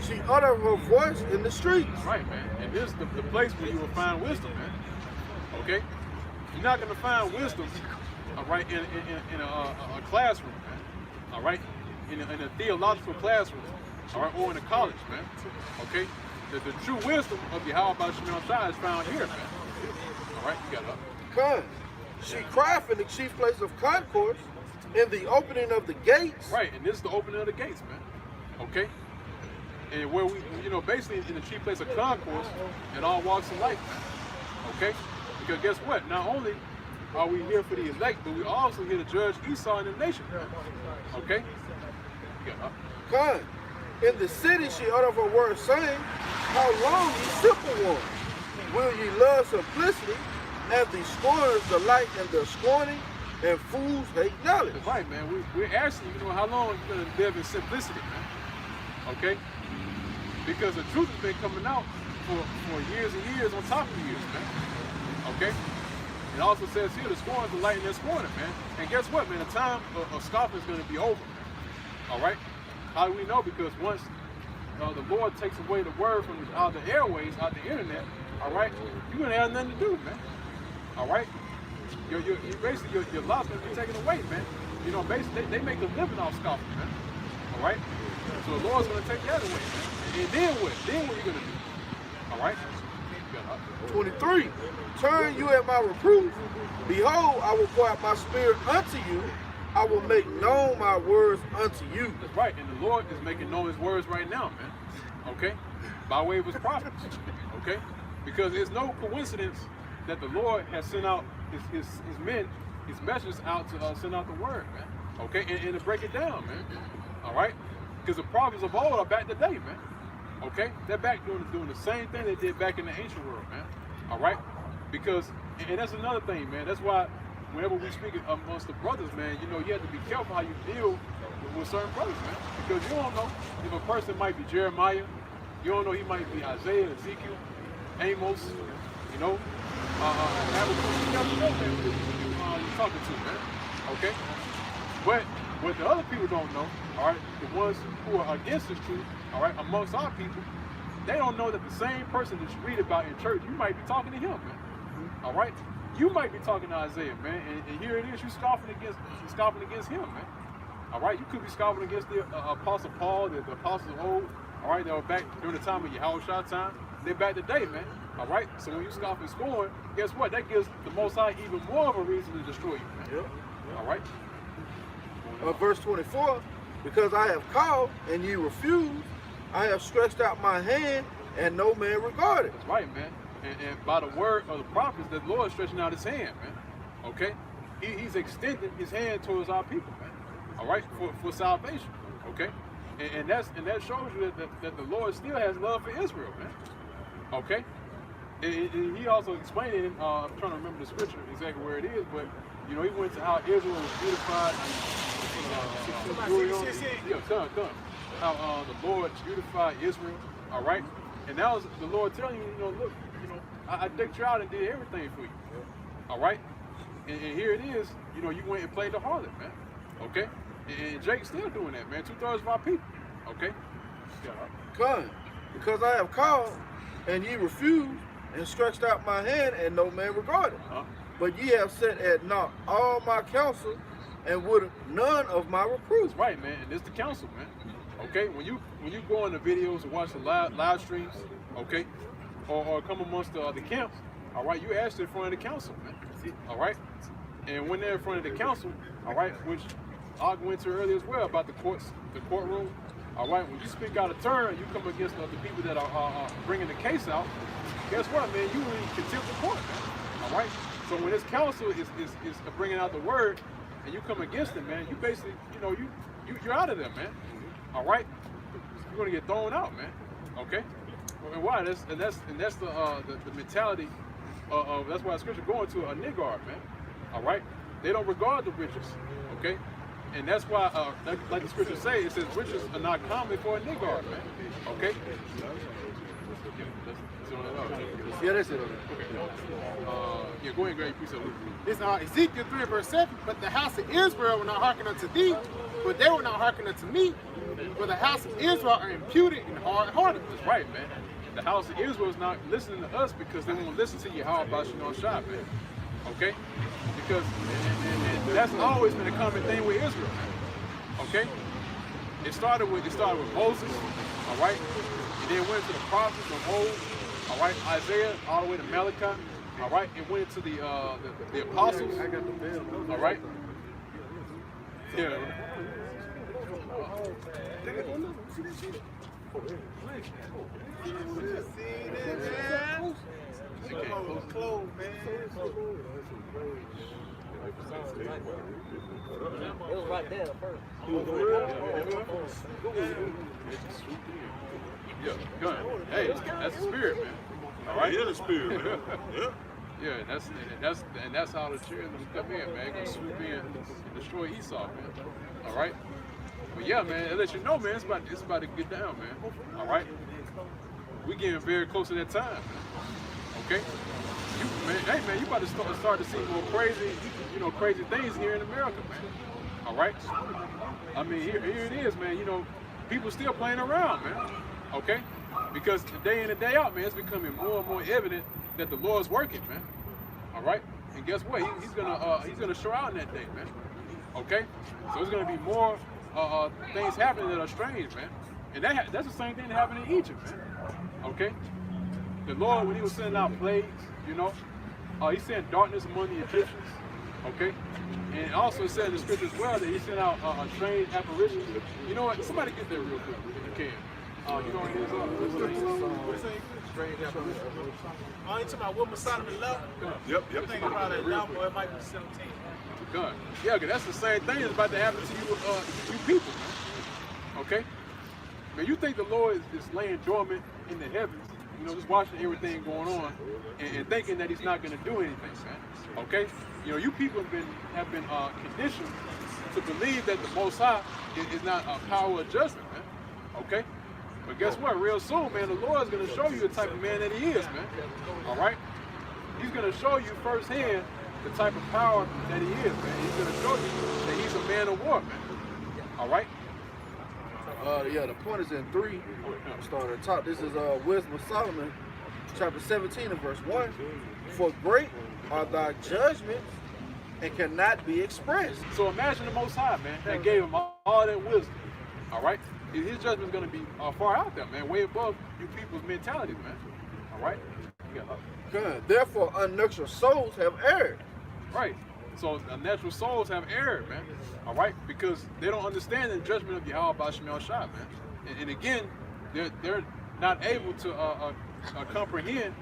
S2: She uttered her voice in the streets.
S6: Right, man. And this is the place where you will find wisdom, man. Okay? You're not going to find wisdom, all right, in a classroom, man. All right? In a theological classroom, all right, or in a college, man. Okay? The true wisdom of Yahweh by Shemel Shah is found here, man. All right, you got it up.
S2: Con. She crieth in the chief place of concourse, in the opening of the gates.
S6: Right, and this is the opening of the gates, man. Okay? And where we, basically in the chief place of concourse in all walks of life, man. Okay? Because guess what? Not only are we here for the elect, but we're also here to judge Esau and the nation, man. Okay? You got it.
S2: Con. In the city she uttered her words, saying, how long, ye simple ones, will ye love simplicity, and the scorners delight in the scorning, and fools hate knowledge.
S6: That's right, man. We're asking you, how long you're going to live in simplicity, man. Okay? Because the truth has been coming out for years and years on top of years, man. Okay? It also says here, the scorners delight in their scorning, man. And guess what, man? The time of scoffing is going to be over, man. All right? How do we know? Because once the Lord takes away the word from out the airways, out the internet, all right, you're going to have nothing to do, man. All right? Basically, your life's going to be taken away, man. Basically, they make a living off scoffing, man. All right? So the Lord's going to take that away, man. And then what? Then what are you going to do? All right?
S2: 23. Turn you at my reproof. Behold, I will pour out my spirit unto you. I will make known my words unto you.
S6: That's right, and the Lord is making known his words right now, man. Okay? By way of his prophets. Okay? Because it's no coincidence that the Lord has sent out his men, his messengers out to send out the word, man. Okay? And to break it down, man. All right? Because the prophets of old are back today, man. Okay? They're back doing the same thing they did back in the ancient world, man. All right? Because, and that's another thing, man. That's why whenever we speak amongst the brothers, man, you have to be careful how you deal with certain brothers, man. Because you don't know if a person might be Jeremiah, you don't know he might be Isaiah, Ezekiel, Amos, you never know, man, who you're talking to, man. Okay? But what the other people don't know, all right, the ones who are against this truth, all right, amongst our people, they don't know that the same person that you read about in church, you might be talking to him, man. All right? You might be talking to Isaiah, man, and here it is, you scoffing against him, man. All right, you could be scoffing against the Apostle Paul, the apostles of old. All right, they were back during the time of Yahweh Shah time. They're back today, man. All right, so when you scoff and scorn, guess what? That gives the Most High even more of a reason to destroy you, man.
S2: Yep.
S6: All right.
S2: Verse 24. Because I have called and ye refused, I have stretched out my hand and no man regarded.
S6: That's right, man. And by the word of the prophets, the Lord is stretching out his hand, man. Okay? He's extending his hand towards our people, man. All right? For salvation. Okay? And that shows you that the Lord still has love for Israel, man. Okay? And he also explained it in, I'm trying to remember the scripture exactly where it is, but he went to how Israel was beautified. How the Lord beautified Israel. All right? And that was the Lord telling you, look, I decked you out and did everything for you. All right? And here it is, you went and played the harlot, man. Okay? And Jake's still doing that, man. 2/3 of our people. Okay?
S2: Come, because I have called and ye refused, and stretched out my hand and no man regarded. But ye have set at naught all my counsel and would none of my reproofs.
S6: That's right, man. And it's the counsel, man. Okay? When you go in the videos and watch the live streams, okay? Or come amongst the camps, all right, you ask in front of the council, man. All right? And when they're in front of the council, all right, which I'll go into earlier as well about the courtroom, all right, when you speak out of turn, you come against the people that are bringing the case out, guess what, man? You in contempt of court, man. All right? So when this council is bringing out the word and you come against it, man, you basically, you're out of there, man. all right, you're gonna get thrown out, man. Okay? And why? That's the mentality of that's why the scripture going to a niggard, man. All right? They don't regard the riches, okay? And that's why, like the scripture say, it says riches are not common for a niggard, man. Okay?
S2: Yeah, that's it.
S6: Yeah, go ahead, Greg. Please.
S5: It's Ezekiel 3 verse 7. But the house of Israel will not hearken unto thee, but they will not hearken unto me. For the house of Israel are imputed and hard-hearted.
S6: That's right, man. The house of Israel is not listening to us because they won't listen to Yahweh Shah, man. Okay? Because and that's always been a common thing with Israel, man. Okay? It started with Moses, all right? And then went to the prophets of old, all right, Isaiah, all the way to Malachi, all right? It went to the apostles, all right? Yeah.
S1: Close, man.
S7: It was right there first.
S6: Yeah, go ahead. Hey, that's the spirit, man. All right?
S8: Yeah, the spirit, man. Yeah.
S6: Yeah, and that's how the children come in, man. Gonna swoop in and destroy Esau, man. All right? But yeah, man, it lets you know, man, it's about to get down, man. All right? We getting very close to that time, man. Okay? Hey, man, you about to start to see more crazy things here in America, man. All right? I mean, here it is, man. You know, people still playing around, man. Okay? Because day in and day out, man, it's becoming more and more evident that the Lord's working, man. All right? And guess what? He's gonna show out in that day, man. Okay? So there's gonna be more things happening that are strange, man. And that's the same thing that happened in Egypt, man. Okay? The Lord, when he was sending out plagues, you know, he sent darkness among the Egyptians. Okay? And also it said in the scripture as well that he sent out a strange apparition. You know what? Somebody get there real quick if you can. You know what it is? Strange apparition.
S1: Oh, you talking about Wilma Solomon left?
S8: Yep.
S1: I think about it 11 or it might be 17.
S6: Good. Yeah, because that's the same thing that's about to happen to you people, man. Okay? Man, you think the Lord is laying dormant in the heavens, you know, just watching everything going on and thinking that he's not going to do anything, man. Okay? You know, you people have been conditioned to believe that the Most High is not a power of judgment, man. Okay? But guess what? Real soon, man, the Lord's going to show you the type of man that he is, man. All right? He's going to show you firsthand the type of power that he is, man. He's going to show you that he's a man of war, man. All right?
S2: Yeah, the point is in 3. Start at the top. This is Wisdom of Solomon, chapter 17 and verse 1. For great are thy judgments and cannot be expressed.
S6: So imagine the Most High, man, that gave him all that wisdom. All right? His judgment's going to be far out there, man, way above you people's mentality, man. All right?
S2: Good. Therefore, unnatural souls have erred.
S6: Right. So unnatural souls have erred, man. All right? Because they don't understand the judgment of Yahweh Shemel Shah, man. And again, they're not able to comprehend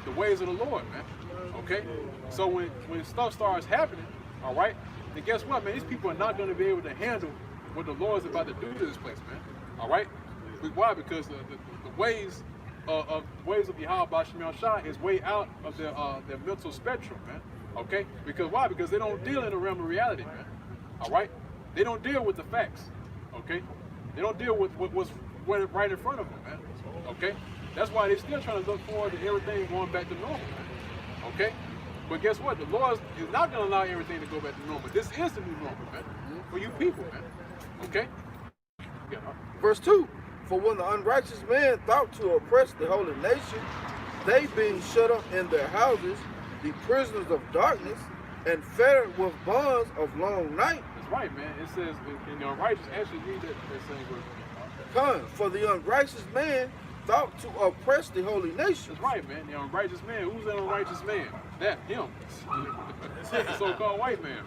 S6: the ways of the Lord, man. Okay? So when stuff starts happening, all right, then guess what, man? These people are not going to be able to handle what the Lord is about to do to this place, man. All right? Why? Because the ways of Yahweh Shemel Shah is way out of their mental spectrum, man. Okay? Because why? Because they don't deal in the realm of reality, man. All right? They don't deal with the facts. Okay? They don't deal with what's right in front of them, man. Okay? That's why they're still trying to look forward to everything going back to normal, man. Okay? But guess what? The Lord is not going to allow everything to go back to normal. This is the new normal, man. For you people, man. Okay? Yeah.
S2: Verse 2. For when the unrighteous man thought to oppress the holy nation, they being shut up in their houses, the prisoners of darkness, and fettered with bonds of long night.
S6: That's right, man. It says, in the unrighteous, actually read that same verse.
S2: Come, for the unrighteous man thought to oppress the holy nation.
S6: That's right, man. The unrighteous man. Who's that unrighteous man? That, him. The so-called white man.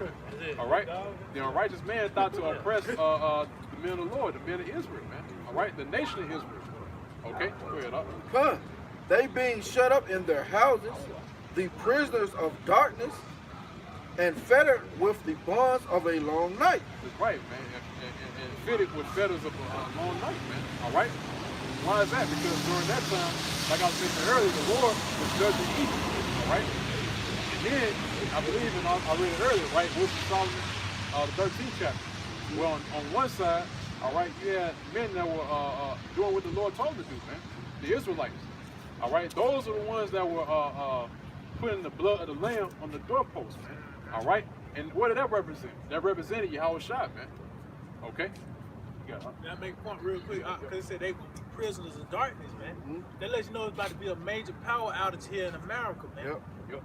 S6: All right? The unrighteous man thought to oppress the men of the Lord, the men of Israel, man. All right? The nation of Israel. Okay? Go ahead, up.
S2: Come, they being shut up in their houses, the prisoners of darkness, and fettered with the bonds of a long night.
S6: That's right, man. And fitted with fetters of a long night, man. All right? Why is that? Because during that time, like I was mentioning earlier, the Lord was judging Egypt. All right? And then, I believe, and I read it earlier, right? Wisdom of Solomon, the 13th chapter. Well, on one side, all right, you had men that were doing what the Lord told them to do, man. The Israelites. All right? Those are the ones that were putting the blood of the lamb on the doorpost, man. All right? And what did that represent? That represented Yahweh Shai, man. Okay?
S1: That make a point real quick, because it said they were prisoners of darkness, man. That lets you know it's about to be a major power outage here in America, man.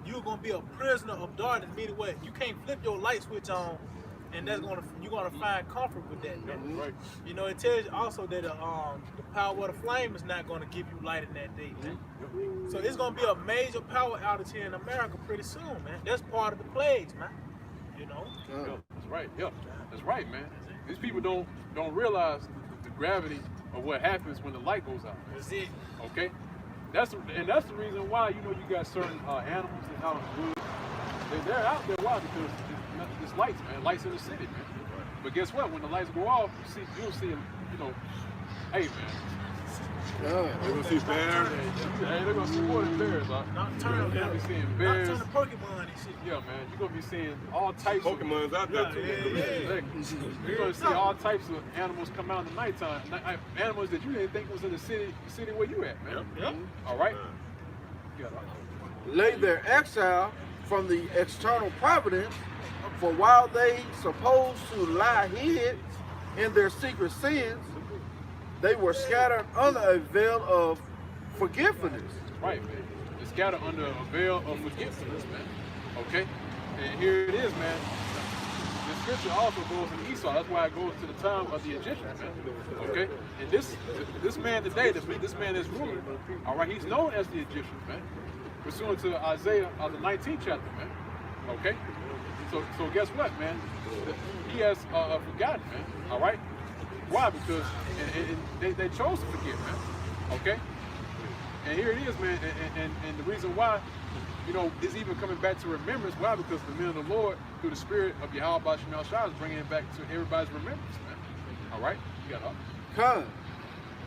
S1: You're gonna be a prisoner of darkness, meaning what? You can't flip your light switch on, and you're gonna find comfort with that, man.
S6: Right.
S1: You know, it tells you also that the power of the flame is not gonna give you light in that day, man. So it's gonna be a major power outage here in America pretty soon, man. That's part of the plagues, man. You know.
S6: That's right. Yeah, that's right, man. These people don't realize the gravity of what happens when the light goes out.
S1: That's it.
S6: Okay, that's the reason why you got certain animals that out in the woods. They're out there. Why? Because it's lights, man. Lights in the city, man. But guess what? When the lights go off, you'll see them. Hey, man.
S4: They're gonna see bears.
S6: Hey, they're gonna see more than bears, huh?
S1: Nocturnal,
S6: You're gonna be seeing bears.
S1: Nocturnal Pokemon and shit.
S6: Yeah, man. You're gonna be seeing all types
S4: Pokemon's out there too.
S6: You're gonna see all types of animals come out in the nighttime. Animals that you didn't think was in the city where you at, man.
S1: Yep.
S6: All right.
S2: Lay their exile from the external providence, for while they supposed to lie hid in their secret sins, they were scattered under a veil of forgiveness.
S6: Right, man. They're scattered under a veil of forgiveness, man. Okay? And here it is, man. The scripture also goes in Esau. That's why it goes to the time of the Egyptians, man. Okay? And this man today, this man is ruling. All right? He's known as the Egyptian, man. Pursuant to Isaiah, the 19th chapter, man. Okay? So guess what, man? He has forgotten, man. All right? Why? Because they chose to forget, man. Okay? And here it is, man. And the reason why, is even coming back to remembrance. Why? Because the men of the Lord, through the spirit of Yahweh Shemal Shai, is bringing it back to everybody's remembrance, man. All right? You got it.
S2: Con.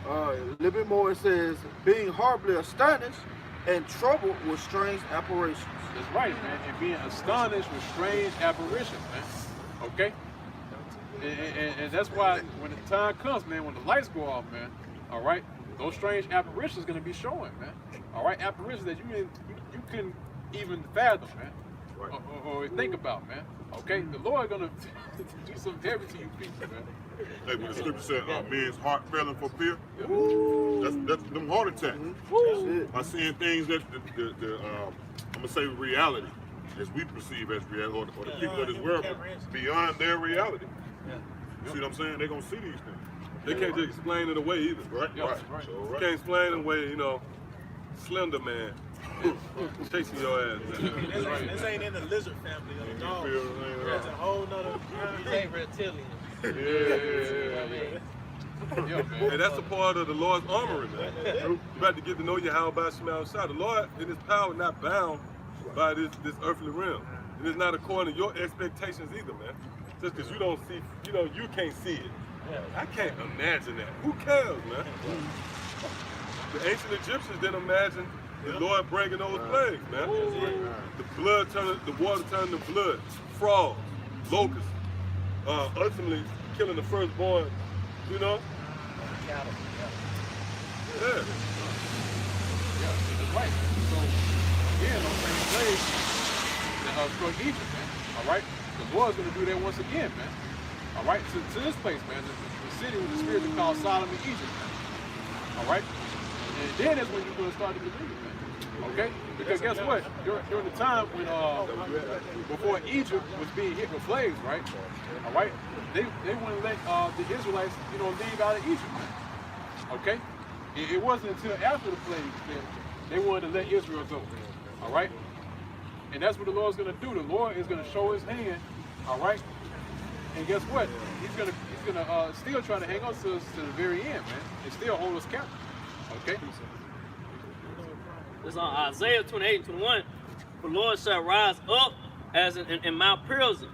S2: A little bit more, it says, being horribly astonished and troubled with strange apparitions.
S6: That's right, man. And being astonished with strange apparitions, man. Okay? And that's why when the time comes, man, when the lights go off, man, all right, those strange apparitions going to be showing, man. All right, apparitions that you couldn't even fathom, man, or think about, man. Okay, the Lord going to do something heavy to you people, man.
S8: Like when the scripture said, men's heart failing for fear. That's them heart attacks. By seeing things that I'm gonna say reality, as we perceive as reality, or the people of this world beyond their reality. You see what I'm saying? They're gonna see these things.
S4: They can't just explain it away either.
S8: Right.
S6: Yeah,
S8: Right.
S6: right.
S8: So,
S4: You
S8: right.
S4: can't explain it away, Slender Man chasing your ass.
S1: This ain't in the lizard family of the dog. That's a whole nother.
S3: He ain't reptilian.
S6: Yeah, man.
S4: And that's a part of the Lord's armory, man. You got to get to know Yahweh Shemal Shai. The Lord in His power not bound by this earthly realm. And it's not according to your expectations either, man. Just because you don't see, you can't see it. I can't imagine that. Who cares, man? The ancient Egyptians didn't imagine the Lord bringing those plagues, man. The water turning to blood, frogs, locusts, ultimately killing the firstborn, Yeah.
S6: Yeah, that's right. So, those same plagues that struck Egypt, man. All right? The Lord's going to do that once again, man. All right? To this place, man. The city with the spirit is called Sodom and Egypt, man. All right? And then that's when you're going to start to believe, man. Okay? Because guess what? During the time when, before Egypt was being hit with plagues, right? All right? They wouldn't let the Israelites, leave out of Egypt, man. Okay? It wasn't until after the plagues that they wanted to let Israel go. All right? And that's what the Lord's going to do. The Lord is going to show His hand. All right? And guess what? He's gonna still try to hang on to us to the very end, man, and still hold us captive. Okay?
S7: It's on Isaiah 28 and 21. The Lord shall rise up as in Mount Perazim.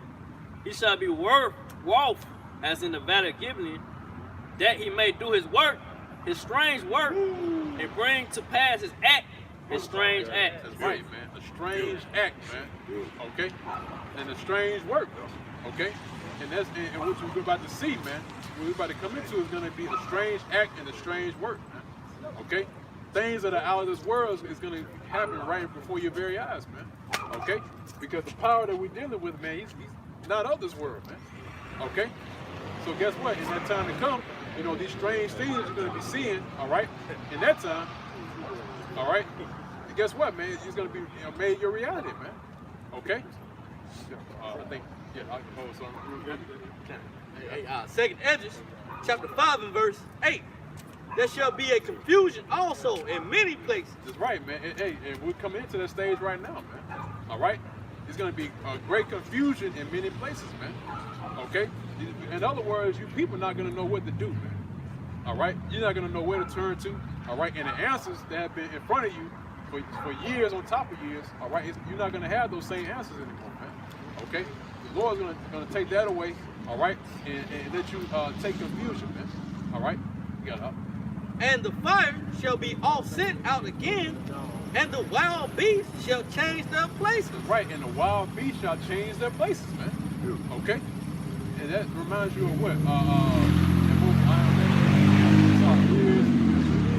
S7: He shall be wroth as in the valley of Gibeon, that he may do his work, his strange work, and bring to pass his act, his strange act.
S6: That's right, man. A strange act, man. Okay? And a strange work, though. Okay? And that's and what we're about to see, man. What we're about to come into is going to be a strange act and a strange work, man. Okay? Things that are out of this world is going to happen right before your very eyes, man. Okay? Because the power that we're dealing with, man, he's not of this world, man. Okay? So guess what? In that time to come, you know, these strange things you're going to be seeing, all right, in that time, all right, and guess what, man? It's going to be made your reality, man. Okay? I think, yeah, I'll hold something.
S3: Second Esdras, chapter 5 and verse 8. There shall be a confusion also in many places.
S6: That's right, man. And we're coming into that stage right now, man. All right? There's going to be a great confusion in many places, man. Okay? In other words, you people not going to know what to do, man. All right? You're not going to know where to turn to. All right? And the answers that have been in front of you for years on top of years, all right, you're not going to have those same answers anymore, man. Okay? The Lord's going to take that away, all right, and let you take confusion, man. All right? You got it up.
S3: And the fire shall be all sent out again, and the wild beasts shall change their places.
S6: Right, and the wild beasts shall change their places, man. Okay? And that reminds you of what?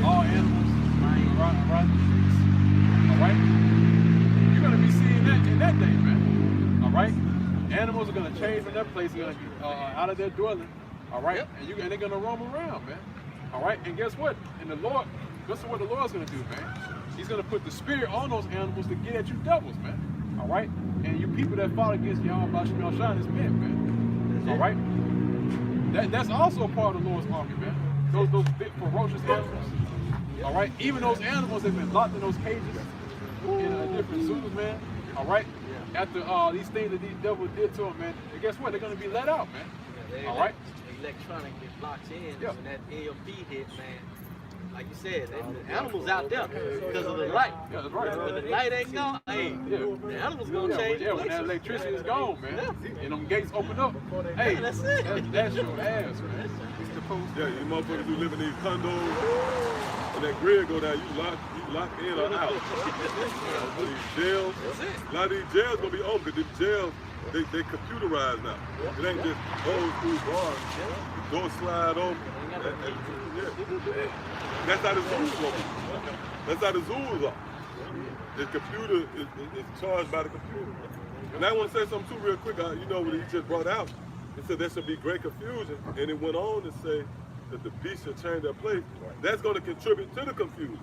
S6: All animals around the streets. All right? You're going to be seeing that in that day, man. All right? Animals are going to change from their place. They're going to be out of their dwelling. All right? Yep. And they're going to roam around, man. All right? And guess what? And the Lord, guess what the Lord's going to do, man? He's going to put the spirit on those animals to get at you devils, man. All right? And you people that fought against Yahweh Bashim Al-Shan is men, man. All right? That's also part of the Lord's army, man. Those big ferocious animals. All right? Even those animals that have been locked in those cages in different zoos, man. All right? After these things that these devils did to them, man, and guess what? They're going to be let out, man. All right?
S3: Electronic get blocked in, and that EMP hit, man. Like you said, the animals out there because of the light.
S6: Yeah, that's right.
S3: When the light ain't gone, hey, the animals gonna change.
S6: Yeah, when that electricity is gone, man, and them gates open up, hey,
S3: that's it.
S6: That's your ass, man.
S4: Yeah, you motherfuckers who live in these condos, when that grid go down, you lock in or out. These jails, a lot of these jails gonna be open because these jails, they computerized now. It ain't just old school bars. The door slide open. That's how the zoos are. That's how the zoos are. The computer is charged by the computer. And I want to say something too real quick. You know what he just brought out? He said there should be great confusion. And it went on to say that the beast should change their place. That's going to contribute to the confusion.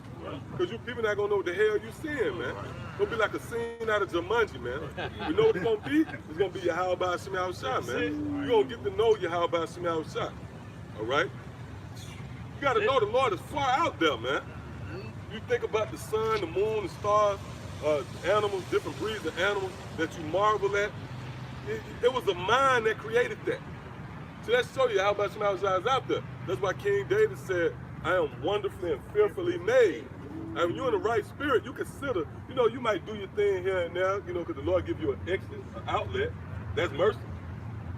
S4: Because you people not going to know what the hell you seeing, man. It's going to be like a scene out of Jumanji, man. You know what it's going to be? It's going to be Yahweh Bashim Al-Shan, man. You're going to get to know Yahweh Bashim Al-Shan. All right? You got to know the Lord is far out there, man. You think about the sun, the moon, the stars, animals, different breeds of animals that you marvel at. It was a mind that created that. So let's show you how about some outside is out there. That's why King David said, I am wonderfully and fearfully made. And when you're in the right spirit, you consider, you know, you might do your thing here and there, you know, because the Lord give you an exit, an outlet. That's mercy.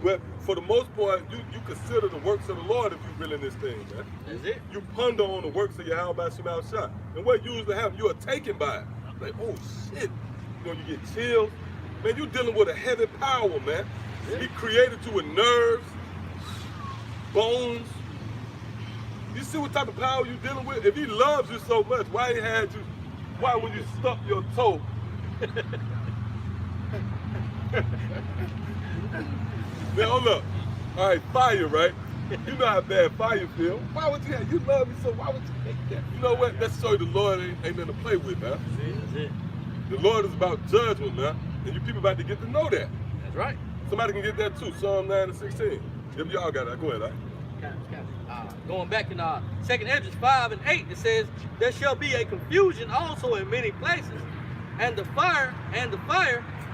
S4: But for the most part, you consider the works of the Lord if you're really in this thing, man.
S3: That's it.
S4: You ponder on the works of Yahweh Bashim Al-Shan. And what usually happens, you are taken by it. Like, oh shit. You know, you get chills. Man, you're dealing with a heavy power, man. Yeah. He created you with nerves, bones. You see what type of power you're dealing with? If he loves you so much, why when you stuck your toe? Man, hold up. All right, fire, right? You know how bad fire feel. Why would you love me so why would you make that? You know what? Let's show you the Lord ain't nothing to play with, man.
S3: That's it.
S4: The Lord is about judgment, man. And you people about to get to know that.
S3: That's right.
S4: Somebody can get that too. Psalm 9 and 16. If y'all got that, go ahead,
S3: Going back in 2 Esdras 5 and 8, it says, there shall be a confusion also in many places, and the fire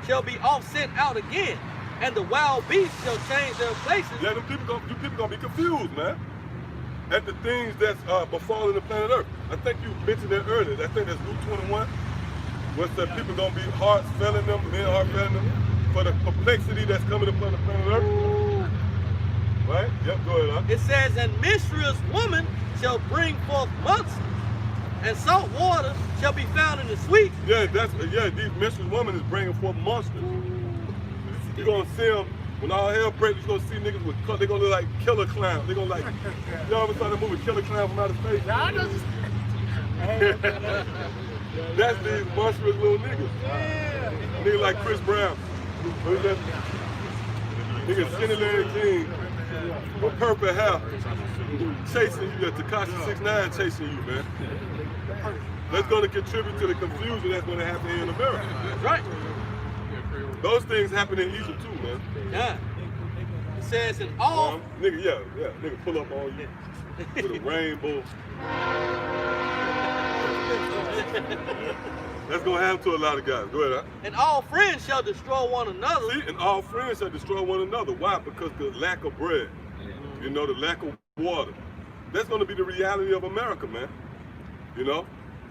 S3: shall be all sent out again, and the wild beasts shall change their places.
S4: Yeah, you people gonna be confused, man, at the things that's befalling the planet Earth. I think you mentioned that earlier. I think that's Luke 21, where said people gonna be hearts failing them, men heart failing them. for the complexity that's coming upon the planet Earth. Right? Yep, go ahead, huh?
S3: It says, and mischievous woman shall bring forth monsters, and salt water shall be found in the sweet.
S4: Yeah, these mischievous women is bringing forth monsters. You're gonna see them, when all hell breaks, you're gonna see niggas with color, they're gonna look like killer clowns. They're gonna like, y'all ever saw that movie, Killer Clown from Outer Space? That's these monstrous little niggas. Niggas like Chris Brown. What is that? Nigga skinny leg jeans with purple hair. Chasing you, Tekashi 6ix9ine chasing you, man. That's gonna contribute to the confusion that's gonna happen here in America.
S3: Right.
S4: Those things happen in Egypt too, man.
S3: Yeah. It says in all
S4: nigga, nigga pull up on you with a rainbow. That's gonna happen to a lot of guys. Go ahead, huh?
S3: And all friends shall destroy one another.
S4: See, and all friends shall destroy one another. Why? Because the lack of bread, you know, the lack of water. That's gonna be the reality of America, man. You know?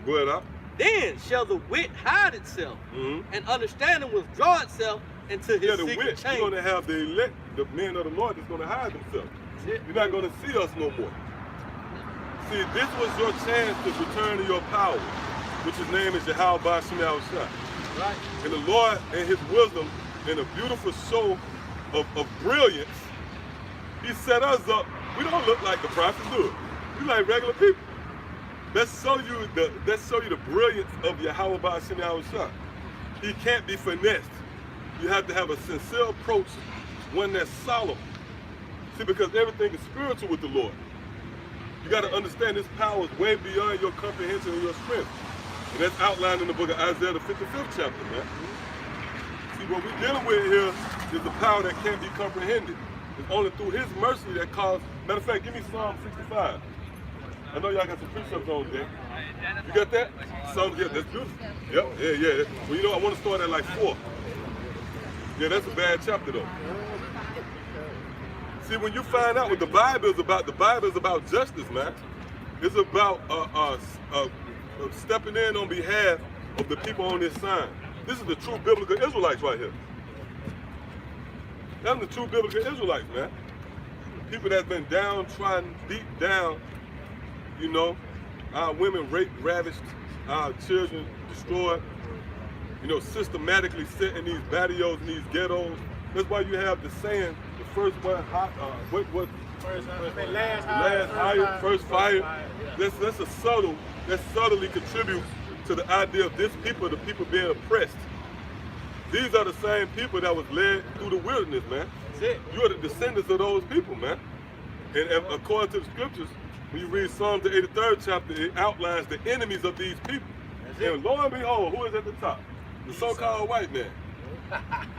S4: Go ahead, huh?
S3: Then shall the wit hide itself, and understanding withdraw itself into his
S4: the
S3: secret
S4: wit.
S3: chamber.
S4: You're gonna have the elect, the men of the Lord that's gonna hide themselves. You're not gonna see us no more. See, this was your chance to return to your power, which his name is Yahweh Ba'Shem Yahushua.
S3: Right.
S4: And the Lord, in his wisdom, in a beautiful show of brilliance, he set us up. We don't look like the prophets do it. We like regular people. Let's show you the brilliance of Yahweh Ba'Shem Yahushua. He can't be finessed. You have to have a sincere approach, one that's solemn. See, because everything is spiritual with the Lord. You got to understand this power is way beyond your comprehension and your strength. And that's outlined in the book of Isaiah, the 55th chapter, man. See, what we're dealing with here is the power that can't be comprehended. It's only through his mercy that caused. Matter of fact, give me Psalm 65. I know y'all got some precepts on there. You got that? Psalm, yeah, that's beautiful. Yep, yeah. Well, you know, I want to start at like 4. Yeah, that's a bad chapter though. See, when you find out what the Bible is about justice, man. It's about stepping in on behalf of the people on this side. This is the true biblical Israelites right here. Them the true biblical Israelites, man. People that's been downtrodden, deep down, you know, our women raped, ravished, our children destroyed, you know, systematically set in these barrios and these ghettos. That's why you have the saying, the first one hot, last hire, first fire. That's a subtle, that subtly contributes to the idea of this people, the people being oppressed. These are the same people that was led through the wilderness, man. You are the descendants of those people, man. And according to the scriptures, when you read Psalms the 83rd chapter, it outlines the enemies of these people. And lo and behold, who is at the top? The so-called white man.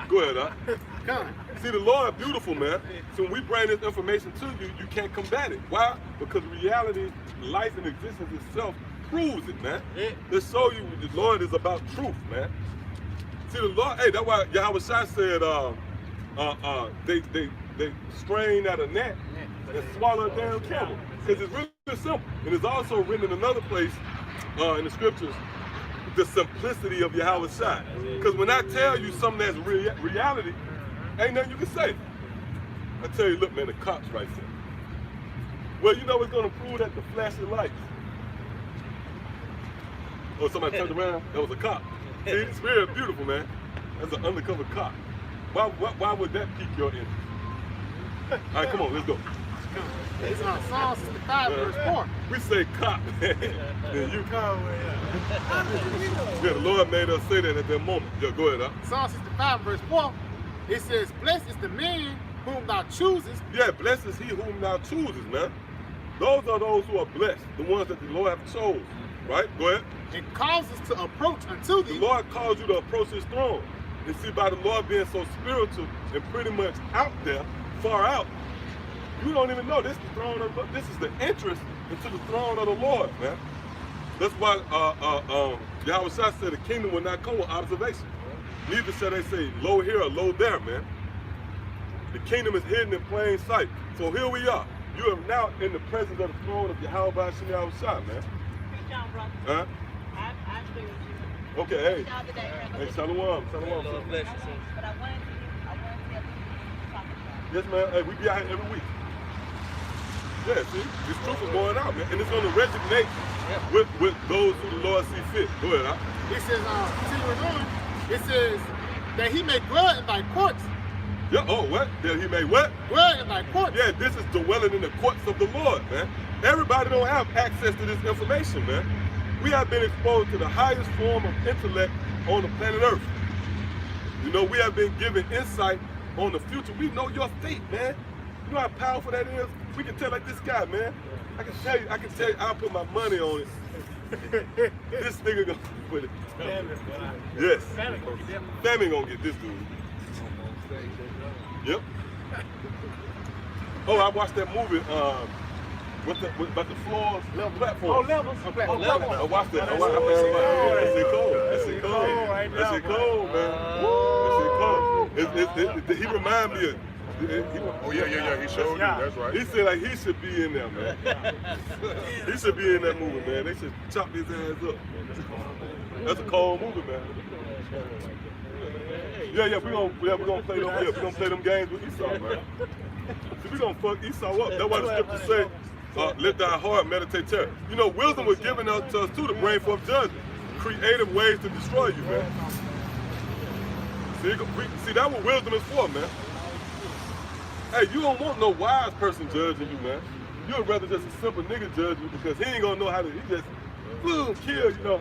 S4: Go ahead, huh? See, the Lord beautiful, man. So when we bring this information to you, you can't combat it. Why? Because reality, life and existence itself proves it, man. Let's show you the Lord is about truth, man. See, the Lord, hey, that's why Yahweh Shai said they strain at a gnat and swallow a damn camel. Because it's really simple. And it's also written in another place in the scriptures, the simplicity of Yahweh Shai. Because when I tell you something that's reality, ain't nothing you can say. I tell you, look, man, the cops right there. Well, you know what's going to prove that? The flashing lights. Oh, somebody turned around? That was a cop. See, it's very beautiful, man. That's an undercover cop. Why would that pique your interest? All right, come on, let's go.
S5: It's on Psalm 65, verse 4.
S4: We say cop, man. And you come, yeah, the Lord made us say that at that moment. Yeah, go ahead, huh?
S5: Psalm 65, verse 4. It says, blessed is the man whom thou choosest.
S4: Yeah, blessed is he whom thou choosest, man. Those are those who are blessed, the ones that the Lord have chosen. Right? Go ahead.
S5: And causes to approach unto thee.
S4: The Lord calls you to approach his throne. And see, by the Lord being so spiritual and pretty much out there, far out, you don't even know this is the throne of, this is the entrance into the throne of the Lord, man. That's why Yahweh Shai said the kingdom will not come with observation. Neither shall they say low here or low there, man. The kingdom is hidden in plain sight. So here we are. You are now in the presence of the throne of Yahweh Ba'Shem Yahushua, man.
S11: John, brother.
S4: Huh?
S11: I agree with you.
S4: Okay, hey.
S11: Y'all today,
S4: Hey, shalom. Shalom.
S3: Lord bless you, sis.
S11: But I wanted to tell you talking about.
S4: Yes, man. Hey, we be out here every week. Yeah, see? This truth is going out, man. And it's going to resonate with those who the Lord see fit. Go ahead, huh?
S5: It says, continuing on, it says that he may dwell in thy courts.
S4: Yeah, oh, what? That he may what?
S5: Dwell in thy courts.
S4: Yeah, this is dwelling in the courts of the Lord, man. Everybody don't have access to this information, man. We have been exposed to the highest form of intellect on the planet Earth. You know, we have been given insight on the future. We know your fate, man. You know how powerful that is? We can tell like this guy, man. I can tell you, I'll put my money on it. This nigga gonna put it. Yes. Famine gonna get this dude. Yep. Oh, I watched that movie, about the floors, level platforms.
S1: Oh, levels.
S4: I watched that. That shit cold. That shit cold. That shit cold, man. That shit cold. He remind me of.
S8: Oh yeah. He showed you. That's right.
S4: He said like he should be in there, man. He should be in that movie, man. They should chop his ass up. That's a cold movie, man. Yeah, we're gonna play them. Yeah, we're gonna play them games with Esau, man. See, we're gonna fuck Esau up. That's why the scriptures say, let thy heart meditate terror. You know, wisdom was given to us too to bring forth judgment, creative ways to destroy you, man. See, that's what wisdom is for, man. Hey, you don't want no wise person judging you, man. You'd rather just a simple nigga judge you because he ain't gonna know how to, he just, boom, kill, you know.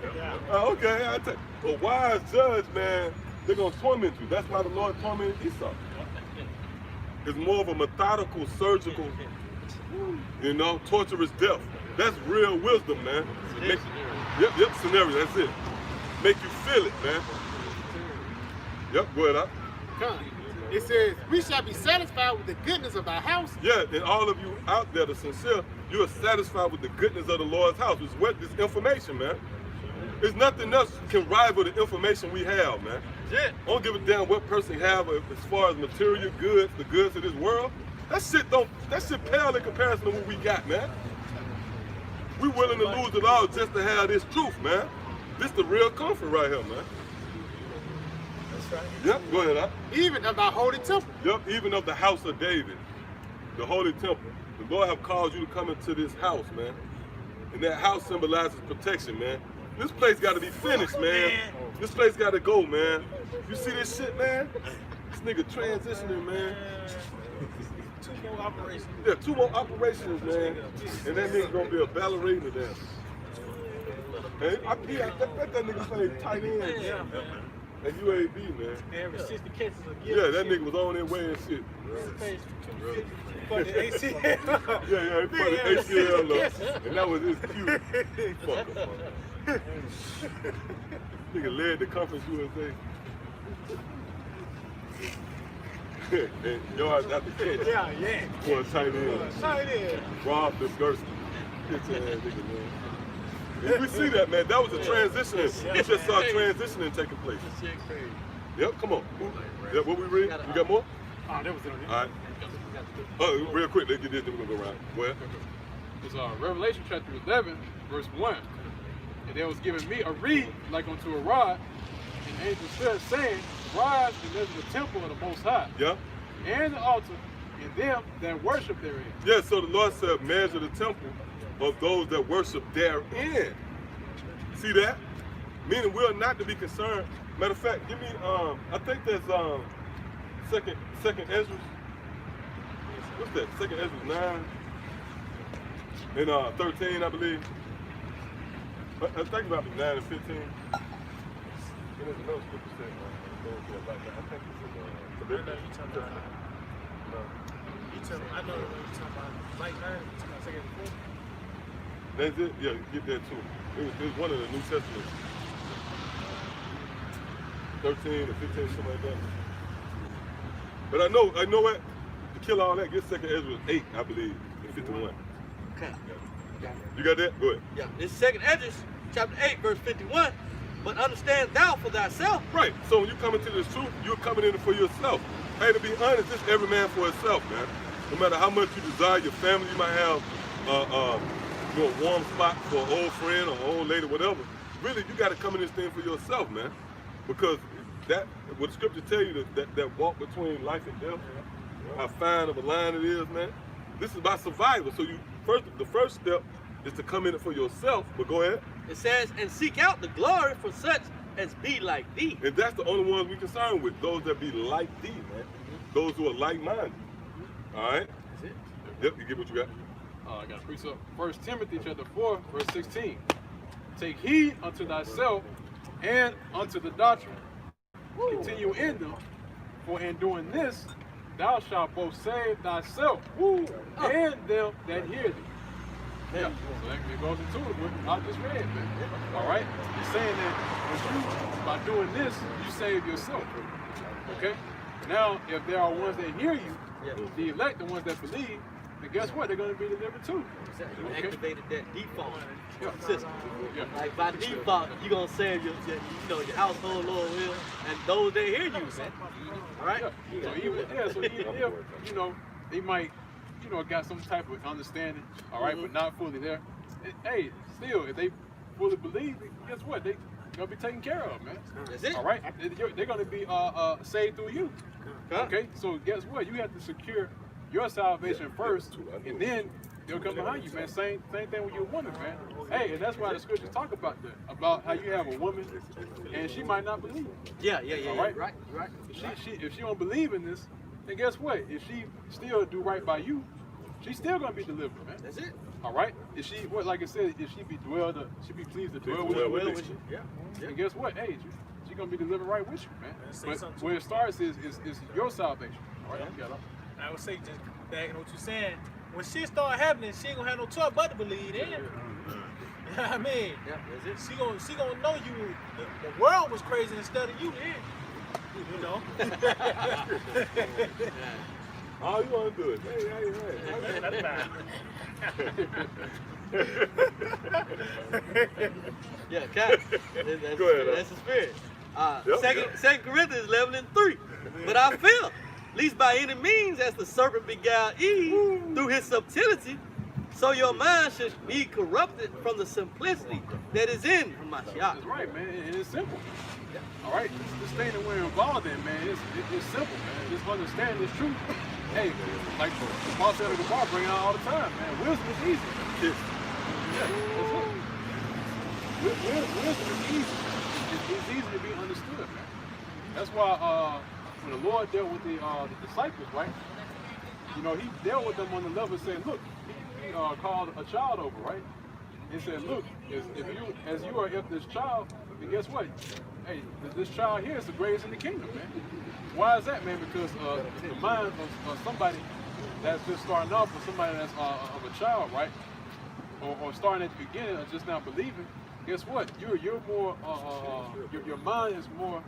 S4: Okay, I tell you. A wise judge, man, they're gonna torment you. That's why the Lord tormented Esau. It's more of a methodical, surgical, you know, torturous death. That's real wisdom, man. Yep, scenario, that's it. Make you feel it, man. Yep, go ahead,
S5: Come. It says, we shall be satisfied with the goodness of thy house.
S4: Yeah, and all of you out there that are sincere, you are satisfied with the goodness of the Lord's house. It's what this information, man. There's nothing else can rival the information we have, man. I don't give a damn what person have as far as material goods, the goods of this world. That shit pale in comparison to what we got, man. We willing to lose it all just to have this truth, man. This the real comfort right here, man. Yep, go ahead, huh?
S5: Even of thy holy temple.
S4: Yep, even of the house of David, the holy temple. The Lord have called you to come into this house, man. And that house symbolizes protection, man. This place got to be finished, man. This place got to go, man. You see this shit, man? This nigga transitioning, man.
S1: 2 more operations.
S4: Yeah, 2 more operations, man. And that nigga gonna be a ballerina there. Hey, that nigga played tight end.
S1: Yeah.
S4: At UAB, man.
S1: They average 60 catches a game.
S4: Yeah, that nigga was on their way and shit.
S1: For the ACL.
S4: Yeah, he put the ACL up. And that was his cue. Fucker. Nigga led the Conference USA. And yards after catch.
S1: Yeah.
S4: For a tight end.
S1: Tight end.
S4: Rob Gursky. Get your ass nigga, man. And we see that, man. That was a transitioning. We just saw transitioning taking place. Yep, come on. Yep, what we read? You got more?
S5: Oh, that was it.
S4: All right. Real quick, let's get this, then we're going to go around. Go ahead.
S6: It's Revelation chapter 11, verse 1. And there was given me a reed like unto a rod, and the angel stood, saying, Rise and measure the temple of the Most High,
S4: Yeah.
S6: and the altar, and them that worship therein.
S4: Yeah, so the Lord said, measure the temple of those that worship therein. See that? Meaning we're not to be concerned. Matter of fact, give me, I think that's second Ezra. What's that? Second Ezra 9 and 13, I believe. I think about 9 and 15. And there's another scripture saying, I think it's in Philippians.
S1: I know what you're talking about. Like 9, you're talking about 2nd and 4th.
S4: That's it? Yeah, get that too. It was one of the New Testaments. 13 or 15, something like that. But I know what? To kill all that, get 2nd Ezra 8, I believe, and 51.
S3: Okay.
S4: You got that? Go ahead.
S3: Yeah, this 2nd Ezra, chapter 8, verse 51. But understand thou for thyself.
S4: Right. So when you come into this truth, you're coming in for yourself. Hey, to be honest, it's every man for himself, man. No matter how much you desire your family, you might have a warm spot for an old friend or an old lady, whatever. really you got to come in this thing for yourself, man, because that what the scripture tell you that walk between life and death, how fine of a line it is, man. This is about survival. So the first step is to come in it for yourself. But go ahead.
S3: It says, and seek out the glory for such as be like thee.
S4: And that's the only ones we concerned with, those that be like thee, man. Those who are like-minded. All right?
S3: That's it.
S4: Yep, you get what you got.
S6: I got a precept. 1 Timothy chapter 4, verse 16. Take heed unto thyself and unto the doctrine. Continue in them, for in doing this, thou shalt both save thyself and them that hear thee. Yeah, so that goes into it what I just read, man. All right? It's saying that by doing this, you save yourself. Okay? Now, if there are ones that hear you, the elect, the ones that believe, then guess what? They're going to be delivered too.
S3: You activated that default system.
S6: Yeah.
S3: Like by default, you're going to save your household, Lord will, and those that hear you, man. All right?
S6: Yeah. So even if, they might, got some type of understanding, all right, but not fully there. Hey, still, if they fully believe, guess what? They're going to be taken care of, man.
S3: That's it.
S6: All right? They're going to be saved through you. Okay? So guess what? You have to secure your salvation first, and then they'll come behind you, man. Same thing with your woman, man. Hey, and that's why the scriptures talk about that, about how you have a woman, and she might not believe.
S3: Yeah.
S6: All right?
S3: Right.
S6: If she don't believe in this, then guess what? If she still do right by you, she's still gonna be delivered, man.
S3: That's it.
S6: All right. If she, like I said, if she be pleased to dwell with you.
S3: Yeah.
S6: And guess what? Hey, she gonna be delivered right with you, man. But where it starts is your salvation. All right.
S1: I would say, just backing what you're saying, when shit start happening, she ain't gonna have no choice but to believe in. You know what I mean?
S3: Yeah, that's it.
S1: She gonna know you. The world was crazy instead of you then. You know.
S4: All you want to do is, hey.
S3: Yeah, that's
S4: Go ahead,
S3: that's the spirit. Second Corinthians 11:3. But I feel, least by any means, as the serpent beguiled Eve through his subtlety, so your mind should be corrupted from the simplicity that is in Mashiach.
S6: That's right, man. And it's simple. All right, this thing that we're involved in, man, it's simple, man. Just understand this truth. Hey, like the boss out of the bar bring out all the time, man. Wisdom is easy. Yeah, that's it. Wisdom is easy. It's easy to be understood, man. That's why when the Lord dealt with the disciples, right? He dealt with them on the level saying, look, he called a child over, right? He said, look, as you are this child, then guess what? Hey, this child here is the greatest in the kingdom, man. Why is that, man? Because the mind of somebody that's just starting off, or somebody that's of a child, right? Or starting at the beginning, or just now believing, guess what? You're more, your mind is more,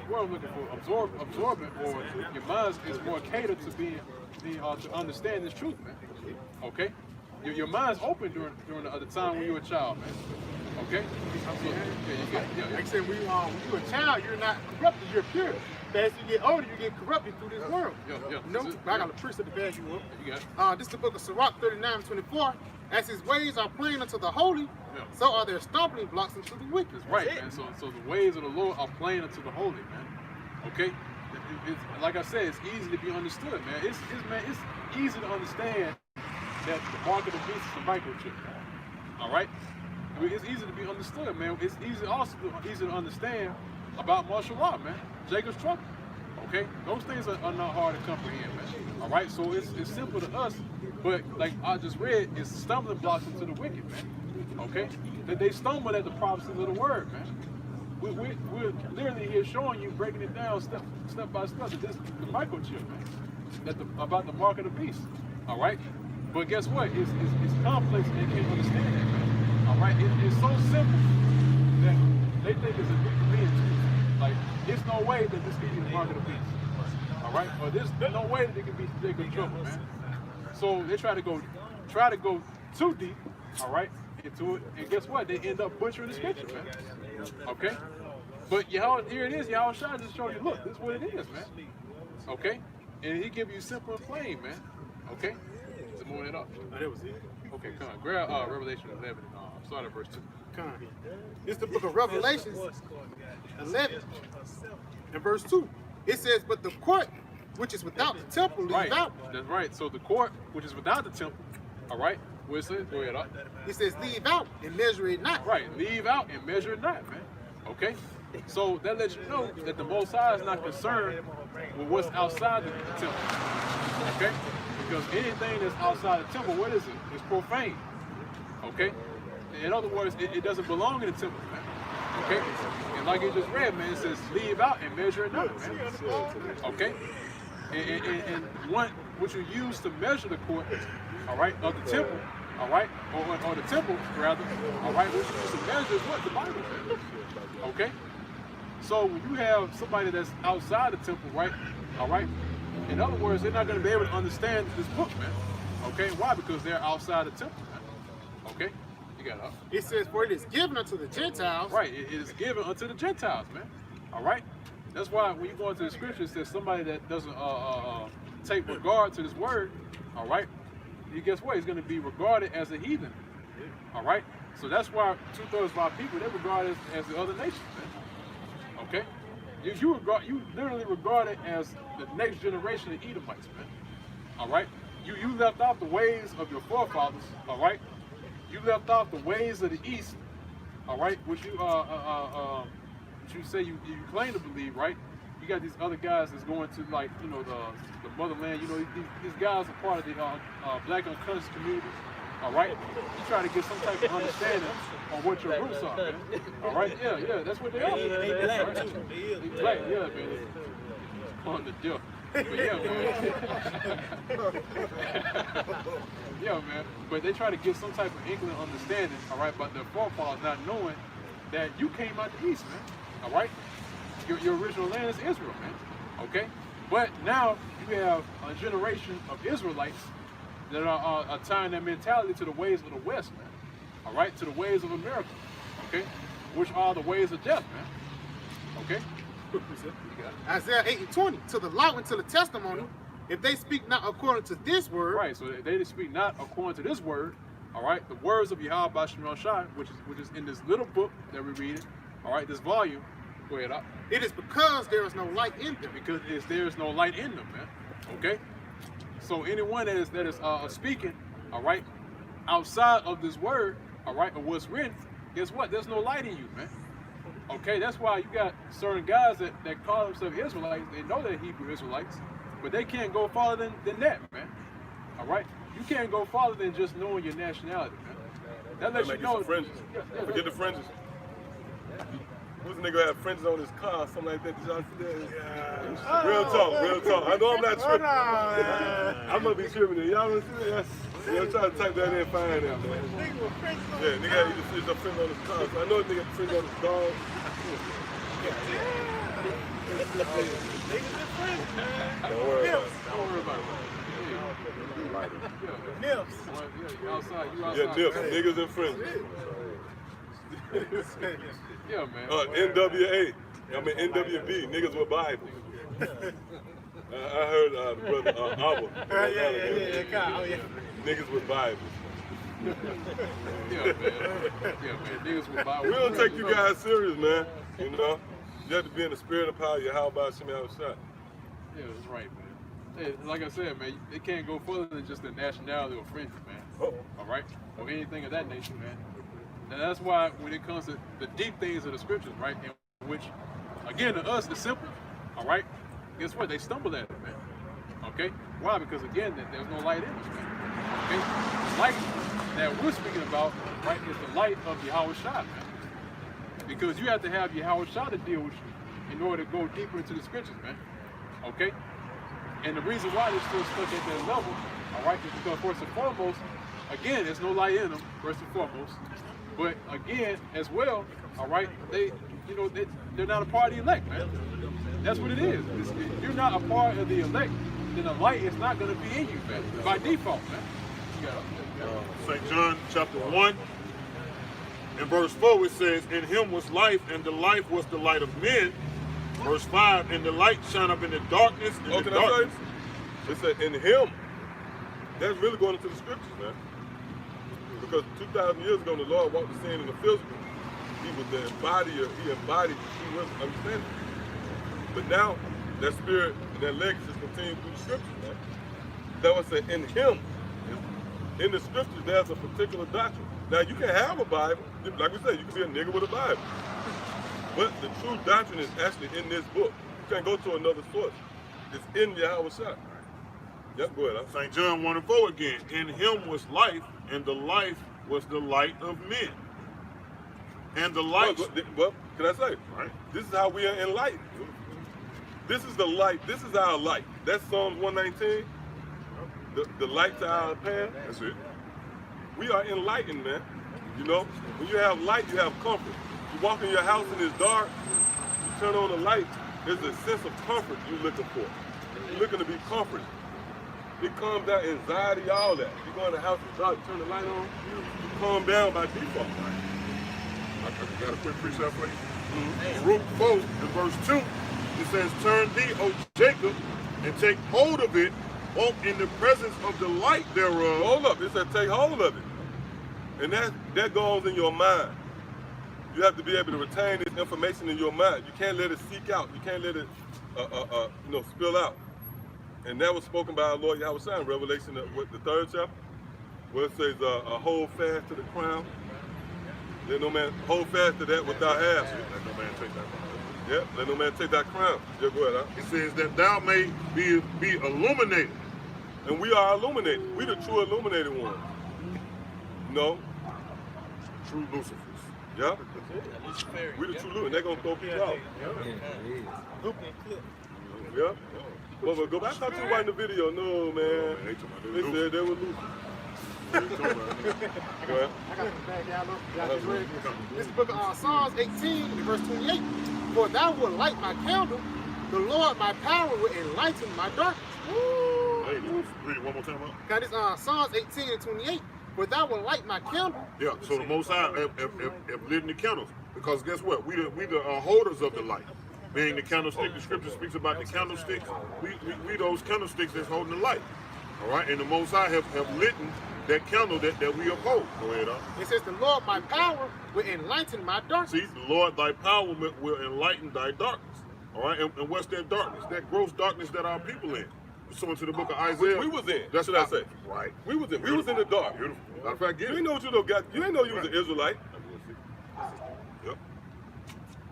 S6: what I'm looking for, absorbent, or your mind is more catered to being, to understand this truth, man. Okay? Your mind's open during the time when you're a child, man. Okay?
S5: Like I said, when you're a child, you're not corrupted, you're pure. But as you get older, you get corrupted through this world. I got a precept to back you up.
S6: You got it.
S5: This is the book of Sirach 39:24. As his ways are plain unto the holy, so are their stumbling blocks unto the wicked.
S6: That's right, man. So the ways of the Lord are plain unto the holy, man. Okay? Like I said, it's easy to be understood, man. It's easy to understand that the mark of the beast is a microchip. All right? It's easy to be understood, man. It's easy to understand about martial law, man. Jacob's trouble. Okay? Those things are not hard to comprehend, man. All right? So it's simple to us, but like I just read, it's stumbling blocks into the wicked, man. Okay? That they stumble at the prophecies of the word, man. We're literally here showing you, breaking it down step by step. This the microchip, man. About the mark of the beast. All right? But guess what? It's complex and they can't understand that, man. All right? It's so simple that they think it's a big being. Like, there's no way that this can be the mark of the beast. All right? Or there's no way that it can be Jacob trouble, man. So they try to go too deep, all right, into it, and guess what? They end up butchering the scripture, man. Okay? But here it is, Yahushua just showing you, look, this is what it is, man. Okay? And he give you simple and plain, man. Okay? So moving it up.
S1: That was it.
S6: Okay. Okay, come on. Grab Revelation 11 and start at verse 2.
S5: Come. It's the book of Revelations 11 and verse 2. It says, but the court which is without the temple leave out.
S6: That's right. So the court which is without the temple, all right, what it says? Go ahead.
S5: It says leave out and measure it not.
S6: Right, leave out and measure it not, man. Okay? So that lets you know that the Most High is not concerned with what's outside the temple. Okay? Because anything that's outside the temple, what is it? It's profane. Okay? In other words, it doesn't belong in the temple, man. Okay? And like you just read, man, it says leave out and measure it not, man. Okay? And what you use to measure the court, all right, of the temple, all right, or the temple, rather, all right, what you use to measure is what? The Bible says. Okay? So when you have somebody that's outside the temple, right, all right, in other words, they're not going to be able to understand this book, man. Okay? Why? Because they're outside the temple, man. Okay? You got it.
S5: It says, for it is given unto the Gentiles.
S6: Right, it is given unto the Gentiles, man. All right? That's why when you go into the scriptures, there's somebody that doesn't take regard to this word, all right, you guess what? He's going to be regarded as a heathen, all right? So that's why 2/3 of our people, they're regarded as the other nations, man. Okay? You literally regard it as the next generation of Edomites, man. All right? You left off the ways of your forefathers, all right? You left off the ways of the East, all right? Which you say you claim to believe, right? You got these other guys that's going to, like, you know, the motherland. You know, these guys are part of the black unconscious community. All right, you try to get some type of understanding on what your roots are, man. All right, yeah, that's what they are.
S1: They black
S6: right?
S1: too.
S6: They black, yeah, man. On the deal. But yeah, man. Yeah, man. But they try to get some type of inkling understanding, all right, but their forefathers not knowing that you came out the East, man. All right? Your original land is Israel, man. Okay? But now you have a generation of Israelites that are tying their mentality to the ways of the West, man. All right? To the ways of America. Okay? Which are the ways of death, man. Okay?
S5: Isaiah 8:20, to the law and to the testimony, if they speak not according to this word.
S6: Right, so they speak not according to this word, all right? The words of Yahweh Bashim Shai, which is in this little book that we're reading, all right, this volume. Go ahead, up.
S5: It is because there is no light in them.
S6: Because there is no light in them, man. Okay? So anyone that is speaking, all right, outside of this word, all right, of what's written, guess what? There's no light in you, man. Okay, that's why you got certain guys that call themselves Israelites. They know they're Hebrew Israelites, but they can't go farther than that, man. All right? You can't go farther than just knowing your nationality, man. That lets you know.
S4: Fringes. Forget the fringes. Who's the nigga have fringes on his car, something like that? Did y'all see that? Yeah. Real talk. I know I'm not tripping. I'm gonna be tripping. Y'all wanna see that? Yeah, I'm trying to type that in and find that, man. Yeah, nigga had the fringe on his car. So I know the nigga had fringe on his dog. Don't worry about it.
S6: Don't worry about it.
S1: Nips.
S6: You outside.
S4: Yeah, nips. Niggas and fringes.
S6: Yeah, man.
S4: NWA. I mean NWB. Niggas with Bibles. I heard brother Abba.
S1: Yeah.
S4: Niggas with Bibles.
S6: Yeah, man. Niggas with Bibles.
S4: We don't take you guys serious, man. You know, you have to be in the spirit of power. How about Shimei Shot?
S6: Yeah, that's right, man. Hey, like I said, man, they can't go further than just the nationality or fringes, man.
S4: Oh.
S6: All right, or anything of that nature, man. And that's why when it comes to the deep things of the scriptures, right, in which, again, to us, it's simple, all right? Guess what? They stumble at it, man. Okay? Why? Because, again, there's no light in us, man. Okay? The light that we're speaking about, right, is the light of Yahweh Shai, man. Because you have to have Yahweh Shai to deal with you in order to go deeper into the scriptures, man. Okay? And the reason why they're still stuck at that level, all right, is because, first and foremost, again, there's no light in them, first and foremost. But again, as well, all right, they're not a part of the elect, man. That's what it is. If you're not a part of the elect, then the light is not going to be in you, man, by default, man.
S8: St. John chapter 1 and verse 4, it says, in him was life, and the life was the light of men. Verse 5, and the light shine up in the darkness, and the darkness.
S4: It said in him. That's really going into the scriptures, man. Because 2,000 years ago, the Lord walked the scene in the physical. He was the embodier. He embodied true understanding. But now, that spirit and that legacy is continuing through the scriptures, man. That was said in him. In the scriptures, there's a particular doctrine. Now, you can have a Bible. Like we said, you can be a nigga with a Bible. But the true doctrine is actually in this book. You can't go to another source. It's in Yahweh Shai. Yep, go ahead.
S8: St. John 1 and 4 again. In him was life, and the life was the light of men. And the light.
S4: Well, can I say? Right. This is how we are enlightened. This is the light. This is our light. That's Psalms 119. The light to our path.
S8: That's it.
S4: We are enlightened, man. You know, when you have light, you have comfort. You walk in your house and it's dark, you turn on the light, there's a sense of comfort you're looking for. You're looking to be comforted. It calms down anxiety, all that. You go in the house, it's dark, you turn the light on, you calm down by default.
S8: I got a quick precept for you. Root 4 in verse 2, it says, turn thee, O Jacob, and take hold of it, walk in the presence of the light thereof.
S4: Hold up, it said take hold of it. And that goes in your mind. You have to be able to retain this information in your mind. You can't let it seek out. You can't let it spill out. And that was spoken by our Lord Yahweh Shai in Revelation, the 3rd chapter, where it says, hold fast to the crown. Let no man hold fast to that without asking.
S8: Let no man take that crown.
S4: Yeah, let no man take that crown. Yeah, go ahead.
S8: It says that thou may be illuminated.
S4: And we are illuminated. We the true illuminated ones. No.
S8: True Lucifers.
S4: Yeah. We the true Lucifers. And they're going to throw people out. Yeah. But go back. I thought you were watching the video. No, man. They said they were Lucifers. Go ahead.
S5: I got the bag down. Y'all just read this. This is the book of Psalms 18, verse 28. For thou wilt light my candle, the Lord my power will enlighten my darkness. Woo!
S8: Hey, read it one more time.
S5: Got this Psalms 18 and 28. For thou wilt light my candle.
S8: Yeah, so the Most High have lit in the candles. Because guess what? We the holders of the light. Being the candlestick, the scripture speaks about the candlesticks. We those candlesticks that's holding the light. All right, and the Most High have lit that candle that we uphold. Go ahead,
S5: It says, the Lord my power will enlighten my darkness.
S8: See, the Lord thy power will enlighten thy darkness. All right, and what's that darkness? That gross darkness that our people in. So into the book of Isaiah.
S4: We was in.
S8: That's
S4: what I say.
S8: Right.
S4: We was in. We was in the dark.
S8: Beautiful. Matter of fact,
S4: you didn't know what you got. You didn't know you was an Israelite.
S8: Yep.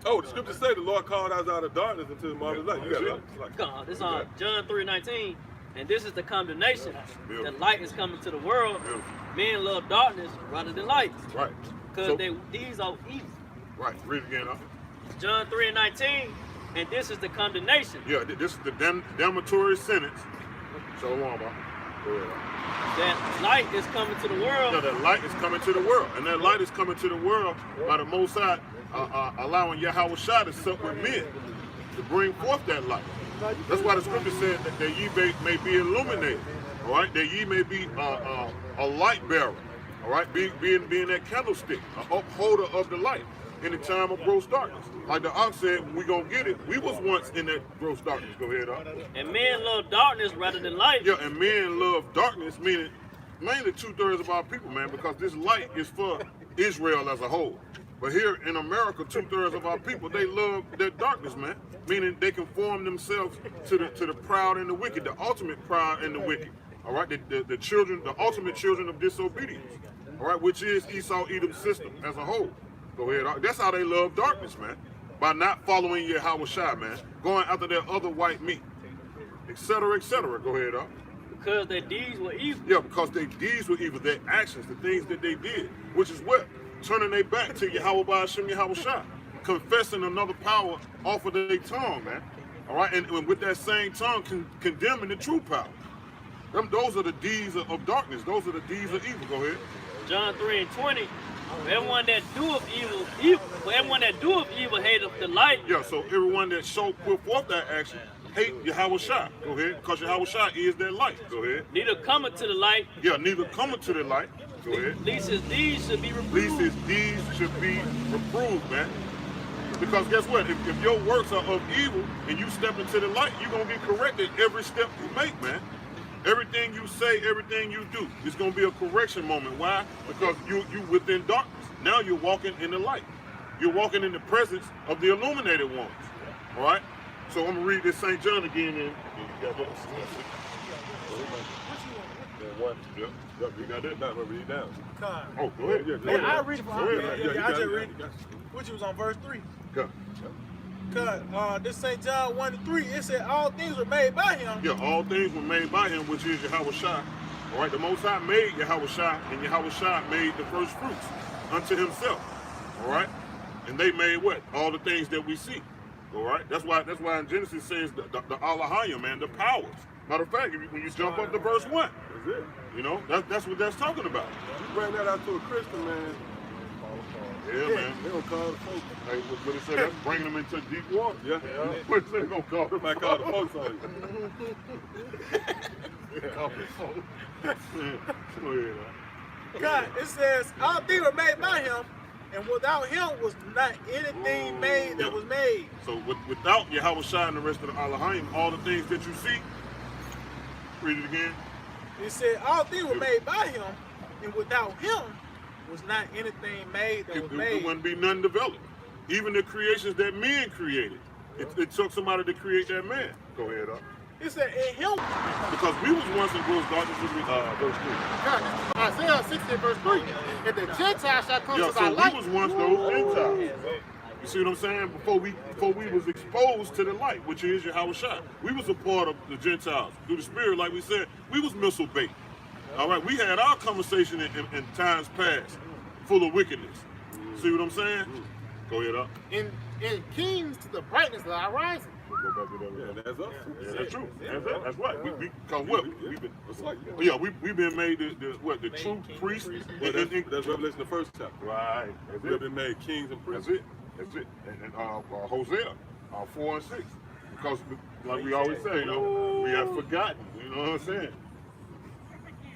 S4: Oh, the scripture say the Lord called us out of darkness into the marvelous light. You got it.
S7: This is John 3:19. And this is the condemnation. The light is coming to the world. Men love darkness rather than light.
S8: Right.
S7: Because these are evil.
S8: Right. Read it again,
S7: John 3:19. And this is the condemnation.
S8: Yeah, this is the damnatory sentence. So on, go ahead.
S7: That light is coming to the world.
S8: Yeah, that light is coming to the world. And that light is coming to the world by the Most High allowing Yahweh Shai to sup with men to bring forth that light. That's why the scripture said that ye may be illuminated, all right? That ye may be a light bearer, all right? Being that candlestick, an upholder of the light in the time of gross darkness. Like the ox said, we gonna get it. We was once in that gross darkness. Go ahead,
S7: And men love darkness rather than light.
S8: Yeah, and men love darkness, meaning mainly 2/3 of our people, man, because this light is for Israel as a whole. But here in America, 2/3 of our people, they love that darkness, man. Meaning they conform themselves to the proud and the wicked, the ultimate proud and the wicked. All right, the children, the ultimate children of disobedience. All right, which is Esau Edom's system as a whole. Go ahead. That's how they love darkness, man. By not following Yahweh Shai, man. Going after that other white meat, etc., etc. Go ahead,
S7: Because their deeds were evil.
S8: Yeah, because their deeds were evil. Their actions, the things that they did, which is what? Turning their back to Yahweh Ba'ashem Yahweh Shai. Confessing another power off of their tongue, man. All right, and with that same tongue, condemning the true power. Those are the deeds of darkness. Those are the deeds of evil. Go ahead.
S7: John 3:20. Everyone that doeth evil, everyone that doeth evil hateth the light.
S8: Yeah, so everyone that put forth that action hate Yahweh Shai. Go ahead, because Yahweh Shai is that light. Go ahead.
S7: Neither cometh to the light.
S8: Yeah, neither cometh to the light. Go ahead.
S7: Least his deeds should be reproved.
S8: Least his deeds should be reproved, man. Because guess what? If your works are of evil and you step into the light, you're going to get corrected every step you make, man. Everything you say, everything you do, it's going to be a correction moment. Why? Because you within darkness. Now you're walking in the light. You're walking in the presence of the illuminated ones. All right? So I'm going to read this St. John again. And
S4: Yeah, you got that? Not read down.
S8: oh, go ahead.
S1: Yeah, I read it for him.
S4: Yeah,
S1: I just read it. Which was on verse 3.
S8: Go.
S1: Cause this St. John 1-3, it said all things were made by him.
S8: Yeah, all things were made by him, which is Yahweh Shai. All right, the Most High made Yahweh Shai, and Yahweh Shai made the first fruits unto himself. All right, and they made what? All the things that we see. All right, that's why in Genesis says the Alahayim, man, the powers. Matter of fact, when you jump up to verse 1,
S4: That's it.
S8: you know, that's what that's talking about.
S4: You bring that out to a Christian, man.
S8: Yeah, man.
S4: They don't call the folks.
S8: Hey, what it say? That's bringing them into deep water.
S4: Yeah.
S8: What they gonna call them?
S4: Might call the folks on you.
S8: Call the folks. Go ahead,
S1: God, it says all things were made by him, and without him was not anything made that was made.
S8: So without Yahweh Shai and the rest of the Alahayim, all the things that you see, read it again.
S1: It said all things were made by him, and without him was not anything made that was
S8: It
S1: made.
S8: wouldn't be none developed. Even the creations that men created, it took somebody to create that man. Go ahead, up.
S1: It said in him.
S8: Because we was once in gross darkness, verse 3.
S5: God, Isaiah 60 verse 3. And the Gentiles shall come
S8: Yeah,
S5: to
S8: so
S5: thy light.
S8: we was once those Gentiles. You see what I'm saying? Before we was exposed to the light, which is Yahweh Shai. We was a part of the Gentiles. Through the Spirit, like we said, we was missile bait. All right, we had our conversation in times past, full of wickedness. See what I'm saying? Go ahead, up.
S5: And kings to the brightness of thy rising.
S4: Yeah, that's us.
S8: Yeah, that's true. That's right. Because what? We've been,
S4: It's like,
S8: we've been made the true priests.
S4: well, that's Revelation, the first chapter.
S8: Right. That's
S4: We have
S8: it.
S4: been made kings and priests.
S8: That's it. And Hosea, 4 and 6. Because, like we always say, we have forgotten. You know what I'm saying?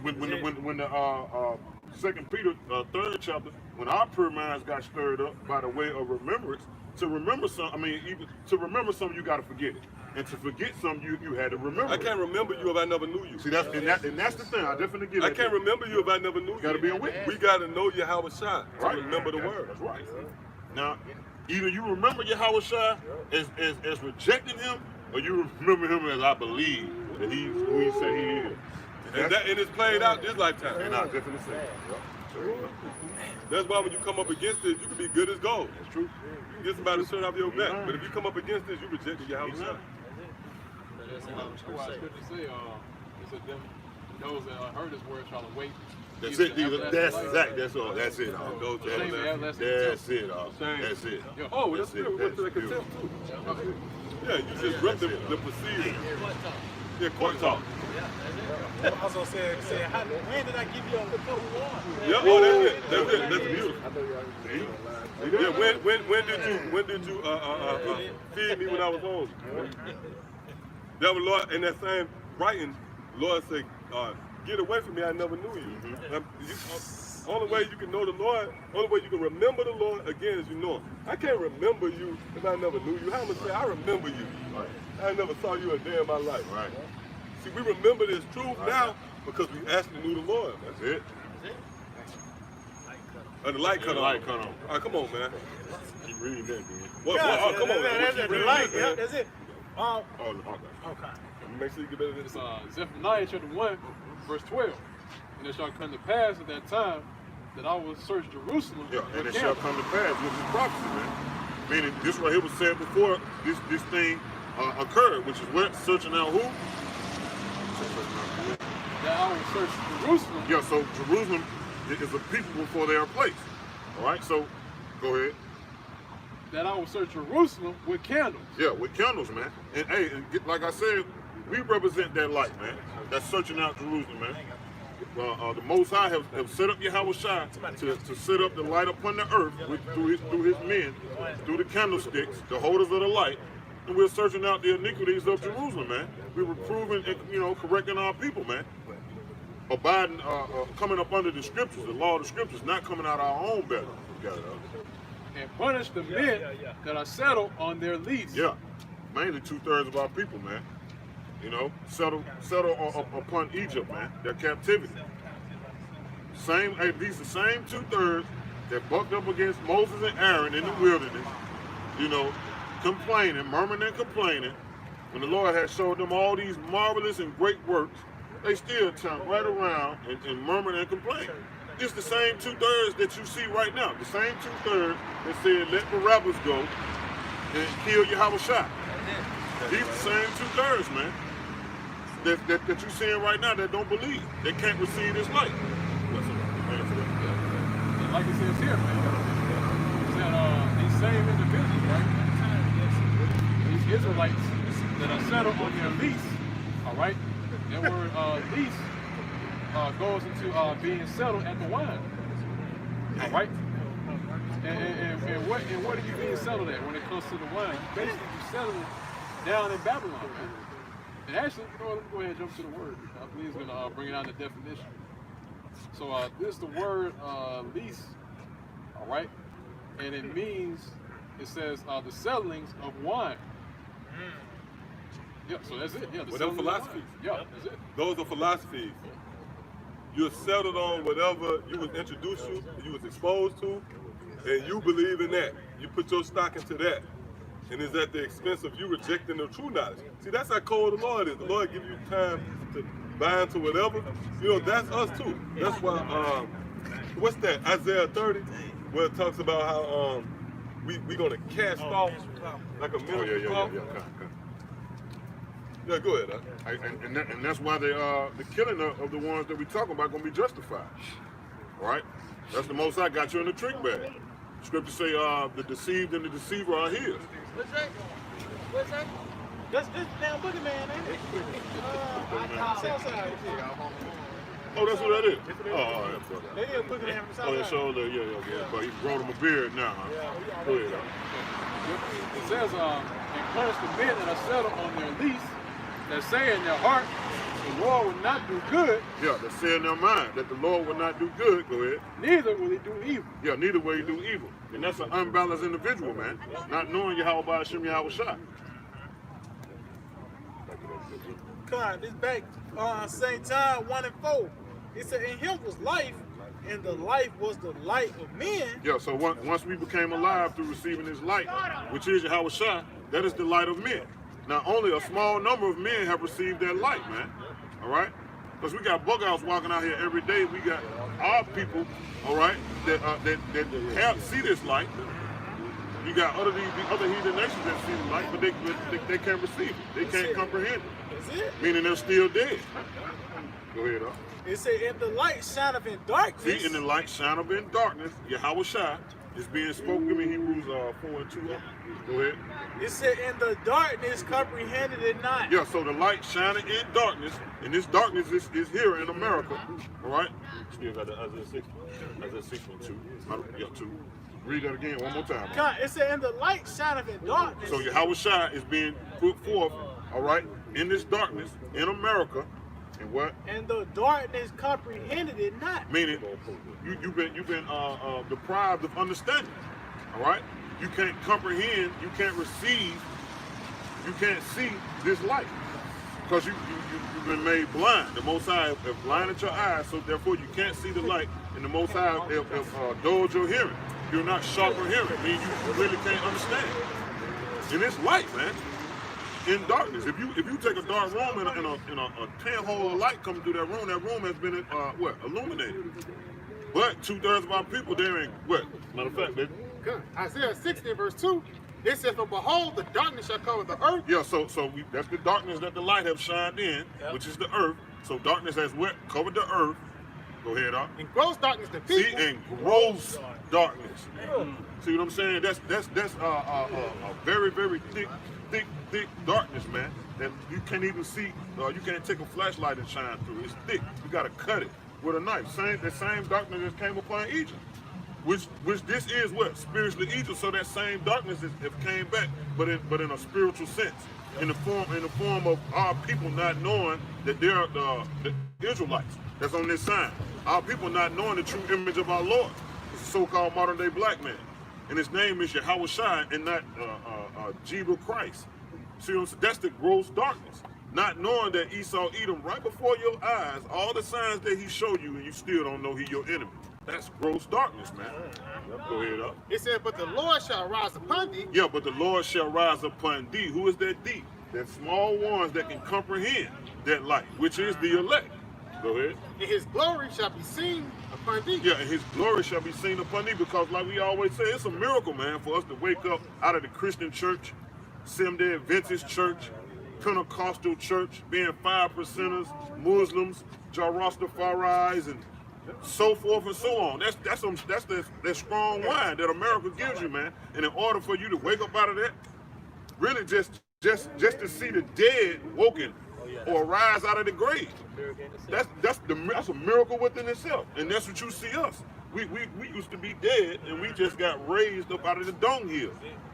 S8: When the 2 Peter 3rd chapter, when our pure minds got stirred up by the way of remembrance, to remember even to remember something, you got to forget it, and to forget something, you had to remember.
S4: I can't remember you if I never knew you.
S8: See, that's the thing. I definitely get it.
S4: I can't remember you if I never knew you.
S8: Gotta be a witness.
S4: We got to know Yahweh Shai to
S8: Right.
S4: remember the word.
S8: That's right. Now, either you remember Yahweh Shai as rejecting him, or you remember him as I believe that he's who he said he is.
S4: And it's played out this lifetime.
S8: And I definitely say
S4: That's why when you come up against this, you can be good as gold.
S8: it's true.
S4: You can get somebody to shirt off your back. But if you come up against this, you rejected Yahweh Shai.
S10: Why scripture say, it said them, those that heard his word shall await.
S8: That's it. That's exact. That's all. That's it. All.
S4: Go to
S10: Shame
S4: everlasting.
S10: everlasting
S8: That's it. All.
S4: Shame.
S8: That's it.
S4: Oh, that's
S8: That's it.
S4: good. We went to the
S8: That's
S4: contempt too. Yeah, you just ripped the proceeding. Yeah, court talk.
S1: Also said when did I give you a cup of water?
S4: Yeah, oh, that's it. That's it. That's beautiful. Yeah, when did you feed me when I was hungry? That was Lord in that same writing. Lord said, "Get away from me! I never knew you." Only way you can know the Lord, only way you can remember the Lord again is you know Him. I can't remember you if I never knew you. How am I say I remember you?
S8: Right.
S4: I never saw you a day in my life.
S8: Right.
S4: See, we remember this truth now because we actually knew the Lord.
S8: That's it.
S4: And the light cut
S8: The
S4: on.
S8: light cut on.
S4: All right, come on, man.
S8: Keep reading that, man.
S4: What? Oh, come on, man. What you reading,
S1: Right,
S4: man?
S1: that's it.
S8: Oh, okay.
S4: Make sure you get better than
S10: It's
S4: this.
S10: Zephaniah chapter 1, verse 12. And it shall come to pass at that time that I will search Jerusalem.
S8: Yeah, and
S10: with
S8: it shall
S10: candles.
S8: come to pass with his prophecy, man. Meaning, this right here was said before this thing occurred, which is what? Searching out who?
S10: That I will search Jerusalem.
S8: Yeah, so Jerusalem is a people before they are placed. All right, so go ahead.
S10: That I will search Jerusalem with candles.
S8: Yeah, with candles, man. And hey, like I said, we represent that light, man. That's searching out Jerusalem, man. The Most High have set up Yahweh Shai to set up the light upon the earth through his men, through the candlesticks, the holders of the light, and we're searching out the iniquities of Jerusalem, man. We're reproving and correcting our people, man. Abiding, coming up under the scriptures, the law of the scriptures, not coming out our own better.
S10: And punish the men that are settled on their lease.
S8: Yeah, mainly 2/3 of our people, man. You know, settle upon Egypt, man, their captivity. These the same 2/3 that bucked up against Moses and Aaron in the wilderness, you know, complaining, murmuring and complaining. When the Lord had showed them all these marvelous and great works, they still turned right around and murmured and complained. It's the same 2/3 that you see right now. The same 2/3 that said, let Barabbas go and kill Yahushua. These the same 2/3, man, that you seeing right now that don't believe. They can't receive this light.
S6: Like it says here, man, that these same individuals, right? These Israelites that are settled on their lease, all right? That word lease goes into being settled at the wine, all right? And what are you being settled at when it comes to the wine? You basically settled down in Babylon, man. And actually, you know what, let me go ahead and jump to the word. I believe it's going to bring it out the definition. So this is the word lease, all right? And it means, it says the settlings of wine. Yeah, so that's it. Yeah, the
S4: Whatever philosophies.
S6: Yeah, that's it.
S4: Those are philosophies. You're settled on whatever you was introduced to, you was exposed to, and you believe in that. You put your stock into that. And it's at the expense of you rejecting the true knowledge. See, that's how cold the Lord is. The Lord gives you time to buy into whatever. You know, that's us too. That's why, what's that, Isaiah 30, where it talks about how we're going to cast off like a miracle cloth. Yeah, go ahead.
S8: And that's why the killing of the ones that we talking about going to be justified. Right? That's the most I got you in the trick bag. Scripture say the deceived and the deceiver are his.
S3: What's that? What's that?
S1: That's this damn boogeyman, ain't it? Southside.
S8: Oh, that's what that is? Oh, yeah.
S1: They is boogeyman from Southside.
S8: Oh, that's all there. Yeah. But he grown him a beard now, huh? Go ahead,
S6: It says, encourage the men that are settled on their lease, that say in their heart, the Lord will not do good.
S8: Yeah, they say in their mind that the Lord will not do good. Go ahead.
S6: Neither will he do evil.
S8: Yeah, neither will he do evil. And that's an unbalanced individual, man. Not knowing Yahweh Hashem Yahushua.
S1: God, this back St. John 1 and 4. It said, in him was life, and the life was the light of men.
S8: Yeah, so once we became alive through receiving his light, which is Yahushua, that is the light of men. Now, only a small number of men have received that light, man. All right? Because we got bug outs walking out here every day. We got our people, all right, that have see this light. You got other heathen nations that see the light, but they can't receive it. They can't comprehend it.
S1: Is it?
S8: Meaning they're still dead. Go ahead,
S1: It said, and the light shineth in darkness.
S8: See, in the light shineth in darkness. Yahushua is being spoken. Give me Hebrews 4 and 2. Go ahead.
S1: It said, in the darkness comprehended it not.
S8: Yeah, so the light shining in darkness, and this darkness is here in America. All right? Still got the Isaiah 6 and 2. Yeah, 2. Read that again one more time.
S1: God, it said, and the light shineth in darkness.
S8: So Yahushua is being put forth, all right, in this darkness in America. And what?
S1: And the darkness comprehended it not.
S8: Meaning, you've been deprived of understanding. All right, you can't comprehend, you can't receive, you can't see this light because you've been made blind. The Most High have blinded your eyes, so therefore you can't see the light. And the Most High have dulled your hearing. You're not sharp of hearing. I mean, you really can't understand. And it's light, man. In darkness. If you take a dark room and a 10-hole of light coming through that room has been illuminated. But 2/3 of our people, they're in what? Matter of fact, baby.
S5: Isaiah 60 verse 2, it says, for behold, the darkness shall cover the earth.
S8: Yeah, so that's the darkness that the light have shined in, which is the earth. So darkness has what? Covered the earth. Go ahead, Doc.
S5: And gross darkness the people.
S8: See, and gross darkness. See what I'm saying? That's a very, very thick darkness, man, that you can't even see. You can't take a flashlight and shine through. It's thick. You gotta cut it with a knife. The same darkness that came upon Egypt, which this is what? Spiritually Egypt. So that same darkness have came back, but in a spiritual sense, in the form of our people not knowing that they're the Israelites that's on this sign. Our people not knowing the true image of our Lord. It's a so-called modern day black man. And his name is Yahushua and not Jesus Christ. See what I'm saying? That's the gross darkness. not knowing that Esau Edom right before your eyes, all the signs that he showed you, and you still don't know he your enemy. That's gross darkness, man. Go ahead up.
S5: It said, but the Lord shall rise upon thee.
S8: Yeah, but the Lord shall rise upon thee. Who is that thee? That small ones that can comprehend that light, which is the elect. Go ahead.
S5: And his glory shall be seen upon thee.
S8: Yeah, and his glory shall be seen upon thee, because like we always say, it's a miracle, man, for us to wake up out of the Christian church, Seventh-day Adventist church, Pentecostal church, being 5%ers, Muslims, Rastafari's, and so forth and so on. That's that strong wine that America gives you, man. And in order for you to wake up out of that, really just to see the dead woken or rise out of the grave, that's a miracle within itself. And that's what you see us. We used to be dead, and we just got raised up out of the dunghill,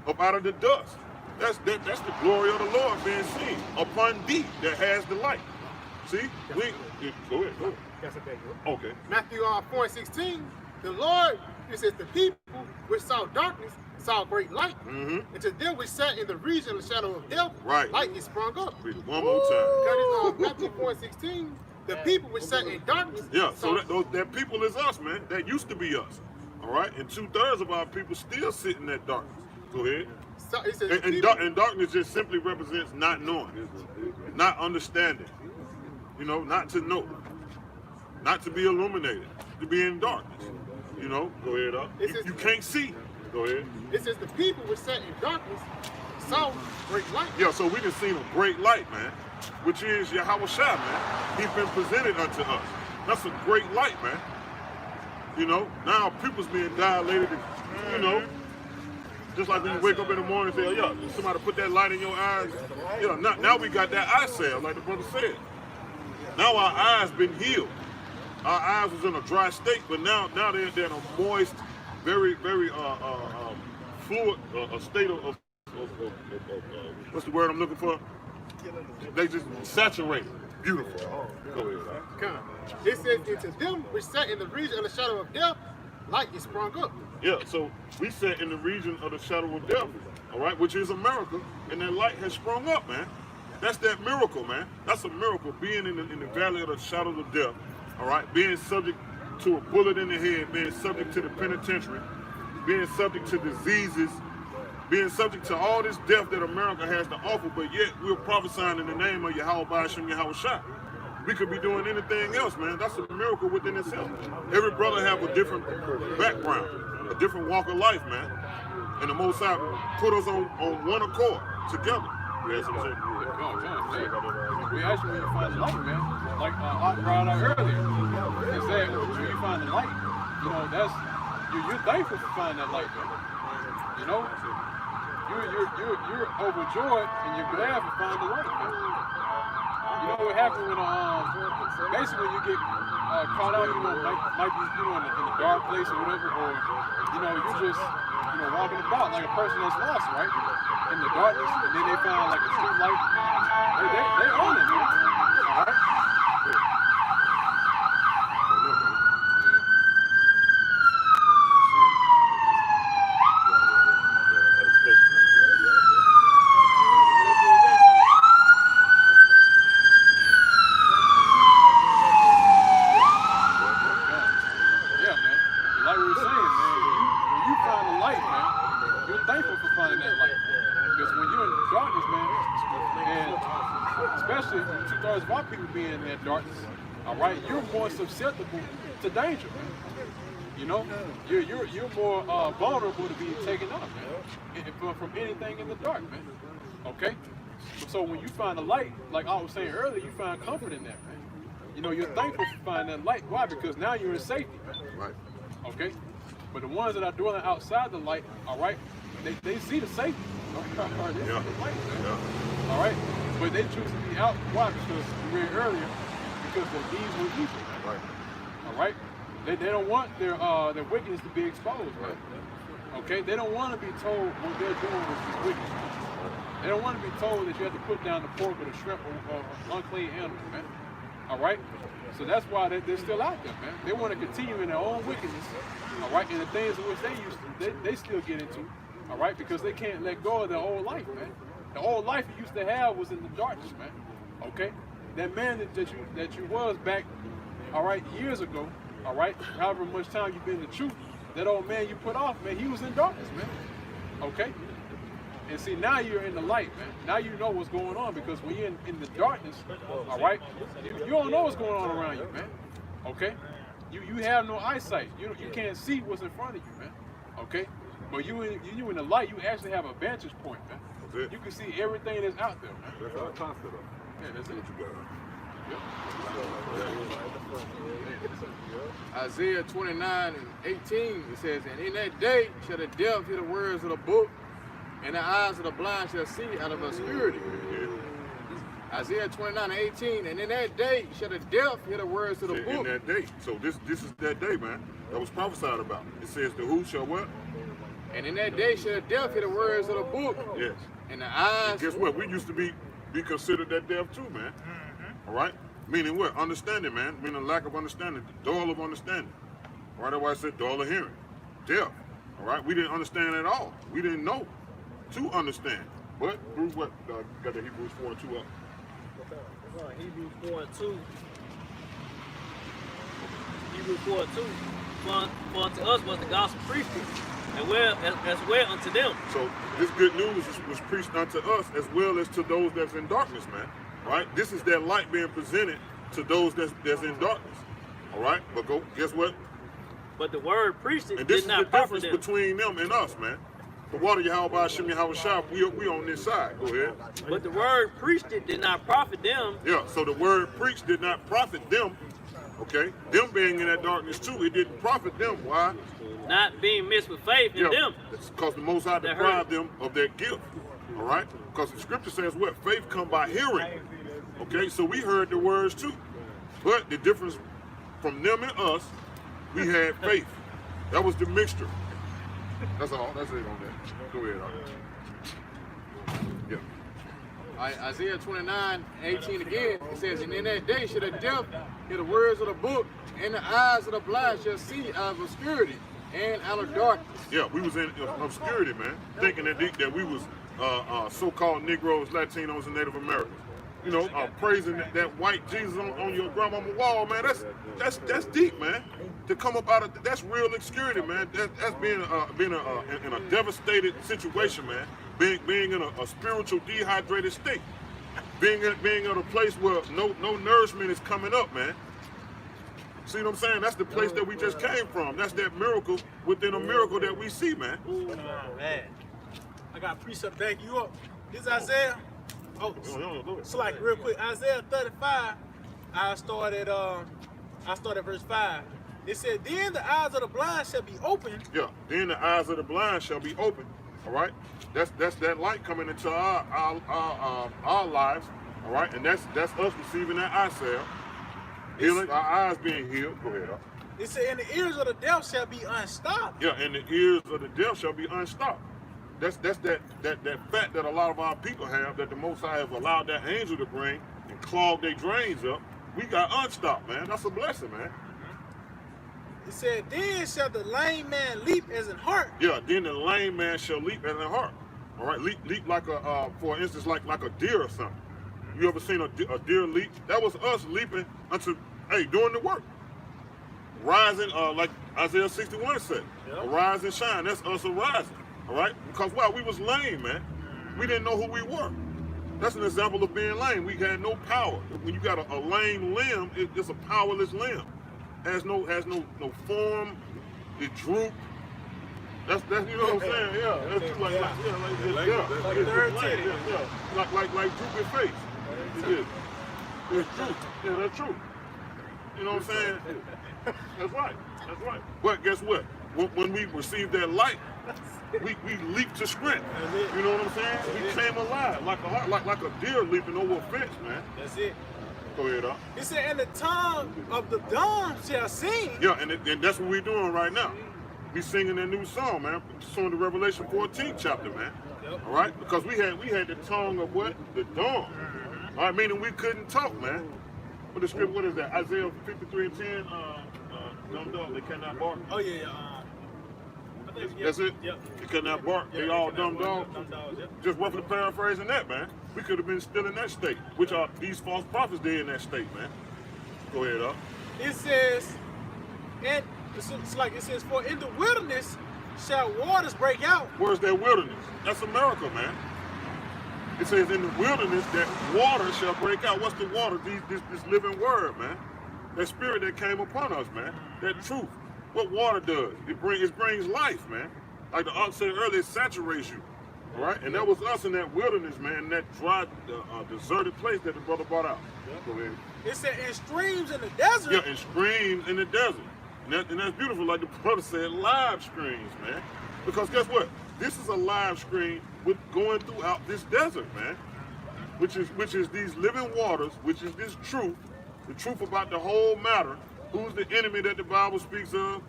S8: up out of the dust. That's the glory of the Lord being seen upon thee that has the light. See, go ahead.
S5: That's okay.
S8: Okay.
S5: Matthew 4:16, the Lord, it says, the people which saw darkness saw great light. And to them which sat in the region of the shadow of death, light is sprung up.
S8: Read it one more time.
S5: That is Matthew 4:16, the people which sat in darkness.
S8: Yeah, so that people is us, man. That used to be us. All right? And 2/3 of our people still sit in that darkness. Go ahead.
S5: So it says
S8: and darkness just simply represents not knowing, not understanding, not to know, not to be illuminated, to be in darkness. Go ahead up. You can't see. Go ahead.
S5: It says the people which sat in darkness saw great light.
S8: Yeah, so we just seen a great light, man, which is Yahweh Shai, man. He's been presented unto us. That's a great light, man. Now people's being dilated, just like when you wake up in the morning and say, oh, yeah, somebody put that light in your eyes. Now we got that eye salve, like the brother said. Now our eyes been healed. Our eyes was in a dry state, but now they're in a moist, very, very fluid state of what's the word I'm looking for? They just saturated. Beautiful. Go ahead.
S5: It says, and to them which sat in the region of the shadow of death, light is sprung up.
S8: Yeah, so we sat in the region of the shadow of death, all right, which is America, and that light has sprung up, man. That's that miracle, man. That's a miracle, being in the valley of the shadow of death, all right, being subject to a bullet in the head, being subject to the penitentiary, being subject to diseases, being subject to all this death that America has to offer, but yet we're prophesying in the name of Yahweh Ba'ashem Yahweh Shai. We could be doing anything else, man. That's a miracle within itself. Every brother have a different background, a different walk of life, man. And the Most High put us on one accord together. Yes, I'm saying.
S6: We actually, when you find the light, man, like I brought out earlier, is that when you find the light, that's you're thankful for finding that light, man. You're overjoyed and you're glad for finding the light, man. What happened when basically when you get caught out, might be in a dark place or whatever, or you just walking about like a person that's lost, right? In the darkness, and then they find like a street light. They own it, man. All right. Being in that darkness, all right, you're more susceptible to danger, man. You're more vulnerable to being taken up, man, from anything in the dark, man. Okay, so when you find a light, like I was saying earlier, you find comfort in that, man. You're thankful for finding that light. Why? Because now you're in safety,
S8: right?
S6: Okay, but the ones that are dwelling outside the light, all right, they see the safety. They see the light, man. All right. But they choose to be out. Why? Because we read earlier, because their deeds were evil.
S8: Right.
S6: All right. They don't want their wickedness to be exposed, man. Okay. They don't want to be told what they're doing was wicked. They don't want to be told that you have to put down the pork or the shrimp or unclean animal, man. All right. So that's why they're still out there, man. They want to continue in their own wickedness. All right. And the things in which they still get into. All right. Because they can't let go of their old life, man. The old life you used to have was in the darkness, man. Okay? That man that you was back, all right, years ago, all right, however much time you've been in the truth, that old man you put off, man, he was in darkness, man. Okay? And see, now you're in the light, man. Now you know what's going on, because when you're in the darkness, all right, you don't know what's going on around you, man. Okay? You have no eyesight. You can't see what's in front of you, man. Okay? But you in the light, you actually have a vantage point, man. You can see everything that's out there, man.
S4: That's our concept.
S6: Yeah, that's it.
S10: Isaiah 29:18, it says, and in that day shall the deaf hear the words of the book, and the eyes of the blind shall see out of obscurity. Isaiah 29:18, and in that day shall the deaf hear the words of the book.
S8: In that day. So this is that day, man, that was prophesied about. It says the who shall what?
S10: And in that day shall the deaf hear the words of the book.
S8: Yes.
S10: And the eyes.
S8: And guess what? We used to be considered that deaf too, man. All right? Meaning what? Understanding, man. Meaning lack of understanding. Dull of understanding. All right? That's why I said dull of hearing. Deaf. All right? We didn't understand at all. We didn't know to understand. But Bruce, what? Got the Hebrews 4:2 up.
S7: Hebrews 4:2. Hebrews 4:2. For unto us was the gospel preached, as well unto them.
S8: So this good news was preached unto us as well as to those that's in darkness, man. Right? This is that light being presented to those that's in darkness. All right? But guess what?
S7: But the word preached
S8: and this
S7: did not
S8: is the difference
S7: them.
S8: between them and us, man. The water Yahweh Hashem Yahweh Shah, we on this side. Go ahead.
S7: But the word preached it did not profit them.
S8: Yeah, so the word preached did not profit them. Okay? Them being in that darkness too, it didn't profit them. Why?
S7: Not being mixed with faith in them.
S8: It's because the Most High deprived them of their gift. All right? Because the scripture says what? Faith come by hearing. Okay? So we heard the words too. But the difference from them and us, we had faith. That was the mixture. That's all. That's it on that. Go ahead, yeah.
S10: All right, Isaiah 29:18 again. It says, and in that day shall the deaf hear the words of the book, and the eyes of the blind shall see out of obscurity and out of darkness.
S8: Yeah, we was in obscurity, man, thinking that we was so-called Negroes, Latinos, and Native Americans. You know, praising that white Jesus on your grandmama wall, man. That's deep, man. To come up out of that's real obscurity, man. That's being in a devastated situation, man. Being in a spiritual dehydrated state. Being in a place where no nourishment is coming up, man. See what I'm saying? That's the place that we just came from. That's that miracle within a miracle that we see, man.
S1: Ooh, man. I got a precept to back you up. This is Isaiah. Oh, so like real quick, Isaiah 35. I started verse 5. It said, then the eyes of the blind shall be opened.
S8: Yeah, then the eyes of the blind shall be opened. All right, that's that light coming into our lives. All right, and that's us receiving that eye salve, healing, our eyes being healed. Go ahead.
S1: It said, and the ears of the deaf shall be unstopped.
S8: Yeah, and the ears of the deaf shall be unstopped. That's that fact that a lot of our people have, that the Most High have allowed that angel to bring and clog their drains up. We got unstopped, man. That's a blessing, man.
S1: It said, then shall the lame man leap as an hart.
S8: Yeah, then the lame man shall leap as an hart. All right, leap like for instance, like a deer or something. You ever seen a deer leap? That was us leaping doing the work. Rising, like Isaiah 61 said, arise and shine. That's us arising. All right, because we was lame, man. We didn't know who we were. That's an example of being lame. We had no power. When you got a lame limb, it's a powerless limb. Has no form. It droop. That's you know what I'm saying? Yeah. That's like drooping face. It's true. Yeah, that's true. You know what I'm saying? That's right. That's right. But guess what? When we receive that light, we leap to strength. You know what I'm saying? We came alive like a deer leaping over a fence, man.
S1: That's it.
S8: Go ahead, up.
S1: It said, and the tongue of the dumb shall sing.
S8: Yeah, and that's what we're doing right now. We singing that new song, man. Song the Revelation 14 chapter, man. Yep. All right, because we had the tongue of what? The dumb. All right, meaning we couldn't talk, man. What the script? What is that? Isaiah 53:10. Dumb dog, they cannot bark.
S1: Oh yeah.
S8: That's it?
S1: Yep.
S8: They cannot bark. They all dumb dogs.
S1: Dumb dogs, yep.
S8: Just roughly paraphrasing that, man. we could have been still in that state, which are these false prophets, they're in that state, man. Go ahead, up.
S1: It says, and it's like it says, for in the wilderness shall waters break out.
S8: Where's that wilderness? That's America, man. It says in the wilderness that water shall break out. What's the water? This living word, man. That spirit that came upon us, man. That truth. What water does? It brings life, man. Like the aunt said earlier, it saturates you. All right? And that was us in that wilderness, man, that dry, deserted place that the brother brought out. Go ahead.
S1: It said in streams in the desert.
S8: Yeah, and streams in the desert. And that's beautiful, like the brother said, live streams, man. Because guess what? This is a live stream with going throughout this desert, man. Which is these living waters, which is this truth, the truth about the whole matter. Who's the enemy that the Bible speaks of?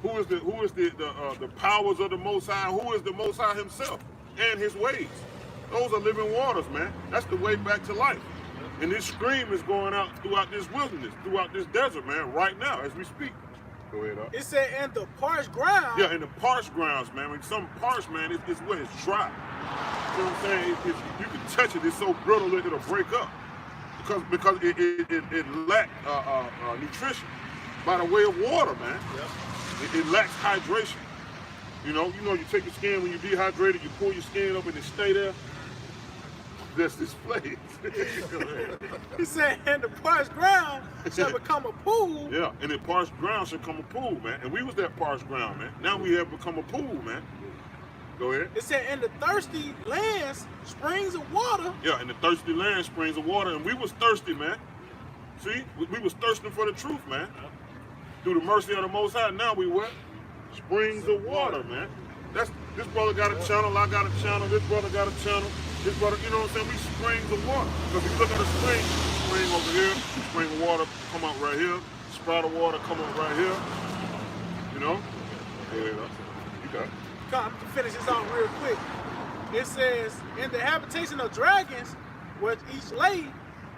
S8: Who is the powers of the Most High? Who is the Most High himself and his ways? Those are living waters, man. That's the way back to life. And this stream is going out throughout this wilderness, throughout this desert, man, right now as we speak. Go ahead, up.
S1: It said in the parched ground.
S8: Yeah, in the parched grounds, man. When some parched, man, it's where it's dry. You know what I'm saying? You can touch it, it's so brittle it'll break up. Because it lacks nutrition by the way of water, man. Yep. It lacks hydration. You know, you take your skin when you're dehydrated, you pull your skin up and it stay there. That's displayed.
S1: He said, and the parched ground shall become a pool.
S8: Yeah, and the parched ground shall become a pool, man. And we was that parched ground, man. Now we have become a pool, man. Go ahead.
S1: It said, in the thirsty lands, springs of water.
S8: Yeah, in the thirsty land, springs of water. And we was thirsty, man. See, we was thirsting for the truth, man. Through the mercy of the Most High, now we what? Springs of water, man. This brother got a channel, I got a channel, this brother got a channel. This brother, you know what I'm saying? We springs of water. Because if you look at a spring over here, spring of water come out right here, sprout of water come out right here. You know? Yeah, you got it.
S1: Come, to finish this off real quick. It says, in the habitation of dragons, which each lay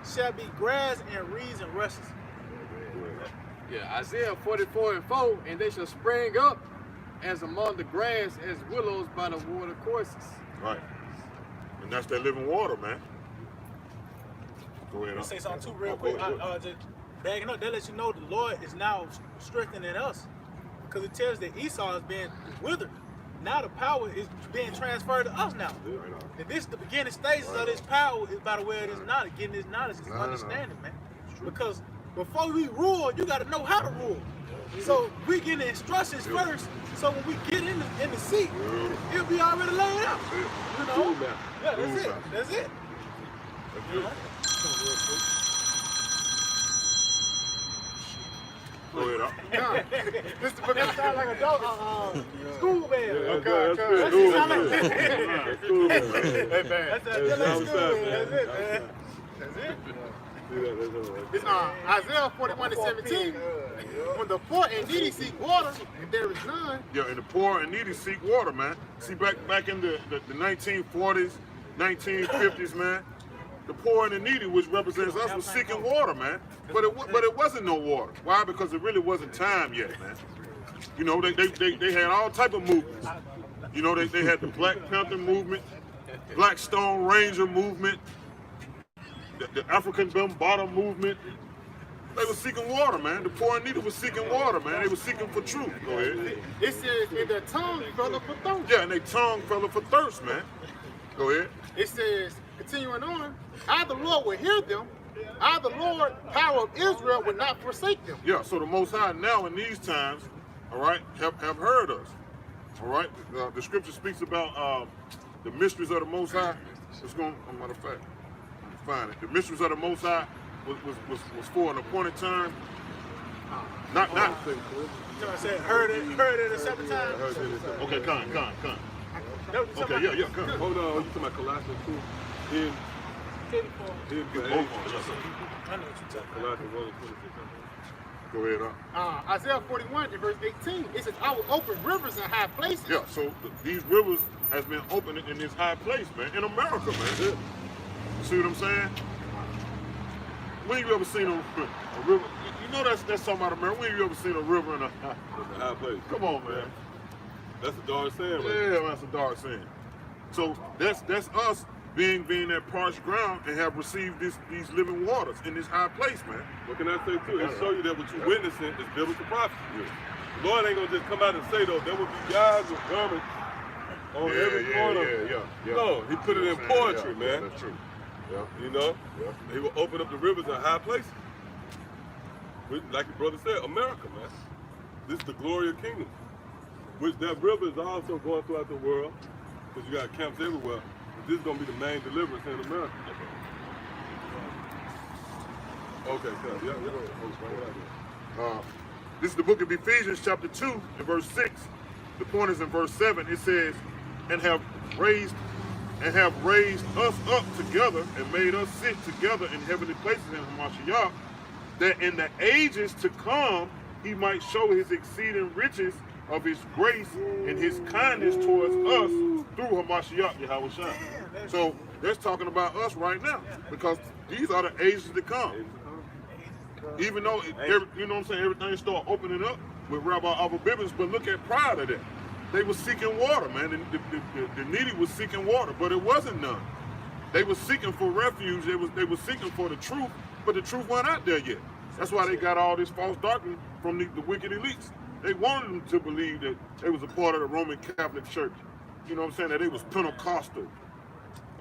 S1: shall be grass and reeds and rushes.
S10: Yeah, Isaiah 44:4, and they shall spring up as among the grass, as willows by the water courses.
S8: Right. And that's that living water, man. Go ahead.
S1: Let me say something too real quick. Just backing up, that lets you know the Lord is now strengthening us. Because it tells that Esau has been withered. Now the power is being transferred to us now. And this is the beginning stages of this power is by the way of this knowledge. Getting this knowledge is understanding, man. Because before we rule, you got to know how to rule. So we get the instructions first. So when we get in the seat, it'll be already laid out. You know? Yeah, that's it. That's it. You know?
S8: Go ahead, up.
S1: This sound like a dog. School bell.
S8: Okay,
S1: That's it, man. That's it.
S5: It's Isaiah 41:17. When the poor and needy seek water, and there is none.
S8: Yeah, and the poor and needy seek water, man. See, back in the 1940s, 1950s, man, the poor and the needy, which represents us, was seeking water, man. But it wasn't no water. Why? Because it really wasn't time yet, man. You know, they had all type of movements. You know, they had the Black Panther movement, Black Stone Ranger movement, the African Bambaataa movement. They were seeking water, man. The poor and needy was seeking water, man. They were seeking for truth. Go ahead.
S5: It says, and their tongue fell for thirst.
S8: Yeah, and their tongue fell for thirst, man. Go ahead.
S5: It says, continuing on, I the Lord will hear them. I the Lord, power of Israel, will not forsake them.
S8: Yeah, so the Most High now in these times, all right, have heard us. All right, the scripture speaks about the mysteries of the Most High. It's going, as a matter of fact, find it. The mysteries of the Most High was for an appointed time. Not.
S1: I said, heard it a separate time.
S8: Okay, come. Okay, yeah, come.
S4: Hold on, you talking about Colossians 2?
S1: I know what you're talking about.
S4: Colossians 1:26.
S8: Go ahead,
S5: Isaiah 41:18. It says, I will open rivers in high places.
S8: Yeah, so these rivers has been opened in this high place, man, in America, man. You see what I'm saying? When have you ever seen a river? You know that's talking about America. When have you ever seen a river in a
S4: high place?
S8: Come on, man.
S4: That's a dark saying, man.
S8: Yeah, that's a dark saying. So that's us being that parched ground and have received these living waters in this high place, man.
S4: What can I say too? It show you that what you're witnessing is biblical prophecy. The Lord ain't gonna just come out and say though, there will be guys with garments on every corner. No, he put it in poetry, man.
S8: That's true. Yeah.
S4: You know? He will open up the rivers in high places. Like your brother said, America, man. This is the glory of kingdom. Which that river is also going throughout the world, because you got camps everywhere. But this is going to be the main deliverance in America. Okay,
S8: this is the book of Ephesians chapter 2 and verse 6. The point is in verse 7. It says, and have raised us up together and made us sit together in heavenly places in Hamashiach, that in the ages to come he might show his exceeding riches of his grace and his kindness towards us through Hamashiach Yahushua. So that's talking about us right now, because these are the ages to come. Even though, you know what I'm saying, everything started opening up with Rabbi Abba Bibbins, but look at prior to that. They were seeking water, man. The needy was seeking water, but it wasn't none. They were seeking for refuge. They were seeking for the truth, but the truth wasn't out there yet. That's why they got all this false doctrine from the wicked elites. They wanted them to believe that they was a part of the Roman Catholic Church. You know what I'm saying? That they was Pentecostal.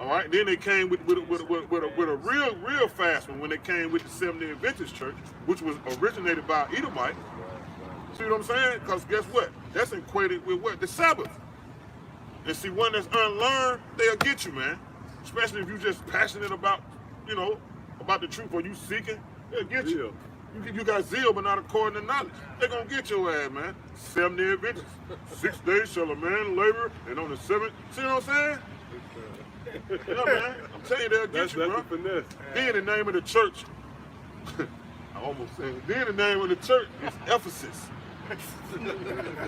S8: All right. Then they came with a real fast one when they came with the Seventh-day Adventist Church, which was originated by Edomite. See what I'm saying? Because guess what? That's equated with what? The Sabbath. And see, one that's unlearned, they'll get you, man. Especially if you're just passionate about, you know, about the truth, or you seeking, they'll get you. You got zeal, but not according to knowledge. They're going to get your ass, man. 7-day Adventist. 6 days shall a man labor, and on the 7th, see what I'm saying? Yeah, man. I'm telling you, they'll get you, bro. Then the name of the church, I almost said it. Then the name of the church is Ephesus.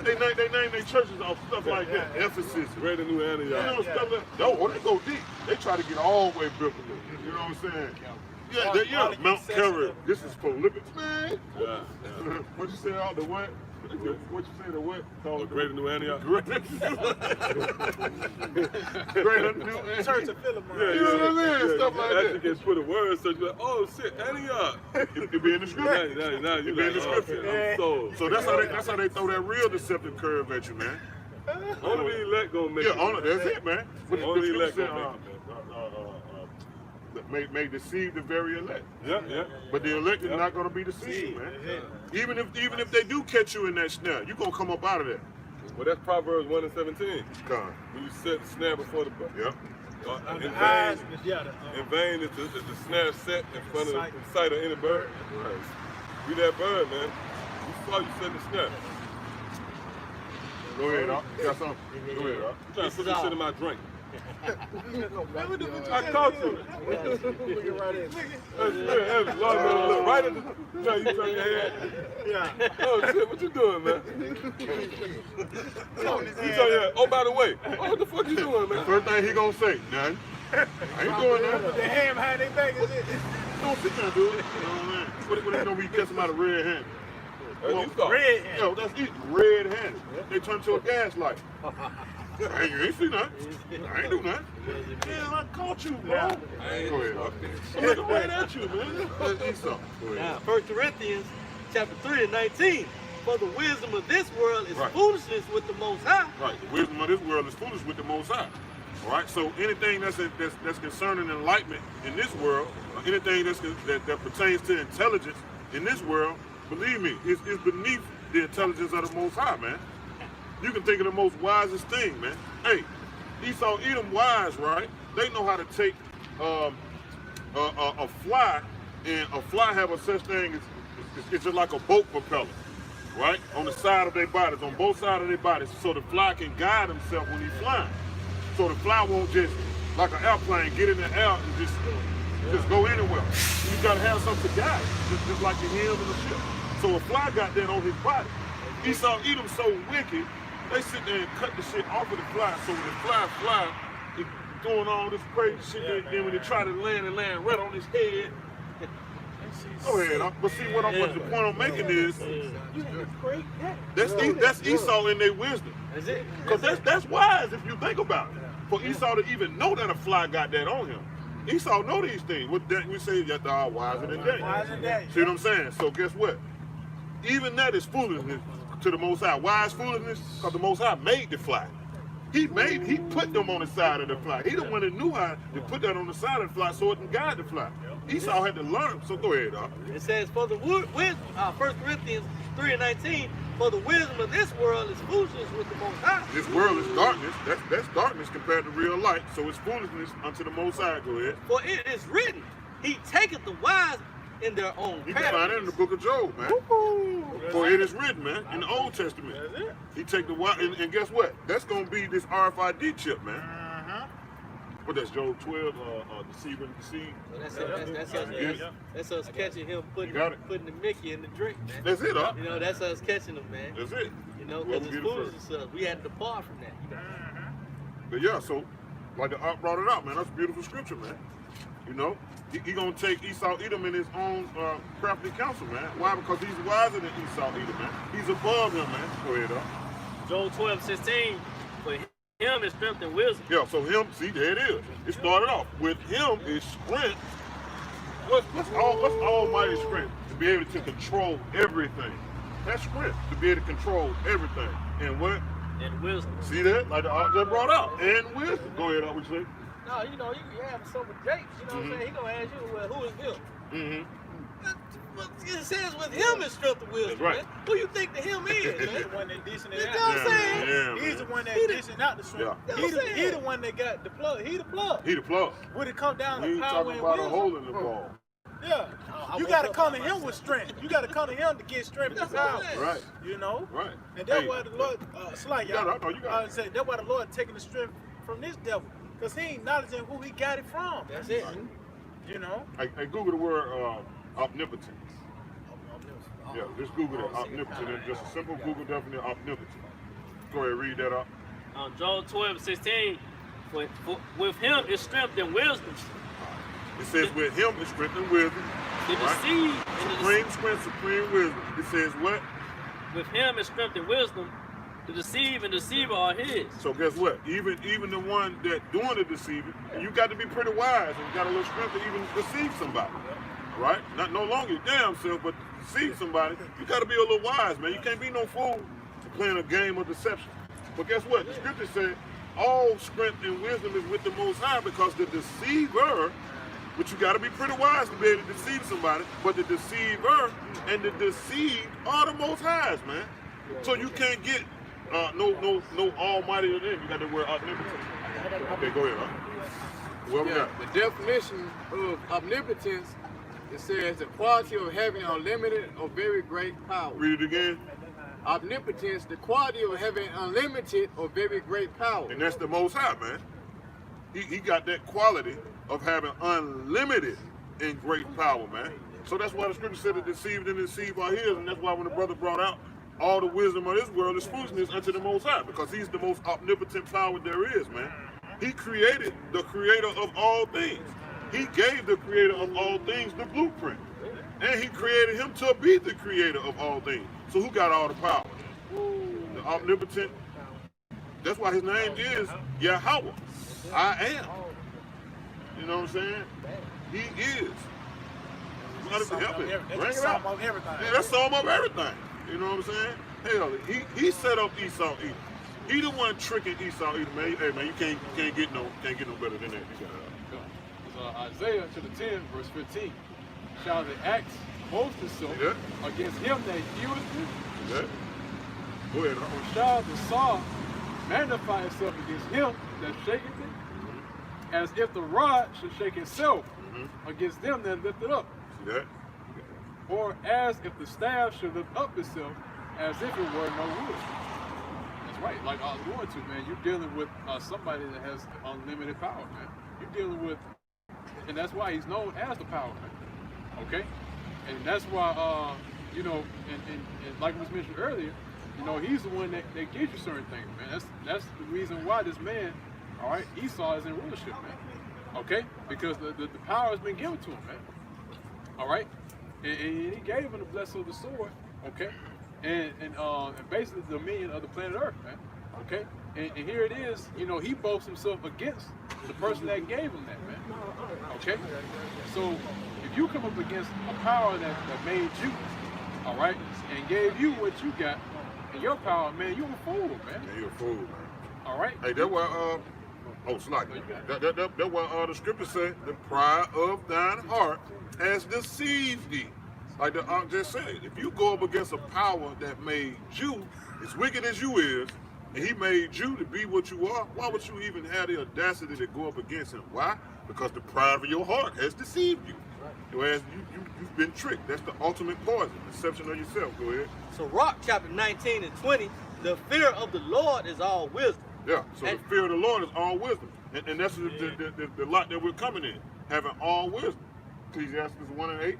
S8: they name their churches off stuff like that. Ephesus,
S4: Greater New Antioch.
S8: You know, stuff like, no, they go deep. They try to get all the way biblical. You know what I'm saying? Yeah, Mount Carmel. This is Philippians, man. What you say out the what? What you say the what?
S4: Called Greater New Antioch.
S8: Greater New Antioch.
S1: Church of Philip.
S8: You know what I mean? Stuff like that.
S4: You can put a word, so you're like, oh shit, Antioch.
S8: It be in the scripture.
S4: Now you be in the scripture.
S8: So that's how they throw that real deceptive curve at you, man.
S4: Only the elect gonna make it.
S8: Yeah, that's it, man.
S4: Only the elect gonna make it.
S8: May deceive the very elect.
S4: Yeah.
S8: But the elect is not going to be deceived, man. Even if they do catch you in that snare, you're going to come up out of that.
S4: Well, that's Proverbs 1 and 17.
S8: Come.
S4: When you set the snare before the buck.
S8: Yeah.
S4: In vain is the snare set in front of the sight of any bird. Be that bird, man. You saw you set the snare.
S8: Go ahead, Doc. You got something? Go ahead, Doc.
S4: I'm trying to put this shit in my drink.
S8: I caught you.
S4: Look, right at the. You turn your head.
S1: Yeah.
S4: Oh shit, what you doing, man? You turn your head. Oh, by the way, what the fuck you doing, man?
S8: First thing he gonna say, nothing. I ain't doing that.
S1: The hand behind their back is it?
S8: Don't sit there, dude. You know what I mean? What they gonna be catching out of red handed?
S1: Red handed.
S8: Yo, that's it. Red handed. They turn to a gaslight. You ain't see nothing. I ain't do nothing. Man, I caught you, bro. Go ahead, I'm looking right at you, man. Let's eat something.
S3: Now, 1 Corinthians chapter 3 and 19. For the wisdom of this world is foolishness with the Most High.
S8: Right. The wisdom of this world is foolish with the Most High. All right. So anything that's concerning enlightenment in this world, or anything that pertains to intelligence in this world, believe me, is beneath the intelligence of the Most High, man. You can think of the most wisest thing, man. Hey, Esau, Edom wise, right? They know how to take a fly, and a fly have a such thing as it's just like a boat propeller, right? On the side of their bodies, on both sides of their bodies, so the fly can guide himself when he's flying. So the fly won't just, like an airplane, get in the air and just go anywhere. You gotta have something to guide, just like the helm of the ship. So a fly got that on his body. Esau, Edom so wicked, they sit there and cut the shit off of the fly. So when the fly, it's doing all this crazy shit. Then when they try to land, it land right on his head. Go ahead. But see, the point I'm making is, that's Esau in their wisdom. Because that's wise if you think about it. For Esau to even know that a fly got that on him. Esau know these things. With that, we say that thou art wiser than they. See what I'm saying? So guess what? Even that is foolishness to the Most High. Why is foolishness? Because the Most High made the fly. He put them on the side of the fly. He the one that knew how to put that on the side of the fly so it can guide the fly. Esau had to learn. So go ahead, dog.
S3: It says, for the wisdom, 1 Corinthians 3:19, for the wisdom of this world is foolishness with the Most High.
S8: This world is darkness. That's darkness compared to real light. So it's foolishness unto the Most High. Go ahead.
S3: For it is written, he taketh the wise in their own
S8: You can find that in the book of Job, man. For it is written, man, in the Old Testament. He take the wise, and guess what? That's going to be this RFID chip, man. What that's Job 12, deceiver and deceived.
S3: That's us catching him putting the Mickey in the drink, man.
S8: That's it, huh?
S3: You know, that's us catching him, man.
S8: That's it.
S3: You know, because it's foolishness to us. We had to depart from that.
S8: But yeah, so like the Ark brought it out, man. That's beautiful scripture, man. You know, he gonna take Esau Edom in his own crafty counsel, man. Why? Because he's wiser than Esau Edom, man. He's above him, man. Go ahead,
S7: Job 12:16. For him is strength and wisdom.
S8: Yeah, so him, see, there it is. It started off with him is strength. What's Almighty strength? To be able to control everything. That's strength, to be able to control everything. And what?
S7: And wisdom.
S8: See that? Like the Ark just brought out. And wisdom. Go ahead, what you say?
S3: No, you know, you have some with Jake, you know what I'm saying? He gonna ask you, well, who is him? It says with him is strength and wisdom,
S8: right.
S3: man. Who you think the him is, man?
S1: He's the one that dishing it
S3: You know
S1: out.
S3: what I'm saying?
S8: Yeah,
S1: He's the one that dishing out the strength.
S8: Yeah.
S1: He the one that got the plug. He the plug.
S8: He the plug.
S1: When it come down
S8: We
S1: to
S8: ain't
S1: power
S8: talking
S1: and
S8: about a
S1: wisdom,
S8: hole in the ball.
S1: yeah, you got to come to him with strength. You got to come to him to get strength and power.
S8: Right.
S1: You know.
S8: Right.
S1: And that's
S8: Hey.
S1: why the Lord, Sly, y'all.
S8: No, you got it.
S1: Say that's why the Lord taking the strength from this devil, cause he ain't acknowledging who he got it from.
S3: That's it.
S1: You know.
S8: I Google the word omnipotence. Yeah, just Google it, omnipotent. And just a simple Google definition of omnipotent. Go ahead, read that up.
S7: Job 12:16. For with him is strength and wisdom.
S8: It says with him is strength and wisdom.
S7: To deceive and to
S8: Supreme strength, supreme wisdom. It says what?
S7: with him is strength and wisdom. To deceive and deceiver are his.
S8: So guess what? Even the one that doing the deceiving, you got to be pretty wise and got a little strength to even deceive somebody. Right? Not no longer your damn self, but deceive somebody. You got to be a little wise, man. You can't be no fool playing a game of deception. But guess what? The scripture said all strength and wisdom is with the Most High, because the deceiver, but you got to be pretty wise to be able to deceive somebody, but the deceiver and the deceived are the Most Highs, man. So you can't get no almighty than them. You got the word omnipotent. Okay, go ahead. Well,
S10: Yeah, the definition of omnipotence, it says the quality of having unlimited or very great power.
S8: Read it again.
S10: Omnipotence, the quality of having unlimited or very great power.
S8: And that's the Most High, man. He got that quality of having unlimited and great power, man. So that's why the scripture said the deceived and deceive are his, and that's why when the brother brought out all the wisdom of this world is foolishness unto the Most High, because he's the most omnipotent power there is, man. He created the creator of all things. He gave the creator of all things the blueprint. And he created him to be the creator of all things. So who got all the power? The omnipotent. That's why his name is Yahweh. I am. You know what I'm saying? He is. You gotta help it. Bring it out. Yeah, that's sum of everything. You know what I'm saying? Hell, he set up Esau Edom. He the one tricking Esau Edom, man. Hey man, you can't get no better than that.
S6: Isaiah chapter 10, verse 15. Shall the axe boast itself against him that heweth it?
S8: Yeah. Go ahead.
S6: Or shall the saw magnify itself against him that shaketh it? As if the rod should shake itself against them that lift it up.
S8: See that?
S6: Or as if the staff should lift up itself as if it were no wood. That's right. Like I was going to, man, you're dealing with somebody that has unlimited power, man. You're dealing with, and that's why he's known as the power man. Okay? And that's why, you know, and like was mentioned earlier, you know, he's the one that gives you certain things, man. That's the reason why this man, all right, Esau is in rulership, man. Okay? Because the power has been given to him, man. All right? And he gave him the blessing of the sword, okay? And basically the dominion of the planet Earth, man. Okay? And here it is, you know, he boasts himself against the person that gave him that, man. Okay? So if you come up against a power that made you, all right, and gave you what you got, and your power, man, you a fool, man.
S8: Yeah, you're a fool, man.
S6: All right?
S8: Hey, that's why, that's why the scripture said, the pride of thine heart has deceived thee. Like the just said, if you go up against a power that made you, as wicked as you is, and he made you to be what you are, why would you even have the audacity to go up against him? Why? Because the pride of your heart has deceived you. Whereas you've been tricked. That's the ultimate poison, deception of yourself. Go ahead.
S3: So Rock chapter 19 and 20, the fear of the Lord is all wisdom.
S8: Yeah, so the fear of the Lord is all wisdom. And that's the lot that we're coming in, having all wisdom. Ecclesiastes 1 and 8.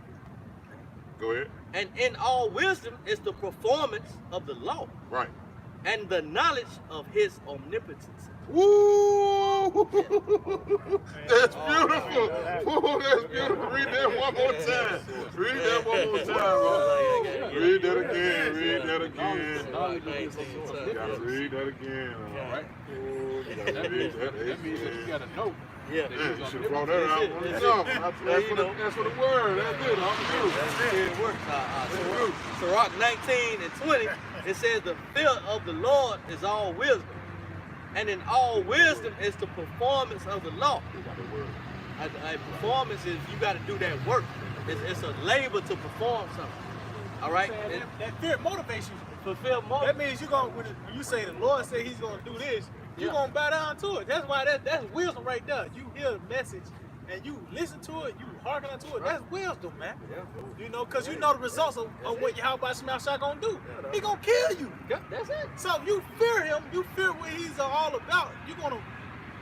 S8: Go ahead.
S3: And in all wisdom is the performance of the law.
S8: Right.
S3: And the knowledge of his omnipotence.
S8: Woo! That's beautiful. Woo, that's beautiful. Read that one more time. Read that one more time, bro. Read that again. Read that again. You gotta read that again. All right.
S6: That means that you gotta know.
S3: Yeah.
S8: Man, you should have brought that out. That's for the word. That's it.
S3: That's it. It works. So Rock 19 and 20, it says the fear of the Lord is all wisdom. And in all wisdom is the performance of the law. A performance is you got to do that work. It's a labor to perform something. All right?
S1: That fear motivates you.
S3: Fulfill more.
S1: That means you're going when you say the Lord say he's going to do this, you're going to bow down to it. That's why that's wisdom right there. You hear the message and you listen to it, you hearken unto it. That's wisdom, man. You know, because you know the results of what Yahweh Shemashah going to do. He going to kill you.
S3: That's it.
S1: So you fear him, you fear what he's all about. You're going to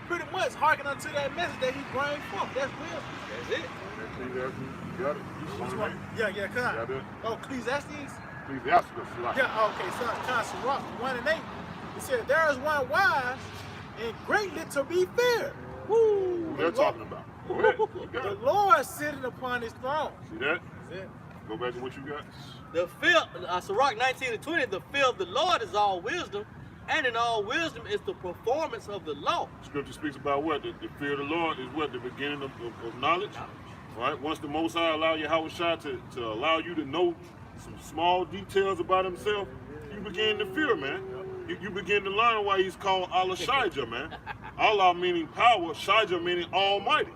S1: pretty much hearken unto that message that he brings forth. That's wisdom.
S3: That's it.
S8: You got it?
S1: Yeah, come on.
S8: Got it?
S1: Oh, Ecclesiastes?
S8: Ecclesiastes.
S1: Yeah, okay, so Sirach 1 and 8. It said, there is one wise and greatly to be feared. Woo!
S8: Who they're talking about? Go ahead.
S1: The Lord sitting upon his throne.
S8: See that?
S1: That's it.
S8: Go back to what you got.
S3: The fear, Sirach 19 and 20, the fear of the Lord is all wisdom, and in all wisdom is the performance of the law.
S8: Scripture speaks about what? The fear of the Lord is what? The beginning of knowledge. Right? Once the Most High allow Yahweh Shai to allow you to know some small details about himself, you begin to fear, man. You begin to learn why he's called Allah Shaija, man. Allah meaning power, Shaija meaning almighty.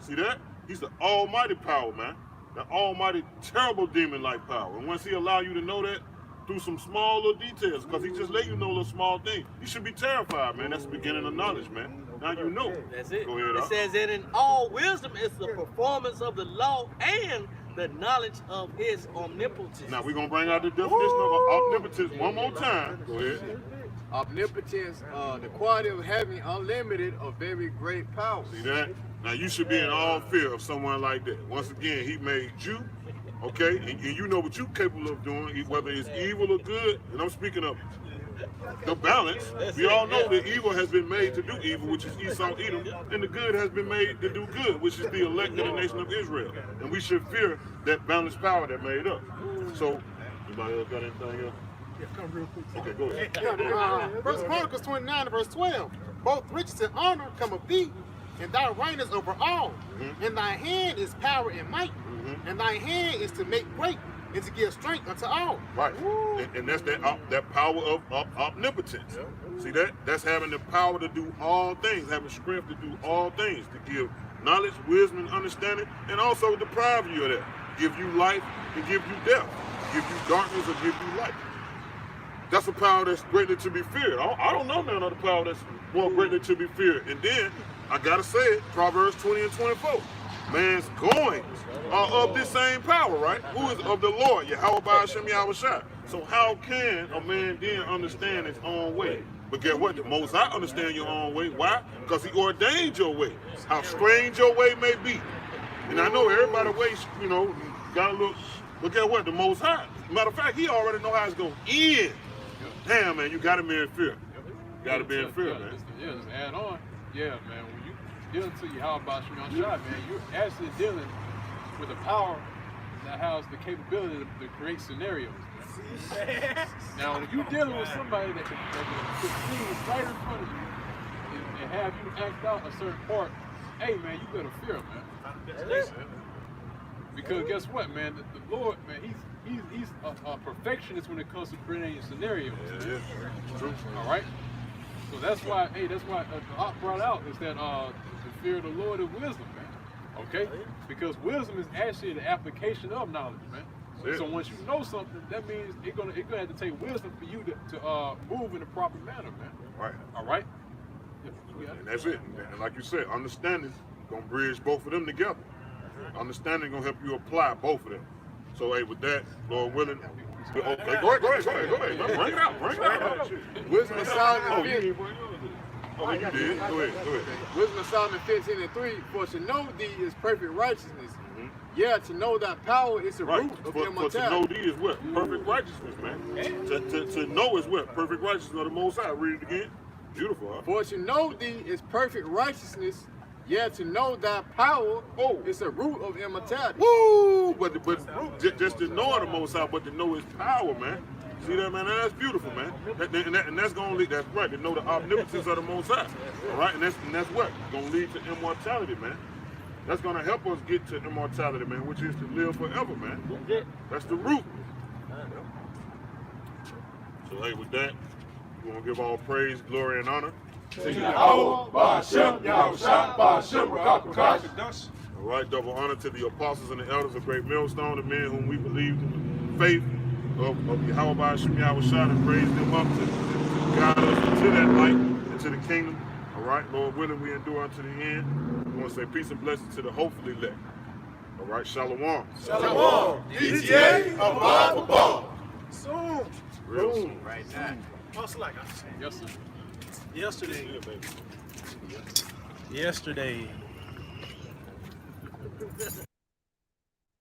S8: See that? He's the almighty power, man. The almighty, terrible demon-like power. And once he allow you to know that through some small little details, because he just let you know little small things, you should be terrified, man. That's the beginning of knowledge, man. Now you know.
S3: That's it.
S8: Go ahead,
S3: it says that in all wisdom is the performance of the law and the knowledge of his omnipotence.
S8: Now we're going to bring out the definition of omnipotence one more time. Go ahead.
S10: Omnipotence, the quality of having unlimited or very great power.
S8: See that? Now you should be in all fear of someone like that. Once again, he made you, okay? And you know what you're capable of doing, whether it's evil or good. And I'm speaking of the balance. We all know that evil has been made to do evil, which is Esau, Edom, and the good has been made to do good, which is the elect of the nation of Israel. And we should fear that balanced power that made us. So, anybody else got anything else?
S5: Yeah, come real quick.
S8: Okay, go ahead.
S5: First Chronicles 29 and verse 12. Both riches and honor come of thee, and thou reignest over all. And thy hand is power and might, and thy hand is to make great, and to give strength unto all.
S8: Right, and that's that power of omnipotence. See that? That's having the power to do all things, having strength to do all things, to give knowledge, wisdom, and understanding, and also deprive you of that. Give you life and give you death. Give you darkness or give you light. That's a power that's greatly to be feared. I don't know none other power that's more greatly to be feared. And then, I gotta say it, Proverbs 20 and 24. Man's goings are of this same power, right? Who is of the Lord, Yahweh Ba'ashem Yahweh Shai. So how can a man then understand his own way? But guess what? The Most High understand your own way. Why? Because he ordained your way. How strange your way may be. And I know everybody ways, you know, gotta look. But guess what? The Most High. Matter of fact, he already know how it's going to end. Damn, man, you got to be in fear. You got to be in fear, man.
S6: Yeah, just add on. Yeah, man, when you dealing to Yahweh Ba'ashem Shai, man, you're actually dealing with a power that has the capability to create scenarios. Now, when you dealing with somebody that can see what's right in front of you and have you act out a certain part, hey man, you better fear him, man. Because guess what, man? The Lord, man, he's a perfectionist when it comes to creating scenarios.
S4: Yeah, true.
S6: All right. So that's why, the Op brought out is that the fear of the Lord is wisdom, man. Okay? Because wisdom is actually the application of knowledge, man. So once you know something, that means it's gonna have to take wisdom for you to move in the proper manner, man.
S4: Right.
S6: All right.
S4: And that's it. And like you said, understanding gonna bridge both of them together. Understanding gonna help you apply both of them. So hey, with that, Lord willing. Okay, go ahead. Bring it out.
S10: Wisdom of Solomon
S4: you did. Go ahead.
S10: Wisdom of Solomon 15:3. For to know thee is perfect righteousness. Yeah, to know that power is the root of
S4: For
S10: immortality.
S4: to know thee is what? Perfect righteousness, man. To know is what? Perfect righteousness of the Most High. Read it again. Beautiful, huh?
S10: For to know thee is perfect righteousness. Yeah, to know thy power is the root of immortality.
S4: Woo! But just to know the Most High, but to know His power, man. See that, man? That's beautiful, man. And that's gonna lead. That's right. To know the omnipotence of the Most High. All right, and that's what gonna lead to immortality, man. That's gonna help us get to immortality, man, which is to live forever, man. That's the root. So hey, with that, we want to give all praise, glory, and honor.
S8: All
S4: right, double honor to the apostles and the elders of Great Millstone, the men whom we believed in the faith of Yahweh Shem Yahushua and raised them up to guide us into that light, into the kingdom. All right, Lord willing, we endure unto the end. We want to say peace and blessings to the hopefully elect. All right, Shalom.
S1: Shalom.
S8: ETA above.
S1: Soon.
S4: Real soon.
S1: Right now. Just like I said.
S6: Yes, sir.
S1: Yesterday.